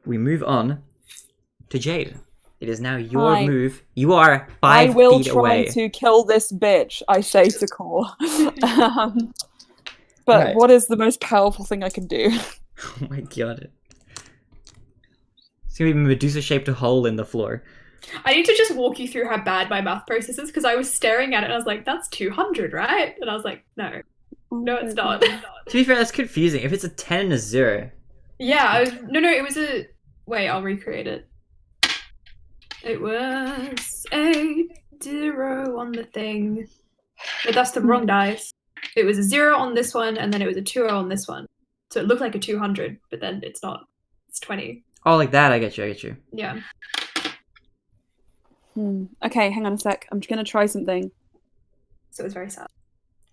we move on to Jade. It is now your move. You are 5 feet away. I will try to kill this bitch, I say to Core. But what is the most powerful thing I can do? Oh my god. It's gonna be a Medusa-shaped hole in the floor. I need to just walk you through how bad my math process is, because I was staring at it and I was like, that's 200, right? And I was like, no. No, it's not. To be fair, that's confusing. If it's a 10 and a 0. Yeah, no, it was a... Wait, I'll recreate it. It was a 0 on the thing. But that's the wrong dice. It was a 0 on this one, and then it was a 2 on this one. So it looked like a 200, but then it's not. It's 20. Oh, like that, I get you. Yeah. Okay, hang on a sec. I'm just gonna try something. So it's very sad.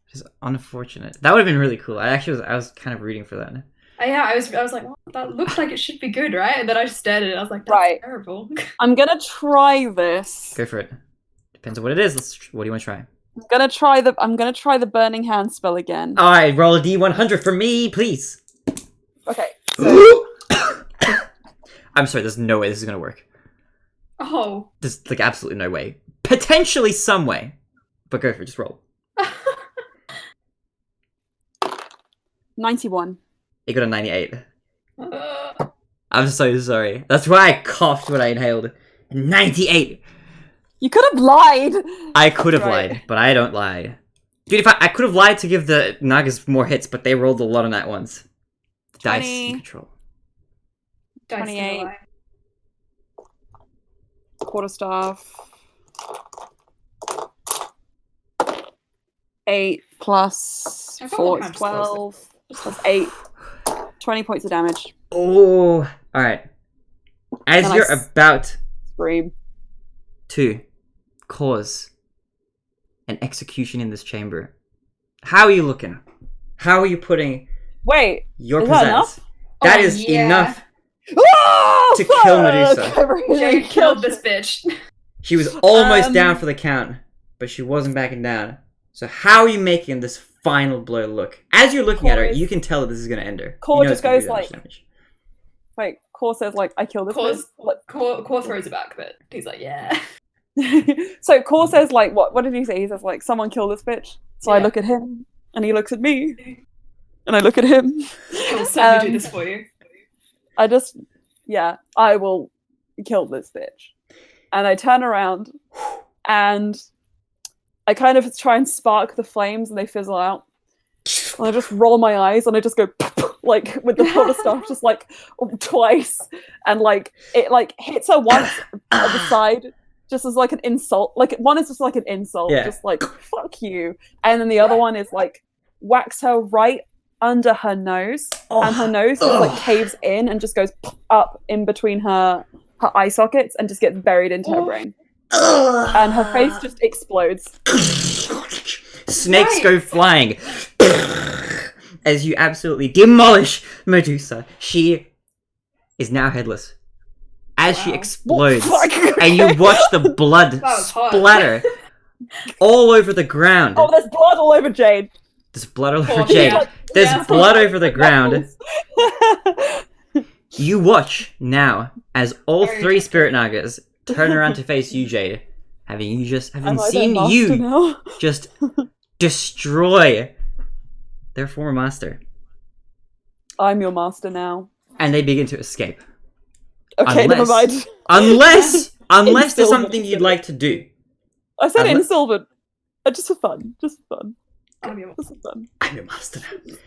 It's unfortunate. That would have been really cool. I was kind of rooting for that. Yeah, I was like, well, that looks like it should be good, right? And then I just stared at it. I was like, that's terrible. I'm gonna try this. Go for it. Depends on what it is. What do you want to try? I'm gonna try the burning hand spell again. Alright, roll a D100 for me, please. Okay. So... I'm sorry, there's no way this is gonna work. Oh. There's like absolutely no way. Potentially some way. But go for it, just roll. 91. You got a 98. I'm so sorry. That's why I coughed when I inhaled. 98! You could have lied! I could have lied, but I don't lie. Dude, if I could have lied to give the Nagas more hits, but they rolled a lot on that ones. Dice in control. 28. Quarterstaff. 8 plus 4 is 12. Plus 8. 20 points of damage. Oh! Alright. As you're about scream to cause an execution in this chamber, how are you looking? How are you putting your presence? That is enough to kill Medusa. Jade killed this bitch. She was almost down for the count, but she wasn't backing down. So how are you making this final blow look? As you're looking at her, you can tell that this is going to end her. Core just goes like... Wait, Core says like, I killed this bitch. Core throws it back, but he's like, yeah. So Core says like, what did he say? He says like, someone kill this bitch. So I look at him, and he looks at me. And I look at him. I'll certainly do this for you. I will kill this bitch. And I turn around, and I kind of try and spark the flames, and they fizzle out. And I just roll my eyes, and I just go like with the quarterstaff, just like twice, and like it like hits her once at the side, just as like an insult. Like one is just like an insult, just like fuck you, and then the other one is like whacks her right under her nose, and her nose just like caves in and just goes up in between her eye sockets and just gets buried into her brain. And her face just explodes. Snakes go flying as you absolutely demolish Medusa. She is now headless. As she explodes, and you watch the blood splatter all over the ground. Oh, there's blood all over Jade. There's blood all over Jade. There's blood over the ground. You watch now as all three Spirit Nagas turn around to face you, Jade, having seen you just destroy their former master. I'm your master now. And they begin to escape. Okay, never mind. Unless there's something you'd like to do. I said in Sylvan. Just for fun. Just for fun. I'm your master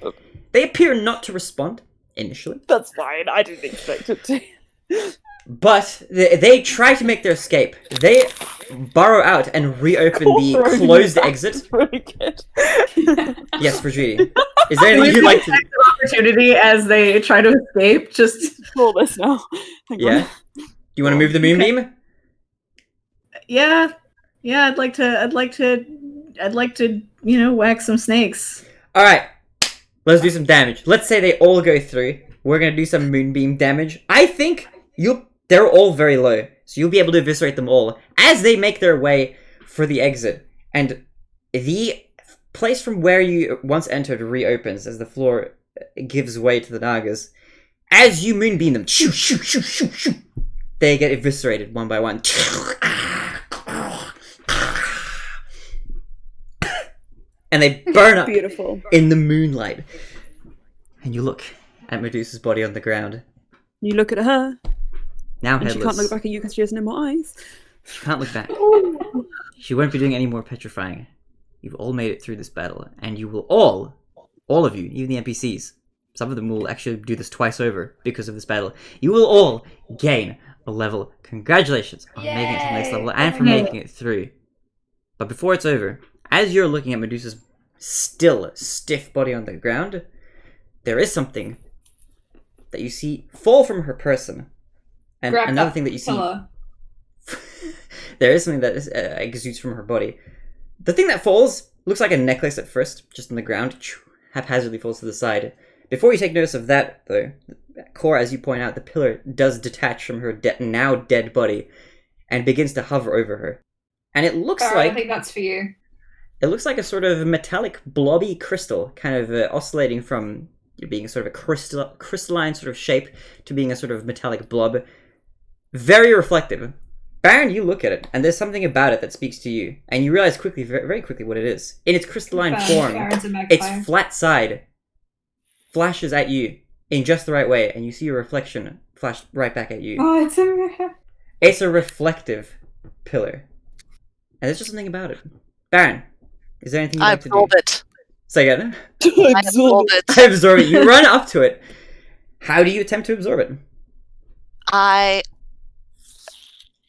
now. They appear not to respond initially. That's fine. I didn't expect it to. But they try to make their escape. They burrow out and reopen the Cool. closed exit. That's really good. Yes, Virginie. Is there anything you'd like to... Opportunity as they try to escape. Just Roll this now. Hang Yeah? on. Do you want to move the moonbeam? yeah. I'd like to. Whack some snakes. Alright. Let's do some damage. Let's say they all go through. We're gonna do some moonbeam damage. I think they're all very low, so you'll be able to eviscerate them all as they make their way for the exit. And the place from where you once entered reopens as the floor gives way to the Nagas. As you moonbeam them, shoo, shoo, shoo, shoo, shoo, they get eviscerated one by one. And they burn up Beautiful. in the moonlight. And you look at Medusa's body on the ground. You look at her, Now and headless. she can't look back at you because she has no more eyes. She can't look back. She won't be doing any more petrifying. You've all made it through this battle, and you will all of you, even the NPCs, some of them will actually do this twice over because of this battle. You will all gain a level. Congratulations on making it to the next level and for making it through. But before it's over, as you're looking at Medusa's still stiff body on the ground, there is something that you see fall from her person. And Grab another that thing that you see... pillow. There is something that exudes from her body. The thing that falls looks like a necklace at first, just on the ground, haphazardly falls to the side. Before you take notice of that, though, Cora, as you point out, the pillar does detach from her now dead body and begins to hover over her. And it looks Baron, like... I think that's for you. It looks like a sort of metallic blobby crystal, kind of oscillating from being a sort of a crystalline sort of shape to being a sort of metallic blob. Very reflective. Baron, you look at it, and there's something about it that speaks to you, and you realize quickly, very quickly, what it is. In its crystalline form, Baron's a magpie. its flat side flashes at you in just the right way, and you see your reflection flash right back at you. Oh, it's a... It's a reflective pillar. And there's just something about it. Baron, is there anything you'd I like to do? absorb it. Say again. I absorb it. I absorb it. You run up to it. How do you attempt to absorb it? I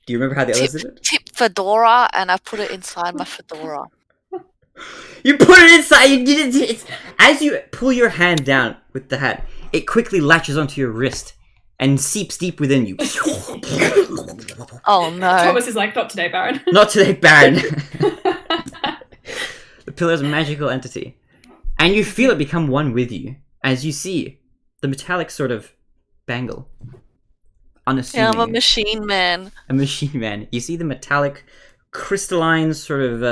Do you remember how the others did it? tip fedora and I put it inside my fedora. You put it inside. You did it. It's, as you pull your hand down with the hat, it quickly latches onto your wrist and seeps deep within you. Oh no. Thomas is like, not today, Baron. Not today, Baron. The pillar is a magical entity, and you feel it become one with you as you see the metallic sort of bangle. Unassuming. Yeah, I'm a machine man. A machine man. You see the metallic, crystalline sort of.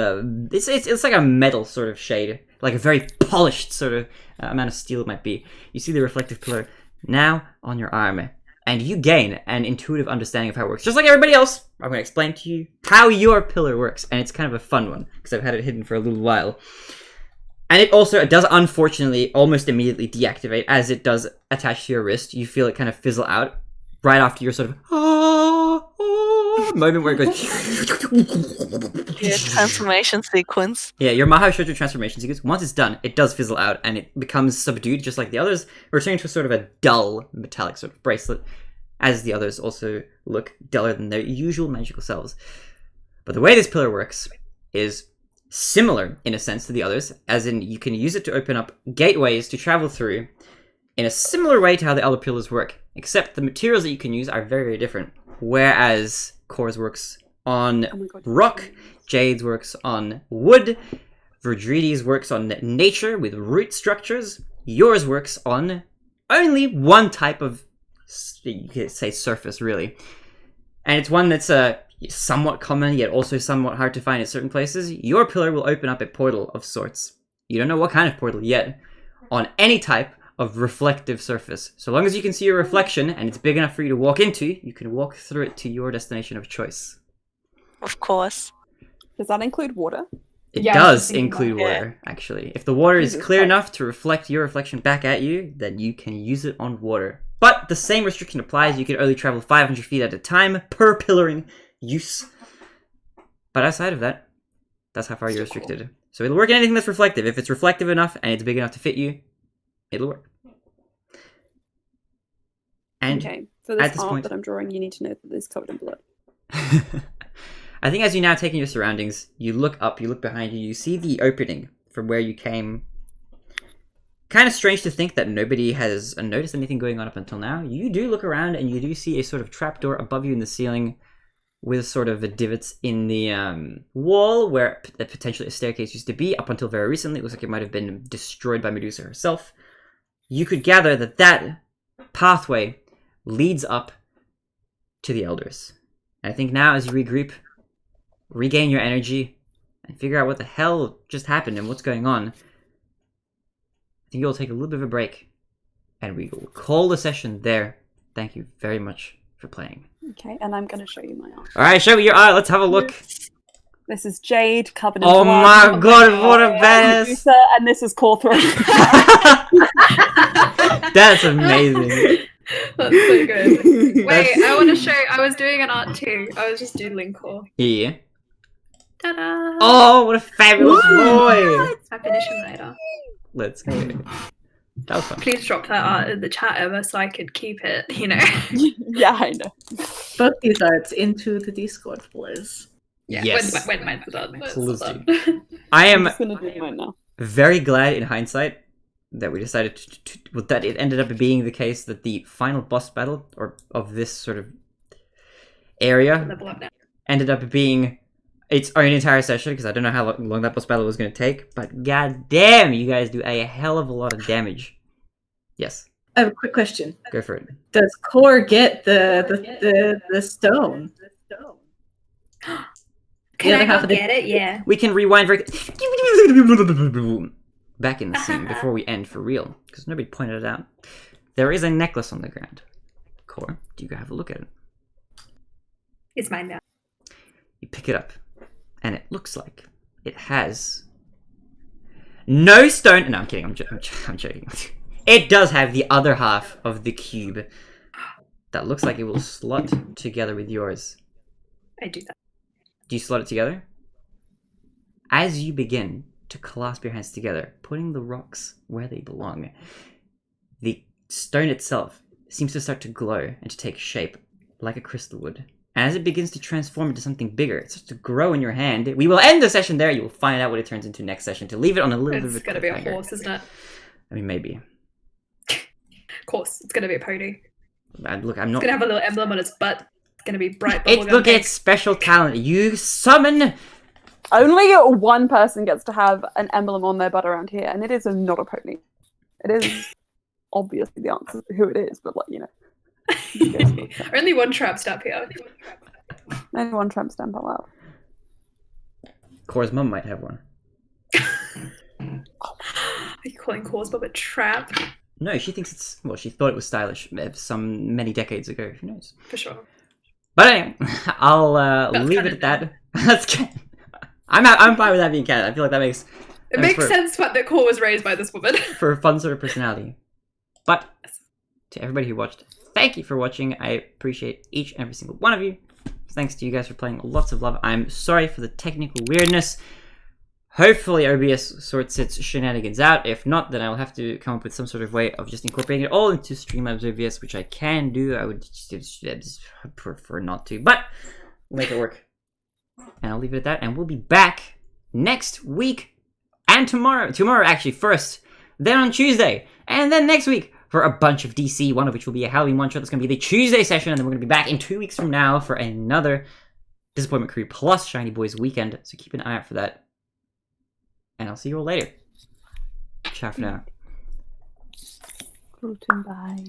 It's like a metal sort of shade, like a very polished sort of amount of steel it might be. You see the reflective pillar now on your arm, and you gain an intuitive understanding of how it works. Just like everybody else, I'm going to explain to you how your pillar works, and it's kind of a fun one because I've had it hidden for a little while. And it does unfortunately almost immediately deactivate as it does attach to your wrist. You feel it kind of fizzle out right after your sort of moment where it goes. Yeah, transformation sequence. Yeah, your Mahao Shoujo transformation sequence, once it's done, it does fizzle out and it becomes subdued just like the others, returning to sort of a dull metallic sort of bracelet, as the others also look duller than their usual magical selves. But the way this pillar works is similar in a sense to the others, as in you can use it to open up gateways to travel through in a similar way to how the other pillars work, except the materials that you can use are very, very different. Whereas Cora's works on rock, Jade's works on wood, Verdridi's works on nature with root structures, yours works on only one type of, you could say, surface, really. And it's one that's somewhat common, yet also somewhat hard to find at certain places. Your pillar will open up a portal of sorts. You don't know what kind of portal yet, on any type of reflective surface. So long as you can see your reflection and it's big enough for you to walk into, you can walk through it to your destination of choice. Of course. Does that include water? It Yeah, I was does just thinking include that. water, actually. If the water is Jesus clear Christ. enough to reflect your reflection back at you, then you can use it on water. But the same restriction applies. You can only travel 500 feet at a time per pillaring use. But outside of that, that's how far you're restricted. So it'll work in anything that's reflective. If it's reflective enough and it's big enough to fit you, it'll work. And Okay. For At this this art point- that I'm drawing, you need to know that it's covered in blood. I think as you now take in your surroundings, you look up, you look behind you, you see the opening from where you came. Kind of strange to think that nobody has noticed anything going on up until now. You do look around and you do see a sort of trapdoor above you in the ceiling with sort of divots in the wall where potentially a staircase used to be. Up until very recently, it looks like it might have been destroyed by Medusa herself. You could gather that that pathway leads up to the Elders. And I think now as you regroup, regain your energy, and figure out what the hell just happened and what's going on, I think you'll take a little bit of a break, and we will call the session there. Thank you very much for playing. Okay, and I'm going to show you my art. Alright, show me your art, let's have a look. This is Jade covered in Oh blood. my god, what a badass! Medusa, and this is Corthra. That's amazing. That's so good. Wait, That's- I want to show. I was doing an art too. I was just doodling core. Yeah. Ta-da! Oh, what a fabulous boy! I finish him later. Let's go. That was fun. Please drop that art in the chat, Emma, so I could keep it. You know. Yeah, I know. Both these arts into the Discord, please. Yeah. Yes. When mine's done. Please Done. I I'm am just going to do mine now. very glad in hindsight that we decided that it ended up being the case that the final boss battle of this sort of area Level up now. ended up being its own entire session, because I don't know how long that boss battle was going to take, but god damn, you guys do a hell of a lot of damage. Yes, I have a quick question. go for it. Does Core get the stone? Can other I half go of the- get it? Yeah. We can rewind very back in the scene before we end for real, because nobody pointed it out. There is a necklace on the ground. Core, do you go have a look at it? It's mine now. You pick it up, and it looks like it has no stone. No, I'm kidding. I'm joking. It does have the other half of the cube that looks like it will slot together with yours. I do that. Do you slot it together? As you begin to clasp your hands together, putting the rocks where they belong, the stone itself seems to start to glow and to take shape like a crystal would. And as it begins to transform into something bigger, it starts to grow in your hand. We will end the session there. You will find out what it turns into next session, to leave it on a little bit of It's a gonna be a cliffhanger. horse, isn't it? I mean, maybe. Of course, it's gonna be a pony. Look, I'm It's not... gonna have a little emblem on its butt. It's gonna be bright It's, bubblegum look, pink. it's special talent. You summon... Only one person gets to have an emblem on their butt around here, and it is not a pony. It is obviously the answer to who it is, but like, you know. Only one trap step here. Only one tramp stamp allowed. Cora's mum might have one. Are you calling Cause Bob a trap? No, she thinks it's... Well, she thought it was stylish many decades ago. Who knows? For sure. But anyway, I'll That's leave it canon at that. That's canon. I'm fine with that being canon. I feel like that makes It makes sense that Core was raised by this woman. for a fun sort of personality. But to everybody who watched, thank you for watching. I appreciate each and every single one of you. Thanks to you guys for playing. Lots of love. I'm sorry for the technical weirdness. Hopefully OBS sorts its shenanigans out. If not, then I'll have to come up with some sort of way of just incorporating it all into Streamlabs OBS, which I can do. I would just prefer not to, but we'll make it work. And I'll leave it at that, and we'll be back next week and tomorrow. Tomorrow, actually, first, then on Tuesday, and then next week for a bunch of DC, one of which will be a Halloween one-shot. That's going to be the Tuesday session, and then we're going to be back in 2 weeks from now for another Disappointment Crew plus Shiny Boys weekend, so keep an eye out for that. And I'll see you all later. Ciao for now. Bye.